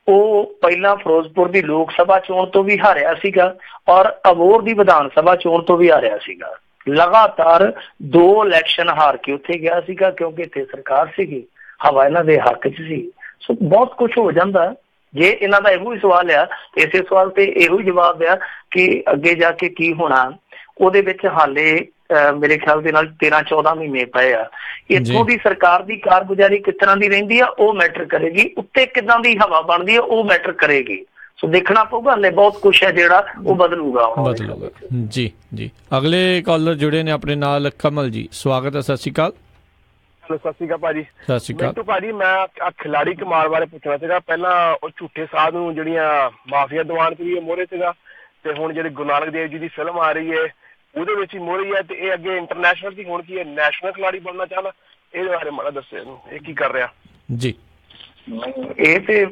ਉਹ ਪਹਿਲਾਂ ਫਿਰੋਜ਼ਪੁਰ ਦੀ ਲੋਕ ਸਭਾ ਚੋਣ ਤੋਂ ਵੀ ਹਾਰਿਆ ਸੀਗਾ ਔਰ ਅਬੋਹਰ ਦੀ ਵਿਧਾਨ ਸਭਾ ਚੋਣ ਤੋਂ ਵੀ ਹਾਰਿਆ ਸੀਗਾ। ਲਗਾਤਾਰ 2 ਇਲੈਕਸ਼ਨ ਹਾਰ ਕੇ ਉੱਥੇ ਗਿਆ ਸੀਗਾ ਕਿਉਂਕਿ ਇੱਥੇ ਸਰਕਾਰ ਸੀਗੀ, ਹਵਾ ਇਹਨਾਂ ਦੇ ਹੱਕ 'ਚ ਸੀ। ਸੋ ਬਹੁਤ ਕੁਛ ਹੋ ਜਾਂਦਾ। ਜੇ ਇਹਨਾਂ ਦਾ ਇਹੋ ਹੀ ਸਵਾਲ ਆ ਤੇ ਇਸੇ ਸਵਾਲ ਤੇ ਇਹੋ ਹੀ ਜਵਾਬ ਆ ਕਿ ਅੱਗੇ ਜਾ ਕੇ ਕੀ ਹੋਣਾ, ਉਹਦੇ ਵਿੱਚ ਹਾਲੇ ਮੇਰੇ ਖਿਆਲ ਦੇ ਨਾਲ 13-14 ਮਹੀਨੇ ਪਏ ਆ। ਇੱਥੋਂ ਦੀ ਸਰਕਾਰ ਦੀ ਕਾਰਗੁਜ਼ਾਰੀ ਕਿਸ ਤਰ੍ਹਾਂ ਦੀ ਰਹਿੰਦੀ ਆ ਉਹ ਮੈਟਰ ਕਰੇਗੀ, ਉੱਤੇ ਕਿੱਦਾਂ ਦੀ ਹਵਾ ਬਣਦੀ ਆ ਉਹ ਮੈਟਰ ਕਰੇਗੀ। ਸੋ ਦੇਖਣਾ ਪਊਗਾ, ਹਲੇ ਬਹੁਤ ਕੁਛ ਹੈ ਜਿਹੜਾ ਉਹ ਬਦਲੂਗਾ। ਜੀ ਜੀ। ਅਗਲੇ ਕਾਲਰ ਜੁੜੇ ਨੇ ਆਪਣੇ ਨਾਲ, ਕਮਲ ਜੀ, ਸਵਾਗਤ ਹੈ। ਸਤਿ ਸ਼੍ਰੀ ਅਕਾਲ। ਸਤਿ ਸ਼੍ਰੀ ਅਕਾਲ ਭਾਜੀ। ਸਤਿ ਸ਼੍ਰੀ ਅਕਾਲ ਭਾਜੀ। ਮੈਂ ਖਿਲਾੜੀ ਕਮਾਲ ਬਾਰੇ ਪੁੱਛਣਾ ਸੀਗਾ। ਪਹਿਲਾਂ ਉਹ ਝੂਠੇ ਸਾਧ ਨੂੰ ਜਿਹੜੀਆਂ ਮਾਫੀਆ ਦੀਵਾਨ ਚ ਵੀ ਮੋਹਰੇ ਸੀਗਾ ਤੇ ਹੁਣ ਜਿਹੜੀ ਗੁਰੂ ਨਾਨਕ ਦੇਵ ਜੀ ਦੀ ਫਿਲਮ ਆ ਰਹੀ ਹੈ ਉਹਦੇ ਵਿੱਚ ਹੀ ਮੋਹਰੇ ਹੈ ਤੇ ਇਹ ਅੱਗੇ ਇੰਟਰਨੈਸ਼ਨਲ ਦੀ ਹੁਣ ਕੀ ਹੈ, ਨੈਸ਼ਨਲ ਖਿਲਾੜੀ ਬਣਨਾ ਚਾਹੁੰਦਾ। ਇਹਦੇ ਬਾਰੇ ਮਾੜਾ ਦੱਸੋ ਇਹਨੂੰ, ਇਹ ਕੀ ਕਰ ਰਿਹਾ? ਜੀ ਇਹ ਤੇ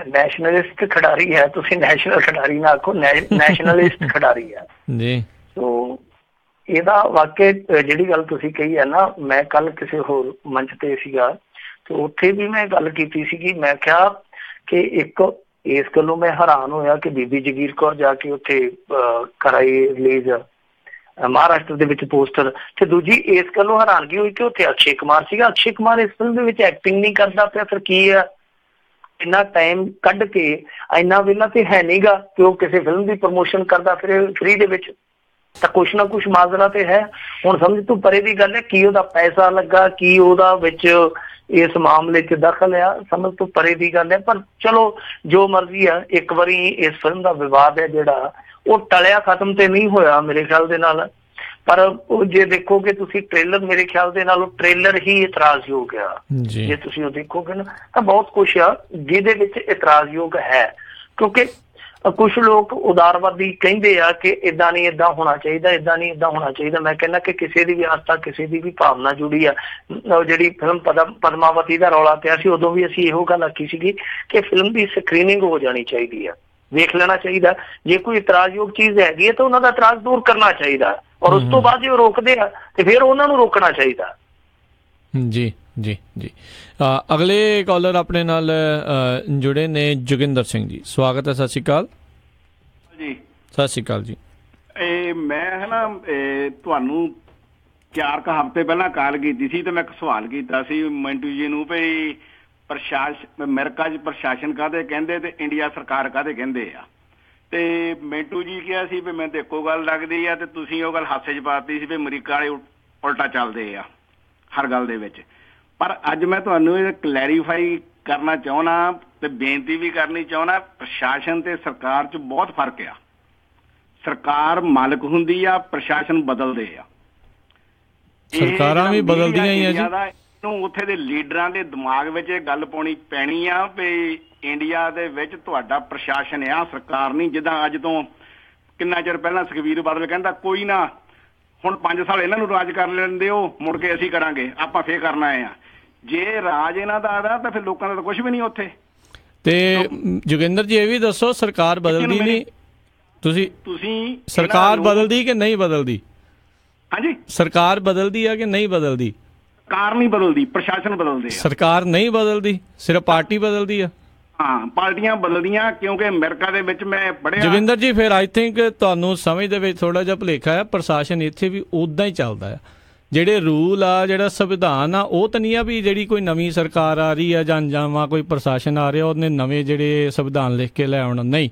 ਨੈਸ਼ਨਲਿਸਟ ਖਿਡਾਰੀ ਹੈ। ਤੁਸੀਂ ਨੈਸ਼ਨਲ ਖਿਡਾਰੀ ਨਾ ਆਖੋ, ਨੈਸ਼ਨਲਿਸਟ ਖਿਡਾਰੀ ਹੈ ਜੀ। ਸੋ ਇਹਦਾ ਵਾਕਿਆ ਜਿਹੜੀ ਗੱਲ ਤੁਸੀਂ ਕਹੀ ਹੈ ਨਾ, ਮੈਂ ਕੱਲ ਕਿਸੇ ਹੋਰ ਮੰਚ ਤੇ ਸੀਗਾ ਤੇ ਉੱਥੇ ਵੀ ਮੈਂ ਗੱਲ ਕੀਤੀ ਸੀਗੀ। ਮੈਂ ਕਿਹਾ ਕਿ ਇੱਕ ਇਸ ਗੱਲੋਂ ਮੈਂ ਹੈਰਾਨ ਹੋਇਆ ਕਿ ਬੀਬੀ ਜਗੀਰ ਕੌਰ ਜਾ ਕੇ ਉੱਥੇ ਕਰਾਈ ਰਿਲੀਜ਼ ਮਹਾਰਾਸ਼ਟਰ ਦੇ ਵਿੱਚ ਪੋਸਟਰ, ਤੇ ਦੂਜੀ ਇਸ ਗੱਲੋਂ ਹੈਰਾਨਗੀ ਹੋਈ ਕਿ ਉੱਥੇ ਅਕਸ਼ੇ ਕੁਮਾਰ ਸੀਗਾ। ਅਕਸ਼ੇ ਕੁਮਾਰ ਇਸ ਫਿਲਮ ਦੇ ਵਿੱਚ ਐਕਟਿੰਗ ਨਹੀਂ ਕਰਦਾ ਪਿਆ, ਫਿਰ ਕੀ ਆ? ਇੰਨਾ ਟਾਈਮ ਕੱਢ ਕੇ ਇੰਨਾ ਵੇਲਾ ਤੇ ਹੈ ਨੀ ਗਾ ਕਿ ਉਹ ਕਿਸੇ ਫਿਲਮ ਦੀ ਪ੍ਰਮੋਸ਼ਨ ਕਰਦਾ ਫਿਰ ਫ੍ਰੀ ਦੇ ਵਿੱਚ, ਤਾਂ ਕੁਛ ਨਾ ਕੁਛ ਮਾਜ਼ਰਾ ਤੇ ਹੈ। ਹੁਣ ਸਮਝ ਤੂੰ ਪਰੇ ਦੀ ਗੱਲ ਹੈ, ਕੀ ਉਹਦਾ ਪੈਸਾ ਲੱਗਾ, ਕੀ ਉਹਦਾ ਵਿੱਚ ਇਸ ਮਾਮਲੇ 'ਚ ਦਖਲ ਆ, ਸਮਝ ਤੋਂ ਪਰੇ ਦੀ ਗੱਲ ਹੈ। ਪਰ ਚਲੋ ਜੋ ਮਰਜ਼ੀ ਆ, ਇੱਕ ਵਾਰੀ ਇਸ ਫਿਲਮ ਦਾ ਵਿਵਾਦ ਹੈ ਜਿਹੜਾ ਉਹ ਟਲਿਆ, ਖਤਮ ਤੇ ਨਹੀਂ ਹੋਇਆ ਮੇਰੇ ਖਿਆਲ ਦੇ ਨਾਲ। ਪਰ ਉਹ ਜੇ ਦੇਖੋਗੇ ਤੁਸੀਂ ਟ੍ਰੇਲਰ, ਮੇਰੇ ਖਿਆਲ ਦੇ ਨਾਲ ਉਹ ਟ੍ਰੇਲਰ ਹੀ ਇਤਰਾਜ਼ਯੋਗ ਆ। ਜੇ ਤੁਸੀਂ ਉਹ ਦੇਖੋਗੇ ਨਾ ਤਾਂ ਬਹੁਤ ਕੁਛ ਆ ਜਿਹਦੇ ਵਿੱਚ ਇਤਰਾਜ਼ਯੋਗ ਹੈ, ਕਿਉਂਕਿ ਕੁਛ ਲੋਕ ਉਦਾਰਵਾਦੀ ਕਹਿੰਦੇ ਆ ਕਿ ਏਦਾਂ ਨਹੀਂ ਏਦਾਂ ਹੋਣਾ ਚਾਹੀਦਾ, ਏਦਾਂ ਨਹੀਂ ਏਦਾਂ ਹੋਣਾ ਚਾਹੀਦਾ। ਮੈਂ ਕਹਿੰਦਾ ਕਿ ਕਿਸੇ ਦੀ ਵੀ ਆਸਥਾ, ਕਿਸੇ ਦੀ ਵੀ ਭਾਵਨਾ ਜੁੜੀ ਆ। ਜਿਹੜੀ ਫਿਲਮ ਪਦਮਾਵਤੀ ਦਾ ਰੌਲਾ ਪਿਆ ਸੀ ਉਦੋਂ ਵੀ ਅਸੀਂ ਇਹੋ ਗੱਲ ਆਖੀ ਸੀਗੀ ਕਿ ਫਿਲਮ ਦੀ ਸਕਰੀਨਿੰਗ ਹੋ ਜਾਣੀ ਚਾਹੀਦੀ ਆ, ਵੇਖ ਲੈਣਾ ਚਾਹੀਦਾ। ਜੇ ਕੋਈ ਇਤਰਾਜ਼ਯੋਗ ਚੀਜ਼ ਹੈਗੀ ਹੈ ਤਾਂ ਉਹਨਾਂ ਦਾ ਇਤਰਾਜ਼ ਦੂਰ ਕਰਨਾ ਚਾਹੀਦਾ ਔਰ ਉਸ ਤੋਂ ਬਾਅਦ ਜੇ ਉਹ ਰੋਕਦੇ ਆ ਤੇ ਫਿਰ ਉਹਨਾਂ ਨੂੰ ਰੋਕਣਾ ਚਾਹੀਦਾ। ਜੀ ਜੀ ਜੀ। ਅਗਲੇ ਕਾਲਰ ਆਪਣੇ ਨਾਲ ਜੁੜੇ ਨੇ ਜੋਗਿੰਦਰ ਸਿੰਘ ਜੀ, ਸਵਾਗਤ ਹੈ। ਸਤਿ ਸ਼੍ਰੀ ਅਕਾਲ ਜੀ। ਸਤਿ ਸ਼੍ਰੀ ਅਕਾਲ ਜੀ। ਇਹ ਮੈਂ ਹੈ ਨਾ ਤੁਹਾਨੂੰ 4 ਹਫ਼ਤੇ ਪਹਿਲਾਂ ਕਾਲ ਕੀਤੀ ਸੀ ਤੇ ਮੈਂ ਇੱਕ ਸਵਾਲ ਕੀਤਾ ਸੀ ਮਿੰਟੂ ਜੀ ਨੂੰ ਵੀ ਅਮਰੀਕਾ 'ਚ ਪ੍ਰਸ਼ਾਸਨ ਕਾਹਦੇ ਕਹਿੰਦੇ ਤੇ ਇੰਡੀਆ ਸਰਕਾਰ ਕਾਹਦੇ ਕਹਿੰਦੇ ਆ, ਤੇ ਮਿੰਟੂ ਜੀ ਕਿਹਾ ਸੀ ਵੀ ਮੈਨੂੰ ਇੱਕੋ ਗੱਲ ਲੱਗਦੀ ਆ ਤੇ ਤੁਸੀਂ ਉਹ ਗੱਲ ਹਾਸੇ 'ਚ ਪਾਤੀ ਸੀ ਵੀ ਅਮਰੀਕਾ ਵਾਲੇ ਉਲਟਾ ਚੱਲਦੇ ਆ ਹਰ ਗੱਲ ਦੇ ਵਿੱਚ। ਪਰ ਅੱਜ ਮੈਂ ਤੁਹਾਨੂੰ ਇਹ ਕਲੈਰੀਫਾਈ ਕਰਨਾ ਚਾਹੁੰਦਾ ਤੇ ਬੇਨਤੀ ਵੀ ਕਰਨੀ ਚਾਹੁੰਦਾ, ਪ੍ਰਸ਼ਾਸਨ ਤੇ ਸਰਕਾਰ 'ਚ ਬਹੁਤ ਫਰਕ ਆ। ਸਰਕਾਰ ਮਾਲਕ ਹੁੰਦੀ ਆ, ਪ੍ਰਸ਼ਾਸਨ ਬਦਲਦੇ ਆ। ਸਰਕਾਰਾਂ ਵੀ ਬਦਲਦੀਆਂ ਹੀ ਆ ਜੀ। ਇਹਨੂੰ ਉੱਥੇ ਦੇ ਲੀਡਰਾਂ ਦੇ ਦਿਮਾਗ ਵਿੱਚ ਇਹ ਗੱਲ ਪਾਉਣੀ ਪੈਣੀ ਆ ਵੀ ਇੰਡੀਆ ਦੇ ਵਿੱਚ ਤੁਹਾਡਾ ਪ੍ਰਸ਼ਾਸਨ ਆ, ਸਰਕਾਰ ਨਹੀਂ। ਜਿੱਦਾਂ ਅੱਜ ਤੋਂ ਕਿੰਨਾ ਚਿਰ ਪਹਿਲਾਂ ਸੁਖਬੀਰ ਬਾਦਲ ਕਹਿੰਦਾ ਕੋਈ ਨਾ ਹੁਣ 5 ਸਾਲ ਇਹਨਾਂ ਨੂੰ ਰਾਜ ਕਰ ਲੈਣ ਦਿਓ, ਮੁੜ ਕੇ ਅਸੀਂ ਕਰਾਂਗੇ, ਆਪਾਂ ਫੇਰ ਕਰਨਾ ਆ। ਜੇ ਰਾਜ ਇਹਨਾਂ ਦਾ ਆਦਾ ਤਾਂ ਫਿਰ ਲੋਕਾਂ ਦਾ ਤਾਂ ਕੁਝ ਵੀ ਨਹੀਂ ਉੱਥੇ। ਤੇ ਜੋਗਿੰਦਰ ਜੀ ਇਹ ਵੀ ਦੱਸੋ, ਸਰਕਾਰ ਬਦਲਦੀ ਨਹੀਂ, ਤੁਸੀਂ ਸਰਕਾਰ ਬਦਲਦੀ ਕਿ ਨਹੀਂ ਬਦਲਦੀ? ਹਾਂਜੀ, ਸਰਕਾਰ ਬਦਲਦੀ ਆ ਕਿ ਨਹੀਂ ਬਦਲਦੀ? ਸਰਕਾਰ ਨਹੀਂ ਬਦਲਦੀ, ਪ੍ਰਸ਼ਾਸਨ ਬਦਲਦੇ ਆ। ਸਰਕਾਰ ਨਹੀਂ ਬਦਲਦੀ, ਸਿਰਫ ਪਾਰਟੀ ਬਦਲਦੀ ਆ। ਹਾਂ, ਪਾਰਟੀਆਂ ਬਦਲਦੀਆਂ, ਕਿਉਂਕਿ ਅਮਰੀਕਾ ਦੇ ਵਿੱਚ ਮੈਂ ਪੜ੍ਹਿਆ। ਜੋਗਿੰਦਰ ਜੀ ਫਿਰ ਆਈ ਥਿੰਕ ਤੁਹਾਨੂੰ ਸਮਝ ਦੇ ਵਿੱਚ ਥੋੜਾ ਜਿਹਾ ਭੁਲੇਖਾ ਹੈ। ਪ੍ਰਸ਼ਾਸਨ ਇੱਥੇ ਵੀ ਉਦਾਂ ਹੀ ਚੱਲਦਾ ਆ। ਜਿਹੜੇ ਰੂਲ ਆ, ਜਿਹੜਾ ਸੰਵਿਧਾਨ ਆ, ਉਹ ਤਾਂ ਨਹੀਂ ਆ ਵੀ ਜਿਹੜੀ ਕੋਈ ਨਵੀਂ ਸਰਕਾਰ ਆ ਰਹੀ ਆ ਜਾਂ ਨਵਾਂ ਕੋਈ ਪ੍ਰਸ਼ਾਸਨ ਆ ਰਿਹਾ ਉਹਨੇ ਨਵੇਂ ਜਿਹੜੇ ਸੰਵਿਧਾਨ ਲਿਖ ਕੇ ਲੈ ਆਉਣਾ, ਨਹੀਂ।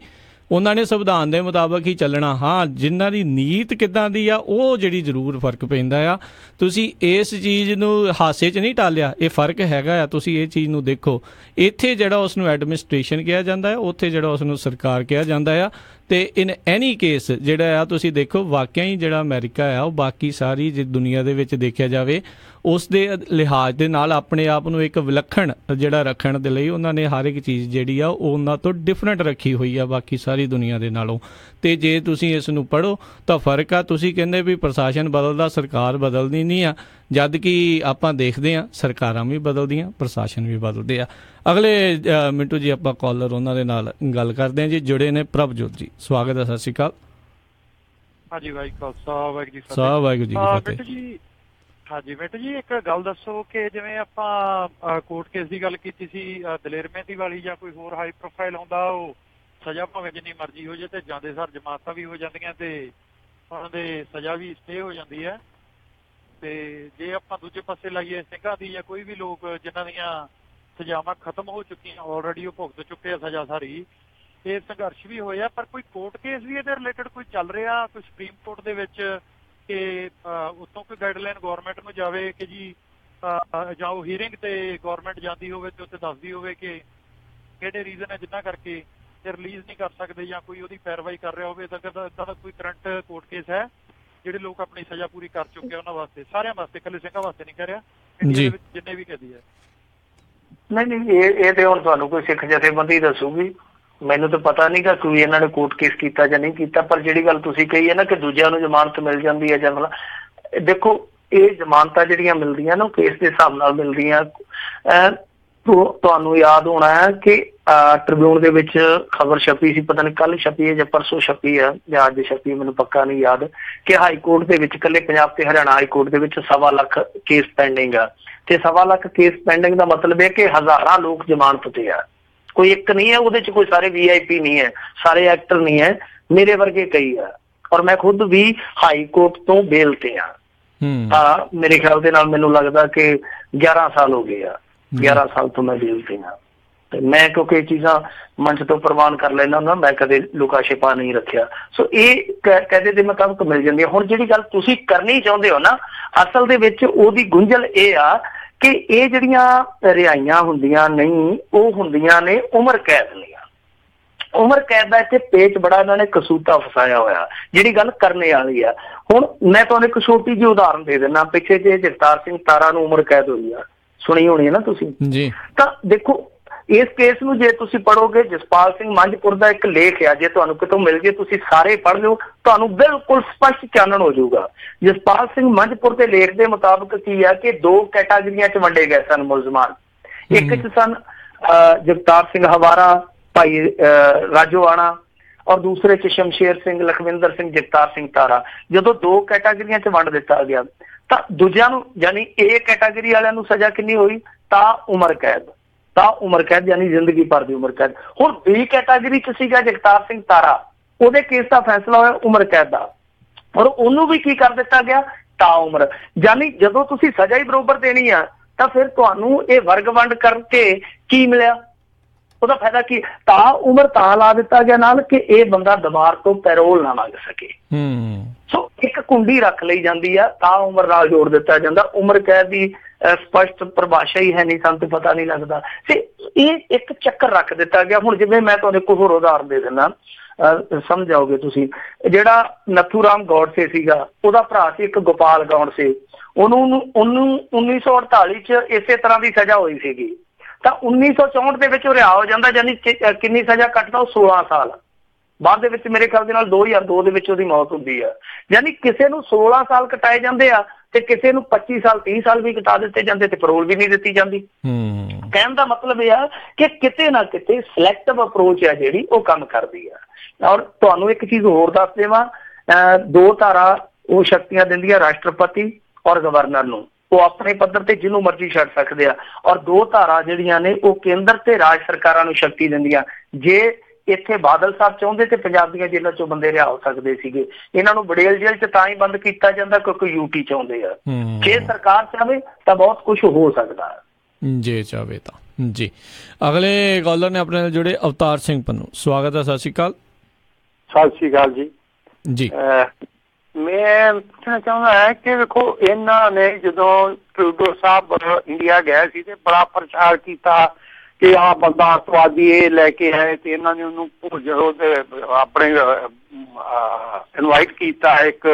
ਉਹਨਾਂ ਨੇ ਸੰਵਿਧਾਨ ਦੇ ਮੁਤਾਬਕ ਹੀ ਚੱਲਣਾ। ਹਾਂ, ਜਿਨ੍ਹਾਂ ਦੀ ਨੀਤ ਕਿੱਦਾਂ ਦੀ ਆ ਉਹ ਜਿਹੜੀ ਜ਼ਰੂਰ ਫਰਕ ਪੈਂਦਾ ਆ। ਤੁਸੀਂ ਇਸ ਚੀਜ਼ ਨੂੰ ਹਾਸੇ 'ਚ ਨਹੀਂ ਟਾਲਿਆ, ਇਹ ਫਰਕ ਹੈਗਾ ਆ। ਤੁਸੀਂ ਇਹ ਚੀਜ਼ ਨੂੰ ਦੇਖੋ, ਇੱਥੇ ਜਿਹੜਾ ਉਸ ਨੂੰ ਐਡਮਿਨਿਸਟ੍ਰੇਸ਼ਨ ਕਿਹਾ ਜਾਂਦਾ ਹੈ, ਉੱਥੇ ਜਿਹੜਾ ਉਸ ਨੂੰ ਸਰਕਾਰ ਕਿਹਾ ਜਾਂਦਾ ਆ। ਤੇ ਇਨ ਐਨੀ ਕੇਸ ਜਿਹੜਾ ਆ ਤੁਸੀਂ ਦੇਖੋ, ਵਾਕਿਆ ਹੀ ਜਿਹੜਾ ਅਮਰੀਕਾ ਆ ਉਹ ਬਾਕੀ ਸਾਰੀ ਜੇ ਦੁਨੀਆ ਦੇ ਵਿੱਚ ਦੇਖਿਆ ਜਾਵੇ ਉਸ ਦੇ ਲਿਹਾਜ਼ ਦੇ ਨਾਲ ਆਪਣੇ ਆਪ ਨੂੰ ਇੱਕ ਵਿਲੱਖਣ ਜਿਹੜਾ ਰੱਖਣ ਦੇ ਲਈ ਉਹਨਾਂ ਨੇ ਹਰ ਇੱਕ ਚੀਜ਼ ਜਿਹੜੀ ਆ ਉਹ ਉਹਨਾਂ ਤੋਂ ਡਿਫਰੈਂਟ ਰੱਖੀ ਹੋਈ ਆ ਬਾਕੀ ਸਾਰੀ ਦੁਨੀਆ ਦੇ ਨਾਲੋਂ। ਤੇ ਜੇ ਤੁਸੀਂ ਇਸ ਨੂੰ ਪੜ੍ਹੋ ਤਾਂ ਫਰਕ ਆ। ਤੁਸੀਂ ਕਹਿੰਦੇ ਵੀ ਪ੍ਰਸ਼ਾਸਨ ਬਦਲਦਾ, ਸਰਕਾਰ ਬਦਲਦੀ ਨਹੀਂ ਆ, ਜਦ ਕਿ ਆਪਾਂ ਦੇਖਦੇ ਹਾਂ ਸਰਕਾਰਾਂ ਵੀ ਬਦਲਦੀਆਂ, ਪ੍ਰਸ਼ਾਸਨ ਵੀ ਬਦਲਦੇ ਆ। ਅਗਲੇ ਮਿੰਟੂ ਜੀ ਆਪਾਂ ਕਾਲਰ ਉਹਨਾਂ ਦੇ ਨਾਲ ਗੱਲ ਕਰਦੇ ਹਾਂ ਜੀ। ਜੁੜੇ ਨੇ ਪ੍ਰਭਜੋਤ ਜੀ, ਸਵਾਗਤ ਹੈ, ਸਤਿ ਸ਼੍ਰੀ ਅਕਾਲ। ਹਾਂਜੀ, ਵਾਹਿਗੁਰੂ ਸਾਹਿਬ ਜੀ ਕੀ ਫਤਿਹ ਜੀ। ਹਾਂਜੀ ਮਿੰਟੂ ਜੀ, ਇੱਕ ਗੱਲ ਦੱਸੋ ਕਿ ਜਿਵੇਂ ਆਪਾਂ ਕੋਰਟ ਕੇਸ ਦੀ ਗੱਲ ਕੀਤੀ ਸੀ, ਦਲੇਰ ਮਹਿੰਦੀ ਵਾਲੀ ਜਾਂ ਕੋਈ ਹੋਰ ਹਾਈ ਪ੍ਰੋਫਾਈਲ ਹੁੰਦਾ, ਉਹ ਸਜ਼ਾ ਭਾਵੇਂ ਜਿੰਨੀ ਮਰਜ਼ੀ ਹੋ ਜਾਏ ਤੇ ਜਾਂਦੇ ਸਾਰ ਜਮਾਨਤਾਂ ਵੀ ਹੋ ਜਾਂਦੀਆਂ ਤੇ ਉਹਨਾਂ ਦੇ ਸਜ਼ਾ ਵੀ ਸਟੇ ਹੋ ਜਾਂਦੀ ਹੈ। ਤੇ ਜੇ ਆਪਾਂ ਦੂਜੇ ਪਾਸੇ ਲਾਈਏ ਸਿੰਘਾਂ ਦੀ ਜਾਂ ਕੋਈ ਵੀ ਲੋਕ ਜਿਨ੍ਹਾਂ ਦੀਆਂ ਸਜ਼ਾਵਾਂ ਖਤਮ ਹੋ ਚੁੱਕੀਆਂ, ਆਲਰੇਡੀ ਉਹ ਭੁਗਤ ਚੁੱਕੇ ਆ ਸਜ਼ਾ ਸਾਰੀ, ਤੇ ਸੰਘਰਸ਼ ਵੀ ਹੋਇਆ, ਪਰ ਕੋਈ ਕੋਰਟ ਕੇਸ ਵੀ ਇਹਦੇ ਰਿਲੇਟਡ ਕੋਈ ਚੱਲ ਰਿਹਾ ਕੋਈ ਸੁਪਰੀਮ ਕੋਰਟ ਦੇ ਵਿੱਚ ਕਿ ਉੱਤੋਂ ਕੋਈ ਗਾਈਡਲਾਈਨ ਗੌਰਮੈਂਟ ਨੂੰ ਜਾਵੇ ਕਿ ਜੀ ਜਾਂ ਉਹ ਹੀਅਰਿੰਗ ਤੇ ਗੌਰਮੈਂਟ ਜਾਂਦੀ ਹੋਵੇ ਤੇ ਉੱਥੇ ਦੱਸਦੀ ਹੋਵੇ ਕਿ ਕਿਹੜੇ ਰੀਜ਼ਨ ਹੈ ਜਿਨ੍ਹਾਂ ਕਰਕੇ ਤੇ ਰਿਲੀਜ਼ ਨਹੀਂ ਕਰ ਸਕਦੇ ਜਾਂ ਕੋਈ ਉਹਦੀ ਪੈਰਵਾਈ ਕਰ ਰਿਹਾ ਹੋਵੇ। ਤਾਂ ਇੱਦਾਂ ਦਾ ਕੋਈ ਕਰੰਟ ਕੋਰਟ ਕੇਸ ਹੈ ਜਿਹੜੇ ਲੋਕ ਆਪਣੀ ਸਜ਼ਾ ਪੂਰੀ ਕਰ ਚੁੱਕੇ ਉਹਨਾਂ ਵਾਸਤੇ, ਸਾਰਿਆਂ ਵਾਸਤੇ, ਇਕੱਲੇ ਸਿੰਘਾਂ ਵਾਸਤੇ ਨਹੀਂ ਕਰ ਰਿਹਾ, ਇੰਡੀਆ ਦੇ ਵਿੱਚ ਜਿੰਨੇ ਵੀ ਕੈਦੀ ਹੈ? ਨਹੀਂ, ਇਹ ਤੇ ਹੁਣ ਤੁਹਾਨੂੰ ਕੋਈ ਸਿੱਖ ਜਥੇਬੰਦੀ ਦੱਸੂਗੀ, ਮੈਨੂੰ ਤਾਂ ਪਤਾ ਨਹੀਂ ਗਾ ਕੋਈ ਇਹਨਾਂ ਨੇ ਕੋਰਟ ਕੇਸ ਕੀਤਾ ਜਾਂ ਨਹੀਂ ਕੀਤਾ। ਪਰ ਜਿਹੜੀ ਗੱਲ ਤੁਸੀਂ ਕਹੀ ਹੈ ਨਾ ਕਿ ਦੂਜਿਆਂ ਨੂੰ ਜ਼ਮਾਨਤ ਮਿਲ ਜਾਂਦੀ ਹੈ ਜਾਂ ਦੇਖੋ, ਇਹ ਜ਼ਮਾਨਤਾਂ ਜਿਹੜੀਆਂ ਮਿਲਦੀਆਂ ਨਾ ਉਹ ਕੇਸ ਦੇ ਹਿਸਾਬ ਨਾਲ ਮਿਲਦੀਆਂ। ਤੁਹਾਨੂੰ ਯਾਦ ਹੋਣਾ ਹੈ ਕਿ ਟ੍ਰਿਬਿਊਨ ਦੇ ਵਿੱਚ ਖਬਰ ਛਪੀ ਸੀ, ਪਤਾ ਨਹੀਂ ਕੱਲ ਛਪੀ ਹੈ ਜਾਂ ਪਰਸੋਂ ਛਪੀ ਹੈ ਜਾਂ ਅੱਜ ਛਪੀ, ਮੈਨੂੰ ਪੱਕਾ ਨਹੀਂ ਯਾਦ, ਕਿ ਹਾਈ ਕੋਰਟ ਦੇ ਵਿੱਚ ਇਕੱਲੇ ਪੰਜਾਬ ਤੇ ਹਰਿਆਣਾ ਹਾਈ ਕੋਰਟ ਦੇ ਵਿੱਚ 1.25 ਲੱਖ ਕੇਸ ਪੈਂਡਿੰਗ ਆ। ਤੇ 1.25 ਲੱਖ ਕੇਸ ਪੈਂਡਿੰਗ ਦਾ ਮਤਲਬ ਹੈ ਕਿ ਹਜ਼ਾਰਾਂ ਲੋਕ ਜ਼ਮਾਨਤ ਤੇ ਆ, ਕੋਈ ਇੱਕ ਨਹੀਂ ਹੈ ਉਹਦੇ ਚ, ਕੋਈ ਸਾਰੇ VIP ਨਹੀਂ ਹੈ, ਸਾਰੇ ਐਕਟਰ ਨਹੀਂ ਹੈ, ਮੇਰੇ ਵਰਗੇ ਕਈ ਆ। ਔਰ ਮੈਂ ਖੁਦ ਵੀ ਹਾਈ ਕੋਰਟ ਤੋਂ ਬੇਲ ਤੇ ਆ। ਮੇਰੇ ਖਿਆਲ ਦੇ ਨਾਲ ਮੈਨੂੰ ਲੱਗਦਾ ਕਿ 11 ਸਾਲ ਹੋ ਗਏ ਆ, 11 ਸਾਲ ਤੋਂ ਮੈਂ ਬੇਲ ਤੇ ਆ। ਤੇ ਮੈਂ ਕਿਉਂਕਿ ਇਹ ਚੀਜ਼ਾਂ ਮੰਚ ਤੋਂ ਪ੍ਰਵਾਨ ਕਰ ਲੈਂਦਾ ਹੁੰਦਾ, ਮੈਂ ਕਦੇ ਲੁਕਾ ਛਿਪਾ ਨਹੀਂ ਰੱਖਿਆ। ਸੋ ਇਹ ਕਾਇਦੇ ਦੇ ਮੁਤਾਬਕ ਮਿਲ ਜਾਂਦੀ ਹੈ। ਹੁਣ ਜਿਹੜੀ ਗੱਲ ਤੁਸੀਂ ਕਰਨੀ ਚਾਹੁੰਦੇ ਹੋ ਨਾ, ਅਸਲ ਦੇ ਵਿੱਚ ਉਹਦੀ ਗੁੰਝਲ ਇਹ ਆ ਕਿ ਇਹ ਜਿਹੜੀਆਂ ਰਿਹਾਈਆਂ ਹੁੰਦੀਆਂ ਨਹੀਂ, ਉਹ ਹੁੰਦੀਆਂ ਨੇ ਉਮਰ ਕੈਦ ਦੀਆਂ। ਉਮਰ ਕੈਦ ਦਾ ਇੱਥੇ ਪੇਚ ਬੜਾ ਇਹਨਾਂ ਨੇ ਕਸੂਤਾ ਫਸਾਇਆ ਹੋਇਆ, ਜਿਹੜੀ ਗੱਲ ਕਰਨੇ ਵਾਲੀ ਆ। ਹੁਣ ਮੈਂ ਤੁਹਾਨੂੰ ਇੱਕ ਛੋਟੀ ਜਿਹੀ ਉਦਾਹਰਨ ਦੇ ਦਿੰਦਾ। ਪਿੱਛੇ ਜੇ ਜਗਤਾਰ ਸਿੰਘ ਤਾਰਾ ਨੂੰ ਉਮਰ ਕੈਦ ਹੋਈ ਆ, ਸੁਣੀ ਹੋਣੀ ਹੈ ਨਾ ਤੁਸੀਂ ਜੀ। ਤਾਂ ਦੇਖੋ, ਇਸ ਕੇਸ ਨੂੰ ਜੇ ਤੁਸੀਂ ਪੜ੍ਹੋਗੇ, ਜਸਪਾਲ ਸਿੰਘ ਮੰਝਪੁਰ ਦਾ ਇੱਕ ਲੇਖ ਆ, ਜੇ ਤੁਹਾਨੂੰ ਕਿਤੋਂ ਮਿਲ ਜੇ ਤੁਸੀਂ ਸਾਰੇ ਪੜ੍ਹ ਲਿਓ, ਤੁਹਾਨੂੰ ਬਿਲਕੁਲ ਸਪਸ਼ਟ ਚਾਨਣ ਹੋ ਜਾਊਗਾ। ਜਸਪਾਲ ਸਿੰਘ ਮੰਝਪੁਰ ਦੇ ਲੇਖ ਦੇ ਮੁਤਾਬਕ ਕੀ ਆ ਕਿ 2 ਕੈਟਾਗਰੀਆਂ ਚ ਵੰਡੇ ਗਏ ਸਨ ਮੁਲਜ਼ਮਾਨ। ਇੱਕ ਚ ਸਨ ਜਗਤਾਰ ਸਿੰਘ ਹਵਾਰਾ, ਭਾਈ ਰਾਜੋਆਣਾ, ਔਰ ਦੂਸਰੇ ਚ ਸ਼ਮਸ਼ੇਰ ਸਿੰਘ, ਲਖਵਿੰਦਰ ਸਿੰਘ, ਜਗਤਾਰ ਸਿੰਘ ਤਾਰਾ। ਜਦੋਂ 2 ਕੈਟਾਗਰੀਆਂ ਚ ਵੰਡ ਦਿੱਤਾ ਗਿਆ ਤਾਂ ਦੂਜਿਆਂ ਨੂੰ, ਯਾਨੀ A ਕੈਟਾਗਰੀ ਵਾਲਿਆਂ ਨੂੰ ਸਜ਼ਾ ਕਿੰਨੀ ਹੋਈ? ਤਾਂ ਉਮਰ ਕੈਦ, ਤਾਂ ਉਮਰ ਕੈਦ, ਯਾਨੀ ਜ਼ਿੰਦਗੀ ਭਰ ਦੀ ਉਮਰ ਕੈਦ। ਹੁਣ B ਕੈਟਾਗਰੀ ਚ ਸੀਗਾ ਜਗਤਾਰ ਸਿੰਘ ਤਾਰਾ, ਉਹਦੇ ਕੇਸ ਦਾ ਫੈਸਲਾ ਹੋਇਆ ਉਮਰ ਕੈਦ ਦਾ, ਔਰ ਉਹਨੂੰ ਵੀ ਕੀ ਕਰ ਦਿੱਤਾ ਗਿਆ? ਤਾਂ ਉਮਰ। ਯਾਨੀ ਜਦੋਂ ਤੁਸੀਂ ਸਜ਼ਾ ਹੀ ਬਰੋਬਰ ਦੇਣੀ ਆ ਤਾਂ ਫਿਰ ਤੁਹਾਨੂੰ ਇਹ ਵਰਗ ਵੰਡ ਕਰਕੇ ਕੀ ਮਿਲਿਆ? ਉਹਦਾ ਫਾਇਦਾ ਕੀ? ਤਾਂ ਉਮਰ ਤਾਂ ਲਾ ਦਿੱਤਾ ਗਿਆ ਨਾਲ ਕਿ ਇਹ ਬੰਦਾ ਦੁਬਾਰ ਤੋਂ ਪੈਰੋਲ ਨਾ ਮੰਗ ਸਕੇ। ਸੋ ਇੱਕ ਕੁੰਡੀ ਰੱਖ ਲਈ ਜਾਂਦੀ ਆ, ਤਾਂ ਉਮਰ ਨਾਲ ਜੋੜ ਦਿੱਤਾ ਜਾਂਦਾ। ਉਮਰ ਕੈਦ ਦੀ ਸਪਸ਼ਟ ਪਰਿਭਾਸ਼ਾ ਹੀ ਹੈ ਨਹੀਂ, ਸਾਨੂੰ ਤੇ ਪਤਾ ਨਹੀਂ ਲੱਗਦਾ। ਤੇ ਇਹ ਇੱਕ ਚੱਕਰ ਰੱਖ ਦਿੱਤਾ ਗਿਆ। ਹੁਣ ਜਿਵੇਂ ਮੈਂ ਤੁਹਾਨੂੰ ਇੱਕ ਹੋਰ ਉਦਾਹਰਨ ਦੇ ਦਿੰਦਾ, ਸਮਝ ਆਓਗੇ ਤੁਸੀਂ। ਜਿਹੜਾ ਨੱਥੂ ਰਾਮ ਗੌਡਸੇ ਸੀਗਾ, ਉਹਦਾ ਭਰਾ ਸੀ ਇੱਕ ਗੋਪਾਲ ਗੌਡਸੇ, ਉਹਨੂੰ 1948 ਚ ਇਸੇ ਤਰ੍ਹਾਂ ਦੀ ਸਜ਼ਾ ਹੋਈ ਸੀਗੀ, ਤਾਂ 1964 ਦੇ ਵਿੱਚ ਉਹ ਰਿਹਾ ਹੋ ਜਾਂਦਾ, ਯਾਨੀ ਕਿੰਨੀ ਸਜ਼ਾ ਕੱਟਦਾ ਉਹ 16 ਸਾਲ। ਬਾਅਦ ਦੇ ਵਿੱਚ ਮੇਰੇ ਖਿਆਲ ਦੇ ਨਾਲ 2002 ਦੇ ਵਿੱਚ ਉਹਦੀ ਮੌਤ ਹੁੰਦੀ ਆ। ਯਾਨੀ ਕਿਸੇ ਨੂੰ 16 ਸਾਲ ਕਟਾਏ ਜਾਂਦੇ ਆ ਤੇ ਕਿਸੇ ਨੂੰ 25 ਸਾਲ 30 ਸਾਲ ਵੀ ਕਟਾ ਦਿੱਤੇ ਜਾਂਦੇ ਤੇ ਪੈਰੋਲ ਵੀ ਨਹੀਂ ਦਿੱਤੀ ਜਾਂਦੀ। ਕਹਿਣ ਦਾ ਮਤਲਬ ਇਹ ਆ ਕਿ ਕਿਤੇ ਨਾ ਕਿਤੇ ਸਿਲੈਕਟਿਵ ਅਪਰੋਚ ਆ ਜਿਹੜੀ ਉਹ ਕੰਮ ਕਰਦੀ ਆ। ਔਰ ਤੁਹਾਨੂੰ ਇੱਕ ਚੀਜ਼ ਹੋਰ ਦੱਸ ਦੇਵਾਂ, 2 ਧਾਰਾ ਉਹ ਸ਼ਕਤੀਆਂ ਦਿੰਦੀਆਂ ਰਾਸ਼ਟਰਪਤੀ ਔਰ ਗਵਰਨਰ ਨੂੰ, ਉਹ ਆਪਣੇ ਪੱਧਰ ਤੇ ਜਿਹਨੂੰ ਮਰਜ਼ੀ ਛੱਡ ਸਕਦੇ ਆ। ਔਰ 2 ਧਾਰਾ ਜਿਹੜੀਆਂ ਨੇ ਉਹ ਕੇਂਦਰ ਤੇ ਰਾਜ ਸਰਕਾਰਾਂ ਨੂੰ ਸ਼ਕਤੀ ਦਿੰਦੀਆਂ। ਜੇ ਇੱਥੇ ਬਾਦਲ ਸਾਹਿਬ ਚਾਹੁੰਦੇ ਤੇ ਪੰਜਾਬ ਦੀਆਂ ਜੇਲ੍ਹਾਂ ਚੋਂ ਬੰਦੇ ਰਿਹਾ ਹੋ ਸਕਦੇ ਸੀਗੇ। ਇਹਨਾਂ ਨੂੰ ਬੜੇਲ ਜੇਲ੍ਹ ਚ ਤਾਂ ਹੀ ਬੰਦ ਕੀਤਾ ਜਾਂਦਾ ਕਿਉਂਕਿ ਯੂਟੀ ਚਾਹੁੰਦੇ ਆ। ਜੇ ਸਰਕਾਰ ਚਾਹਵੇ ਤਾਂ ਬਹੁਤ ਕੁਝ ਹੋ ਸਕਦਾ ਜੇ ਚਾਹਵੇ ਤਾਂ। ਜੀ, ਅਗਲੇ ਕਾਲਰ ਨੇ ਆਪਣੇ ਨਾਲ ਜੁੜੇ ਅਵਤਾਰ ਸਿੰਘ ਪੰਨੂ, ਸਵਾਗਤ ਹੈ। ਸਤਿ ਸ਼੍ਰੀ ਅਕਾਲ। ਸਤਿ ਸ਼੍ਰੀ ਅਕਾਲ ਜੀ। ਜੀ, ਮੈਂ ਪੁੱਛਣਾ ਚਾਹੁੰਦਾ ਹੈ ਕਿ ਵੇਖੋ, ਇਹਨਾਂ ਨੇ ਜਦੋਂ ਟਰੂਡੋ ਸਾਹਿਬ ਇੰਡੀਆ ਗਏ ਸੀ ਤੇ ਬੜਾ ਪ੍ਰਚਾਰ ਕੀਤਾ ਕਿ ਆਹ ਬੰਦਾ ਅੱਤਵਾਦੀ ਇਹ ਲੈ ਕੇ ਆਏ, ਤੇ ਇਹਨਾਂ ਨੇ ਉਹਨੂੰ ਭੁੱਜੋ ਤੇ ਆਪਣੇ ਇਨਵਾਈਟ ਕੀਤਾ ਇੱਕ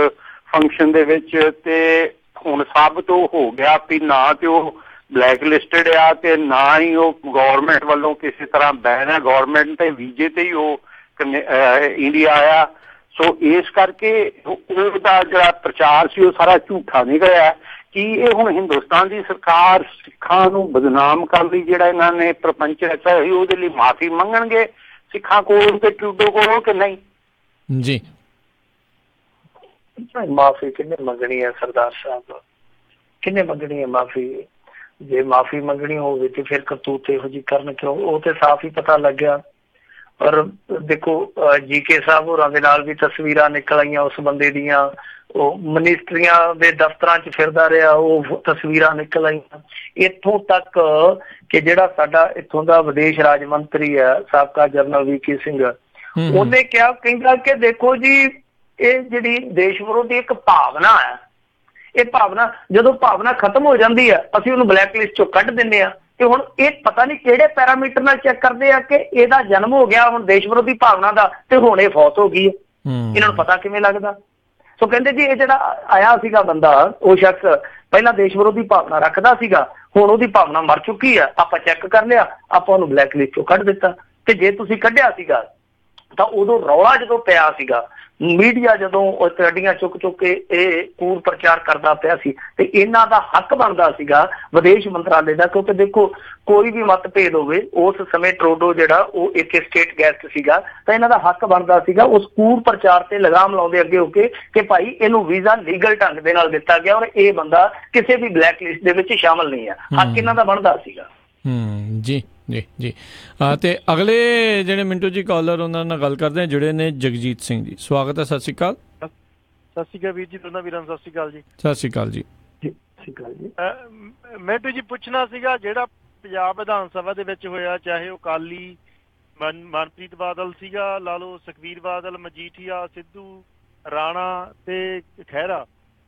ਫੰਕਸ਼ਨ ਦੇ ਵਿੱਚ, ਤੇ ਹੁਣ ਸਾਬਤ ਹੋ ਗਿਆ ਵੀ ਨਾ ਤੇ ਉਹ ਬਲੈਕ ਲਿਸਟਡ ਆ ਤੇ ਨਾ ਹੀ ਉਹ ਗੌਰਮੈਂਟ ਵੱਲੋਂ ਕਿਸੇ ਤਰ੍ਹਾਂ ਬੈਨ ਹੈ, ਗੌਰਮੈਂਟ ਤੇ ਵੀਜ਼ੇ ਤੇ ਹੀ ਉਹ ਇੰਡੀਆ ਆਇਆ। ਸੋ ਇਸ ਕਰਕੇ ਉਹਦਾ ਜਿਹੜਾ ਪ੍ਰਚਾਰ ਸੀ ਉਹ ਸਾਰਾ ਝੂਠਾ ਨਿਕਲਿਆ। ਕੀ ਇਹ ਹੁਣ ਹਿੰਦੁਸਤਾਨ ਦੀ ਸਰਕਾਰ ਸਿੱਖਾਂ ਨੂੰ ਬਦਨਾਮ ਕਰਨ ਲਈ ਜਿਹੜਾ ਇਹਨਾਂ ਨੇ ਪ੍ਰਪੰਚ ਰਚਿਆ ਸੀ ਉਹਦੇ ਲਈ ਮਾਫੀ ਮੰਗਣਗੇ ਸਿੱਖਾਂ ਕੋਲ ਤੇ ਟਰੂਡੋ ਕੋਲੋਂ ਕਿ ਨਹੀਂ? ਜੀ, ਮਾਫੀ ਕਿਹਨੇ ਮੰਗਣੀ ਹੈ ਸਰਦਾਰ ਸਾਹਿਬ, ਕਿਹਨੇ ਮੰਗਣੀ ਹੈ ਮਾਫੀ? ਜੇ ਮਾਫੀ ਮੰਗਣੀ ਹੋਵੇ ਤੇ ਫਿਰ ਕਰਤੂਤ ਇਹੋ ਜਿਹੀ ਕਰਨ ਕਿਉਂ? ਉਹ ਤੇ ਸਾਫ਼ ਹੀ ਪਤਾ ਲੱਗਿਆ। ਪਰ ਦੇਖੋ, ਜੀਕੇ ਸਾਹਿਬ ਹੋਰਾਂ ਦੇ ਨਾਲ ਵੀ ਤਸਵੀਰਾਂ ਨਿਕਲ ਆਈਆਂ ਉਸ ਬੰਦੇ ਦੀਆਂ, ਉਹ ਮਨਿਸਟਰੀਆਂ ਦੇ ਦਫ਼ਤਰਾਂ 'ਚ ਫਿਰਦਾ ਰਿਹਾ, ਉਹ ਤਸਵੀਰਾਂ ਨਿਕਲ ਆਈਆਂ। ਇੱਥੋਂ ਤੱਕ ਕਿ ਜਿਹੜਾ ਸਾਡਾ ਇੱਥੋਂ ਦਾ ਵਿਦੇਸ਼ ਰਾਜ ਮੰਤਰੀ ਹੈ ਸਾਬਕਾ ਜਨਰਲ ਵੀਕੇ ਸਿੰਘ, ਉਹਨੇ ਕਿਹਾ, ਕਹਿੰਦਾ ਕਿ ਦੇਖੋ ਜੀ, ਇਹ ਜਿਹੜੀ ਦੇਸ਼ ਵਿਰੋਧੀ ਇੱਕ ਭਾਵਨਾ ਹੈ, ਇਹ ਭਾਵਨਾ ਜਦੋਂ ਭਾਵਨਾ ਖਤਮ ਹੋ ਜਾਂਦੀ ਹੈ ਅਸੀਂ ਉਹਨੂੰ ਬਲੈਕ ਲਿਸਟ ਚੋਂ ਕੱਢ ਦਿੰਦੇ ਆ। ਤੇ ਹੁਣ ਇਹ ਪਤਾ ਨਹੀਂ ਕਿਹੜੇ ਪੈਰਾਮੀਟਰ ਨਾਲ ਚੈੱਕ ਕਰਦੇ ਆ ਕਿ ਇਹਦਾ ਜਨਮ ਹੋ ਗਿਆ ਹੁਣ ਦੇਸ਼ ਵਿਰੋਧੀ ਭਾਵਨਾ ਦਾ ਤੇ ਹੁਣ ਇਹ ਫੌਤ ਹੋ ਗਈ ਹੈ। ਇਹਨਾਂ ਨੂੰ ਪਤਾ ਕਿਵੇਂ ਲੱਗਦਾ? ਸੋ ਕਹਿੰਦੇ ਜੀ ਇਹ ਜਿਹੜਾ ਆਇਆ ਸੀਗਾ ਬੰਦਾ, ਉਹ ਸ਼ਖਸ ਪਹਿਲਾਂ ਦੇਸ਼ ਵਿਰੋਧੀ ਭਾਵਨਾ ਰੱਖਦਾ ਸੀਗਾ, ਹੁਣ ਉਹਦੀ ਭਾਵਨਾ ਮਰ ਚੁੱਕੀ ਆ, ਆਪਾਂ ਚੈੱਕ ਕਰ ਲਿਆ, ਆਪਾਂ ਉਹਨੂੰ ਬਲੈਕ ਲਿਸਟ ਚੋਂ ਕੱਢ ਦਿੱਤਾ। ਤੇ ਜੇ ਤੁਸੀਂ ਕੱਢਿਆ ਸੀਗਾ ਤਾਂ ਉਦੋਂ ਰੌਲਾ ਜਦੋਂ ਪਿਆ ਸੀਗਾ, ਮੀਡੀਆ ਜਦੋਂ ਗੱਡੀਆਂ ਚੁੱਕ ਕੇ ਇਹ ਕੂੜ ਪ੍ਰਚਾਰ ਕਰਦਾ ਪਿਆ ਸੀ, ਤੇ ਇਹਨਾਂ ਦਾ ਹੱਕ ਬਣਦਾ ਸੀਗਾ ਵਿਦੇਸ਼ ਮੰਤਰਾਲੇ ਦਾ, ਕਿਉਂਕਿ ਦੇਖੋ ਕੋਈ ਵੀ ਮਤਭੇਦ ਹੋਵੇ, ਉਸ ਸਮੇਂ ਟਰੂਡੋ ਜਿਹੜਾ ਉਹ ਇੱਕ ਸਟੇਟ ਗੈਸਟ ਸੀਗਾ, ਤਾਂ ਇਹਨਾਂ ਦਾ ਹੱਕ ਬਣਦਾ ਸੀਗਾ ਉਸ ਕੂੜ ਪ੍ਰਚਾਰ ਤੇ ਲਗਾਮ ਲਾਉਂਦੇ ਅੱਗੇ ਹੋ ਕੇ ਕਿ ਭਾਈ ਇਹਨੂੰ ਵੀਜ਼ਾ ਲੀਗਲ ਢੰਗ ਦੇ ਨਾਲ ਦਿੱਤਾ ਗਿਆ ਔਰ ਇਹ ਬੰਦਾ ਕਿਸੇ ਵੀ ਬਲੈਕ ਲਿਸਟ ਦੇ ਵਿੱਚ ਸ਼ਾਮਲ ਨਹੀਂ ਆ। ਹੱਕ ਇਹਨਾਂ ਦਾ ਬਣਦਾ ਸੀਗਾ। ਜੀ ਜੀ ਜੀ, ਤੇ ਅਗਲੇ ਜਿਹੜੇ ਮਿੰਟੂ ਜੀ ਕਾਲਰ ਉਹਨਾਂ ਨਾਲ ਗੱਲ ਕਰਦੇ ਆ, ਜੁੜੇ ਨੇ ਜਗਜੀਤ ਸਿੰਘ ਜੀ, ਸਵਾਗਤ ਹੈ। ਸਤਿ ਸ਼੍ਰੀ ਅਕਾਲ। ਸਤਿ ਸ਼੍ਰੀ ਅਕਾਲ ਵੀਰ ਜੀ, ਦੋਨਾਂ ਵੀਰਾਂ ਨੂੰ ਸਤਿ ਸ਼੍ਰੀ ਅਕਾਲ ਜੀ। ਸਤਿ ਸ਼੍ਰੀ ਅਕਾਲ ਜੀ। ਮਿੰਟੂ ਜੀ ਪੁੱਛਣਾ ਸੀਗਾ, ਜਿਹੜਾ ਪੰਜਾਬ ਵਿਧਾਨ ਸਭਾ ਦੇ ਵਿੱਚ ਹੋਇਆ, ਚਾਹੇ ਉਹ ਅਕਾਲੀ ਮਨਪ੍ਰੀਤ ਬਾਦਲ ਸੀਗਾ, ਲਾ ਲਓ ਸੁਖਬੀਰ ਬਾਦਲ, ਮਜੀਠੀਆ, ਸਿੱਧੂ, ਰਾਣਾ ਤੇ ਖਹਿਰਾ,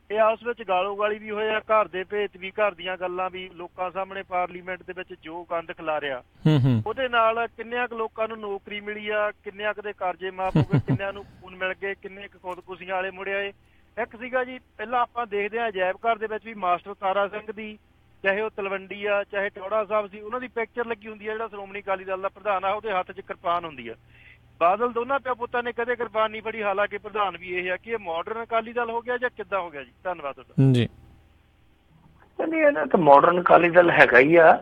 ਇਹ ਆਪਸ ਵਿੱਚ ਗਾਲੋ ਗਾਲੀ ਵੀ ਹੋਇਆ, ਘਰ ਦੇ ਭੇਤ ਵੀ, ਘਰ ਦੀਆਂ ਗੱਲਾਂ ਵੀ, ਲੋਕਾਂ ਸਾਹਮਣੇ ਪਾਰਲੀਮੈਂਟ ਦੇ ਵਿੱਚ ਜੋ ਗੰਦ ਖਿਲਾਰਿਆ ਉਹਦੇ ਨਾਲ ਕਿੰਨਿਆਂ ਕੁ ਲੋਕਾਂ ਨੂੰ ਨੌਕਰੀ ਮਿਲੀ ਆ, ਕਿੰਨਿਆਂ ਕੁ ਦੇ ਕਰਜ਼ੇ ਮਾਫ ਹੋ ਗਏ, ਕਿੰਨਿਆਂ ਨੂੰ ਖੂਨ ਮਿਲ ਗਏ, ਕਿੰਨੇ ਕੁ ਖੁਦਕੁਸ਼ੀਆਂ ਵਾਲੇ ਮੁੜੇ ਆਏ। ਇੱਕ ਸੀਗਾ ਜੀ, ਪਹਿਲਾਂ ਆਪਾਂ ਦੇਖਦੇ ਹਾਂ ਅਜਾਇਬ ਘਰ ਦੇ ਵਿੱਚ ਵੀ ਮਾਸਟਰ ਤਾਰਾ ਸਿੰਘ ਦੀ, ਚਾਹੇ ਉਹ ਤਲਵੰਡੀ ਆ, ਚਾਹੇ ਟੌੜਾ ਸਾਹਿਬ ਸੀ, ਉਹਨਾਂ ਦੀ ਪਿਕਚਰ ਲੱਗੀ ਹੁੰਦੀ ਆ। ਜਿਹੜਾ ਸ਼੍ਰੋਮਣੀ ਅਕਾਲੀ ਦਲ ਦਾ ਪ੍ਰਧਾਨ ਆ ਉਹਦੇ ਹੱਥ 'ਚ ਕਿਰਪਾਨ ਹੁੰਦੀ ਆ। ਬਾਦਲ ਦੋਨਾਂ ਪਿਓ ਪੁੱਤਾਂ ਨੇ ਕਦੇ ਕਿਰਪਾਨ ਨਹੀਂ ਫੜੀ, ਹਾਲਾਂਕਿ ਪ੍ਰਧਾਨ ਵੀ ਇਹ ਆ। ਕਿ ਇਹ ਮਾਡਰਨ ਅਕਾਲੀ ਦਲ ਹੋ ਗਿਆ ਜਾਂ ਕਿੱਦਾਂ ਹੋ ਗਿਆ ਜੀ? ਧੰਨਵਾਦ ਤੁਹਾਡਾ ਜੀ। ਇਹਨਾਂ ਤਾਂ ਮਾਡਰਨ ਅਕਾਲੀ ਦਲ ਹੈਗਾ ਹੀ ਆ।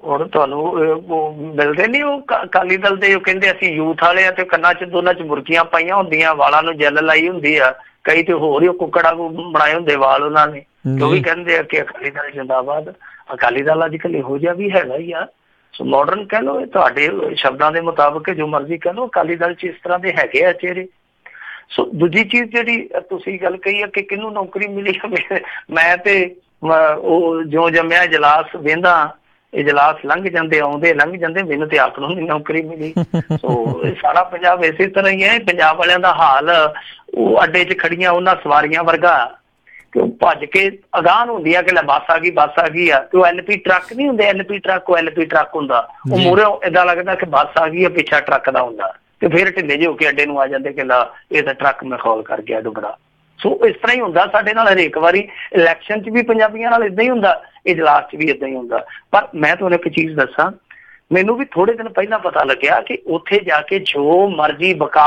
ਔਰ ਤੁਹਾਨੂੰ ਉਹ ਮਿਲਦੇ ਨਹੀਂ ਉਹ ਅਕਾਲੀ ਦਲ ਦੇ, ਉਹ ਕਹਿੰਦੇ ਅਸੀਂ ਯੂਥ ਵਾਲੇ ਆ ਤੇ ਕੰਨਾਂ 'ਚ ਦੋਨਾਂ 'ਚ ਬੁਰਕੀਆਂ ਪਾਈਆਂ ਹੁੰਦੀਆਂ, ਵਾਲਾਂ ਨੂੰ ਜੈਲ ਲਾਈ ਹੁੰਦੀ ਆ, ਕਈ ਤੇ ਹੋਰ ਹੀ ਕੁੱਕੜਾਂ ਨੂੰ ਬਣਾਏ ਹੁੰਦੇ ਵਾਲ ਉਹਨਾਂ ਨੇ, ਉਹ ਵੀ ਕਹਿੰਦੇ ਆ ਕਿ ਅਕਾਲੀ ਦਲ ਜਿੰਦਾਬਾਦ। ਅਕਾਲੀ ਦਲ ਅੱਜ ਕੱਲ੍ਹ ਇਹੋ ਜਿਹਾ ਵੀ ਹੈਗਾ ਹੀ ਆ। ਸੋ ਮਾਡਰਨ ਕਹਿ ਲਓ, ਤੁਹਾਡੇ ਸ਼ਬਦਾਂ ਦੇ ਮੁਤਾਬਕ ਜੋ ਮਰਜ਼ੀ ਕਹਿ ਲਓ, ਅਕਾਲੀ ਦਲ 'ਚ ਇਸ ਤਰ੍ਹਾਂ ਦੇ ਹੈਗੇ ਆ ਚਿਹਰੇ। ਸੋ ਦੂਜੀ ਚੀਜ਼ ਜਿਹੜੀ ਤੁਸੀਂ ਗੱਲ ਕਹੀ ਆ ਕਿ ਕਿਹਨੂੰ ਨੌਕਰੀ ਮਿਲੀ, ਮੈਂ ਤੇ ਉਹ ਜੋ ਜੰਮਿਆ ਇਜਲਾਸ ਵੇਂਦਾ, ਇਜਲਾਸ ਲੰਘ ਜਾਂਦੇ ਆਉਂਦੇ ਲੰਘ ਜਾਂਦੇ, ਮੈਨੂੰ ਤੇ ਆਪ ਨੂੰ ਨਹੀਂ ਨੌਕਰੀ ਮਿਲੀ। ਸੋ ਇਹ ਸਾਰਾ ਪੰਜਾਬ ਇਸੇ ਤਰ੍ਹਾਂ ਹੀ ਹੈ। ਪੰਜਾਬ ਵਾਲਿਆਂ ਦਾ ਹਾਲ ਉਹ ਅੱਡੇ 'ਚ ਖੜੀਆਂ ਉਹਨਾਂ ਸਵਾਰੀਆਂ ਵਰਗਾ ਕਿ ਉਹ ਭੱਜ ਕੇ ਅਗਾਂਹ ਹੁੰਦੀ ਆ ਕਿ ਲੈ ਬੱਸ ਆ ਗਈ ਆ। ਤੇ ਉਹ LP ਟਰੱਕ ਨਹੀਂ ਹੁੰਦੇ, LP ਟਰੱਕ, ਉਹ LP ਟਰੱਕ ਹੁੰਦਾ, ਉਹ ਮੂਹਰੇ ਏਦਾਂ ਲੱਗਦਾ ਕਿ ਬੱਸ ਆ ਗਈ ਆ, ਪਿੱਛਾ ਟਰੱਕ ਦਾ ਹੁੰਦਾ, ਤੇ ਫਿਰ ਢਿੱਲੇ ਜਿਹੇ ਹੋ ਕੇ ਅੱਡੇ ਨੂੰ ਆ ਜਾਂਦੇ ਕਿ ਲਾ ਇਹ ਤਾਂ ਟਰੱਕ ਮਖੌਲ ਕਰ ਗਿਆ ਡੁੱਬੜਾ। ਸੋ ਇਸ ਤਰ੍ਹਾਂ ਹੀ ਹੁੰਦਾ ਸਾਡੇ ਨਾਲ ਹਰੇਕ ਵਾਰੀ, ਇਲੈਕਸ਼ਨ 'ਚ ਵੀ ਪੰਜਾਬੀਆਂ ਨਾਲ ਏਦਾਂ ਹੀ ਹੁੰਦਾ, ਇਜਲਾਸ 'ਚ ਵੀ ਏਦਾਂ ਹੀ ਹੁੰਦਾ। ਪਰ ਮੈਂ ਤੁਹਾਨੂੰ ਇੱਕ ਚੀਜ਼ ਦੱਸਾਂ, ਮੈਨੂੰ ਵੀ ਥੋੜੇ ਦਿਨ ਪਹਿਲਾਂ ਪਤਾ ਲੱਗਿਆ ਕਿ ਉੱਥੇ ਜਾ ਕੇ ਜੋ ਮਰਜ਼ੀ ਬਕ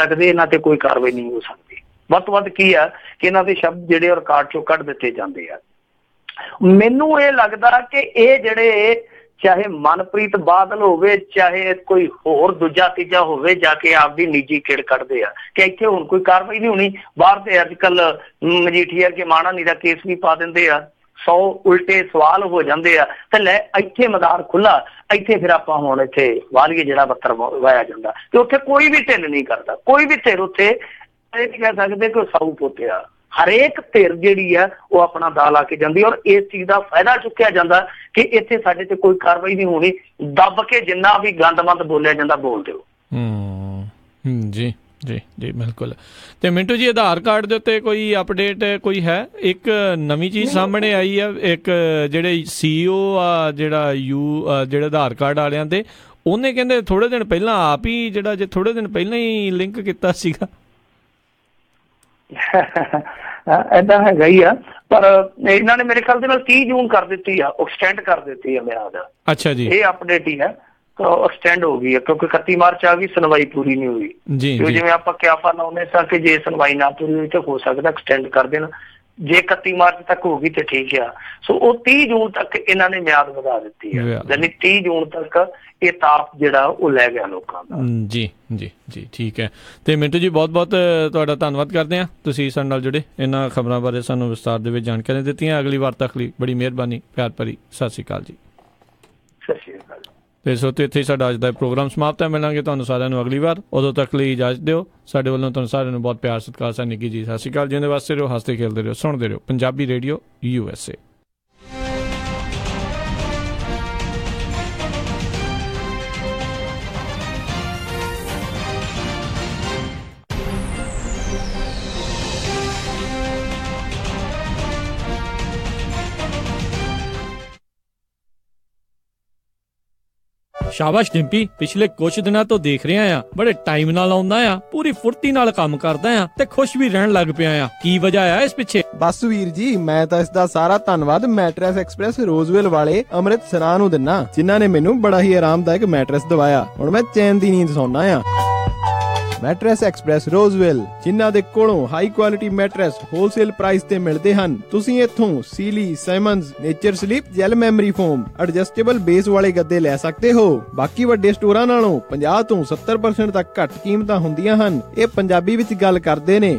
ਸਕਦੇ, ਇਹਨਾਂ ਤੇ ਕੋਈ ਕਾਰਵਾਈ ਨਹੀਂ ਹੋ ਸਕਦੀ। ਵੱਧ ਤੋਂ ਵੱਧ ਕੀ ਆ ਕਿ ਇਹਨਾਂ ਦੇ ਸ਼ਬਦ ਜਿਹੜੇ ਰਿਕਾਰਡ 'ਚੋਂ ਕੱਢ ਦਿੱਤੇ ਜਾਂਦੇ ਆ। ਮੈਨੂੰ ਇਹ ਲੱਗਦਾ ਕਿ ਇਹ ਜਿਹੜੇ ਚਾਹੇ ਮਨਪ੍ਰੀਤ ਬਾਦਲ ਹੋਵੇ, ਚਾਹੇ ਕੋਈ ਹੋਰ ਦੂਜਾ ਤੀਜਾ ਹੋਵੇ, ਜਾ ਕੇ ਆਪਦੀ ਨਿੱਜੀ ਕਿੜ ਕੱਢਦੇ ਆ ਕਿ ਇੱਥੇ ਹੁਣ ਕੋਈ ਕਾਰਵਾਈ ਨਹੀਂ ਹੋਣੀ। ਬਾਹਰ ਤੇ ਅੱਜ ਕੱਲ ਮਜੀਠੀਆ ਕੇ ਮਾਣਾਨੀ ਦਾ ਕੇਸ ਵੀ ਪਾ ਦਿੰਦੇ ਆ, 100 ਉਲਟੇ ਸਵਾਲ ਹੋ ਜਾਂਦੇ ਆ, ਤੇ ਲੈ ਇੱਥੇ ਮੈਦਾਨ ਖੁੱਲਾ, ਇੱਥੇ ਫਿਰ ਆਪਾਂ ਹੁਣ ਇੱਥੇ ਵਾਲੀਏ ਜਿਹੜਾ ਬੱਤਰ ਵਾਇਆ ਜਾਂਦਾ, ਤੇ ਉੱਥੇ ਕੋਈ ਵੀ ਢਿੱਲ ਨਹੀਂ ਕਰਦਾ, ਕੋਈ ਵੀ ਧਿਰ ਉੱਥੇ ਇਹ ਨਹੀਂ ਕਹਿ ਸਕਦੇ ਕਿ ਸਾਊ ਪੋਤਿਆ। ਹਰੇਕ ਧਿਰ ਜਿਹੜੀ ਆ ਉਹ ਆਪਣਾ ਦਾ ਲਾ ਕੇ ਜਾਂਦੀ, ਔਰ ਇਸ ਚੀਜ਼ ਦਾ ਫਾਇਦਾ ਚੁੱਕਿਆ ਜਾਂਦਾ ਕਿ ਇੱਥੇ ਸਾਡੇ ਤੇ ਕੋਈ ਕਾਰਵਾਈ ਨਹੀਂ ਹੋਣੀ, ਦੱਬ ਕੇ ਜਿੰਨਾ ਵੀ ਗੰਦਮੰਦ ਬੋਲਿਆ ਜਾਂਦਾ ਬੋਲ ਦਿਓ। ਜੀ ਜੀ ਜੀ ਬਿਲਕੁਲ। ਤੇ ਮਿੰਟੂ ਜੀ, ਆਧਾਰ ਕਾਰਡ ਦੇ ਉੱਤੇ ਕੋਈ ਅਪਡੇਟ ਕੋਈ ਹੈ? ਇੱਕ ਨਵੀਂ ਚੀਜ਼ ਸਾਹਮਣੇ ਆਈ ਆ, ਇੱਕ ਜਿਹੜੇ CEO ਆ ਜਿਹੜੇ ਆਧਾਰ ਕਾਰਡ ਵਾਲਿਆਂ ਦੇ, ਉਹਨੇ ਕਹਿੰਦੇ ਥੋੜੇ ਦਿਨ ਪਹਿਲਾਂ ਆਪ ਹੀ ਜੇ ਥੋੜੇ ਦਿਨ ਪਹਿਲਾਂ ਹੀ ਲਿੰਕ ਕੀਤਾ ਸੀਗਾ। ਏਦਾਂ ਹੈਗਾ ਹੀ ਆ, ਪਰ ਇਹਨਾਂ ਨੇ ਮੇਰੇ ਖਿਆਲ ਦੇ ਨਾਲ 30 ਜੂਨ ਕਰ ਦਿੱਤੀ ਆ, ਐਕਸਟੈਂਡ ਕਰ ਦਿੱਤੀ ਆ ਮਿਆਦ। ਅੱਛਾ ਜੀ, ਇਹ ਅਪਡੇਟ ਹੀ ਹੈ, ਐਕਸਟੈਂਡ ਹੋ ਗਈ ਹੈ ਕਿਉਂਕਿ 31 ਮਾਰਚ ਆ ਗਈ, ਸੁਣਵਾਈ ਪੂਰੀ ਨਹੀਂ ਹੋਈ। ਜਿਵੇਂ ਆਪਾਂ ਕਿਆਪਾ ਲਾਉਂਦੇ ਸਾਂ ਕਿ ਜੇ ਸੁਣਵਾਈ ਨਾ ਪੂਰੀ ਹੋਈ ਤਾਂ ਹੋ ਸਕਦਾ ਐਕਸਟੈਂਡ ਕਰ ਦੇਣ, ਜੇ 31 ਮਾਰਚ ਤੱਕ ਹੋ ਗਈ ਤੇ ਠੀਕ ਆ। ਸੋ ਉਹ 30 ਜੂਨ ਤੱਕ ਇਹਨਾਂ ਨੇ ਮਿਆਦ ਵਧਾ ਦਿੱਤੀ ਹੈ, ਯਾਨੀ 30 ਜੂਨ ਤੱਕ ਇਹ ਤਾਪ ਜਿਹੜਾ ਉਹ ਲੈ ਗਿਆ ਲੋਕਾਂ ਦਾ। ਜੀ ਜੀ ਜੀ ਠੀਕ ਹੈ। ਤੇ ਮਿੰਟੂ ਜੀ, ਬਹੁਤ ਬਹੁਤ ਤੁਹਾਡਾ ਧੰਨਵਾਦ ਕਰਦੇ ਹਾਂ, ਤੁਸੀਂ ਸਾਡੇ ਨਾਲ ਜੁੜੇ, ਇਹਨਾਂ ਖਬਰਾਂ ਬਾਰੇ ਸਾਨੂੰ ਵਿਸਤਾਰ ਦੇ ਵਿੱਚ ਜਾਣਕਾਰੀ ਦਿੱਤੀਆਂ। ਅਗਲੀ ਵਾਰ ਤੱਕ ਲਈ ਬੜੀ ਮਿਹਰਬਾਨੀ, ਪਿਆਰ ਭਰੀ ਸਤਿ ਸ਼੍ਰੀ ਅਕਾਲ ਜੀ। ਸਤਿ ਸ਼੍ਰੀ ਅਕਾਲ। ਤੇ ਸੋ ਇੱਥੇ ਸਾਡਾ ਅੱਜ ਦਾ ਪ੍ਰੋਗਰਾਮ ਸਮਾਪਤ ਹੈ। ਮਿਲਾਂਗੇ ਤੁਹਾਨੂੰ ਸਾਰਿਆਂ ਨੂੰ ਅਗਲੀ ਵਾਰ, ਉਦੋਂ ਤੱਕ ਲਈ ਇਜਾਜ਼ਤ ਦਿਓ। ਸਾਡੇ ਵੱਲੋਂ ਤੁਹਾਨੂੰ ਸਾਰਿਆਂ ਨੂੰ ਬਹੁਤ ਪਿਆਰ ਸਤਿਕਾਰ ਸਾ। ਨਿੱਕੀ ਜੀ ਸਤਿ ਸ਼੍ਰੀ ਅਕਾਲ। ਜਿਉਂਦੇ ਵਾਸਤੇ ਰਹੋ, ਹੱਸਦੇ ਖੇਲਦੇ ਰਹੋ, ਸੁਣਦੇ ਰਹੋ ਪੰਜਾਬੀ ਰੇਡੀਓ USA। ਸ਼ਾਬਾਸ਼ ਡਿੰਪੀ, ਪਿਛਲੇ ਕੁਝ ਦਿਨਾਂ ਤੋਂ ਦੇਖ ਰਿਹਾ ਆ, ਬੜੇ ਟਾਈਮ ਨਾਲ ਆਉਂਦਾ ਆ, ਪੂਰੀ ਫੁਰਤੀ ਨਾਲ ਕੰਮ ਕਰਦਾ ਆ ਤੇ ਖੁਸ਼ ਵੀ ਰਹਿਣ ਲੱਗ ਪਿਆ ਆ। ਕੀ ਵਜ੍ਹਾ ਆ ਇਸ ਪਿੱਛੇ? ਬਸ ਵੀਰ ਜੀ, ਮੈਂ ਤਾਂ ਇਸ ਦਾ ਸਾਰਾ ਧੰਨਵਾਦ ਮੈਟਰੈਸ ਐਕਸਪ੍ਰੈਸ ਰੋਜ਼ਵਿਲ ਵਾਲੇ ਅੰਮ੍ਰਿਤਸਰਾਂ ਨੂੰ ਦਿੰਨਾ, ਜਿਨ੍ਹਾਂ ਨੇ ਮੈਨੂੰ ਬੜਾ ਹੀ ਆਰਾਮਦਾਇਕ ਮੈਟਰੈਸ ਦਵਾਇਆ। ਹੁਣ ਮੈਂ ਚੈਨ ਦੀ ਨੀਂਦ ਸੌਂਦਾ ਆ। ਮੈਟਰੈਸ ਐਕਸਪ੍ਰੈਸ ਰੋਜ਼ਵਿਲ, ਜਿਨ੍ਹਾਂ ਦੇ ਕੋਲੋਂ high quality mattress wholesale price ਤੇ ਮਿਲਦੇ ਹਨ। ਤੁਸੀਂ ਇੱਥੋਂ Sealy, Simmons, Nature Sleep, gel memory foam, adjustable base ਵਾਲੇ ਗੱਦੇ ਲੈ ਸਕਦੇ ਹੋ। ਬਾਕੀ ਵੱਡੇ ਸਟੋਰਾਂ ਨਾਲੋਂ 50 ਤੋਂ 70% ਤੱਕ ਘੱਟ ਕੀਮਤਾਂ ਹੁੰਦੀਆਂ ਹਨ। ਇਹ ਪੰਜਾਬੀ ਵਿੱਚ ਗੱਲ ਕਰਦੇ ਨੇ।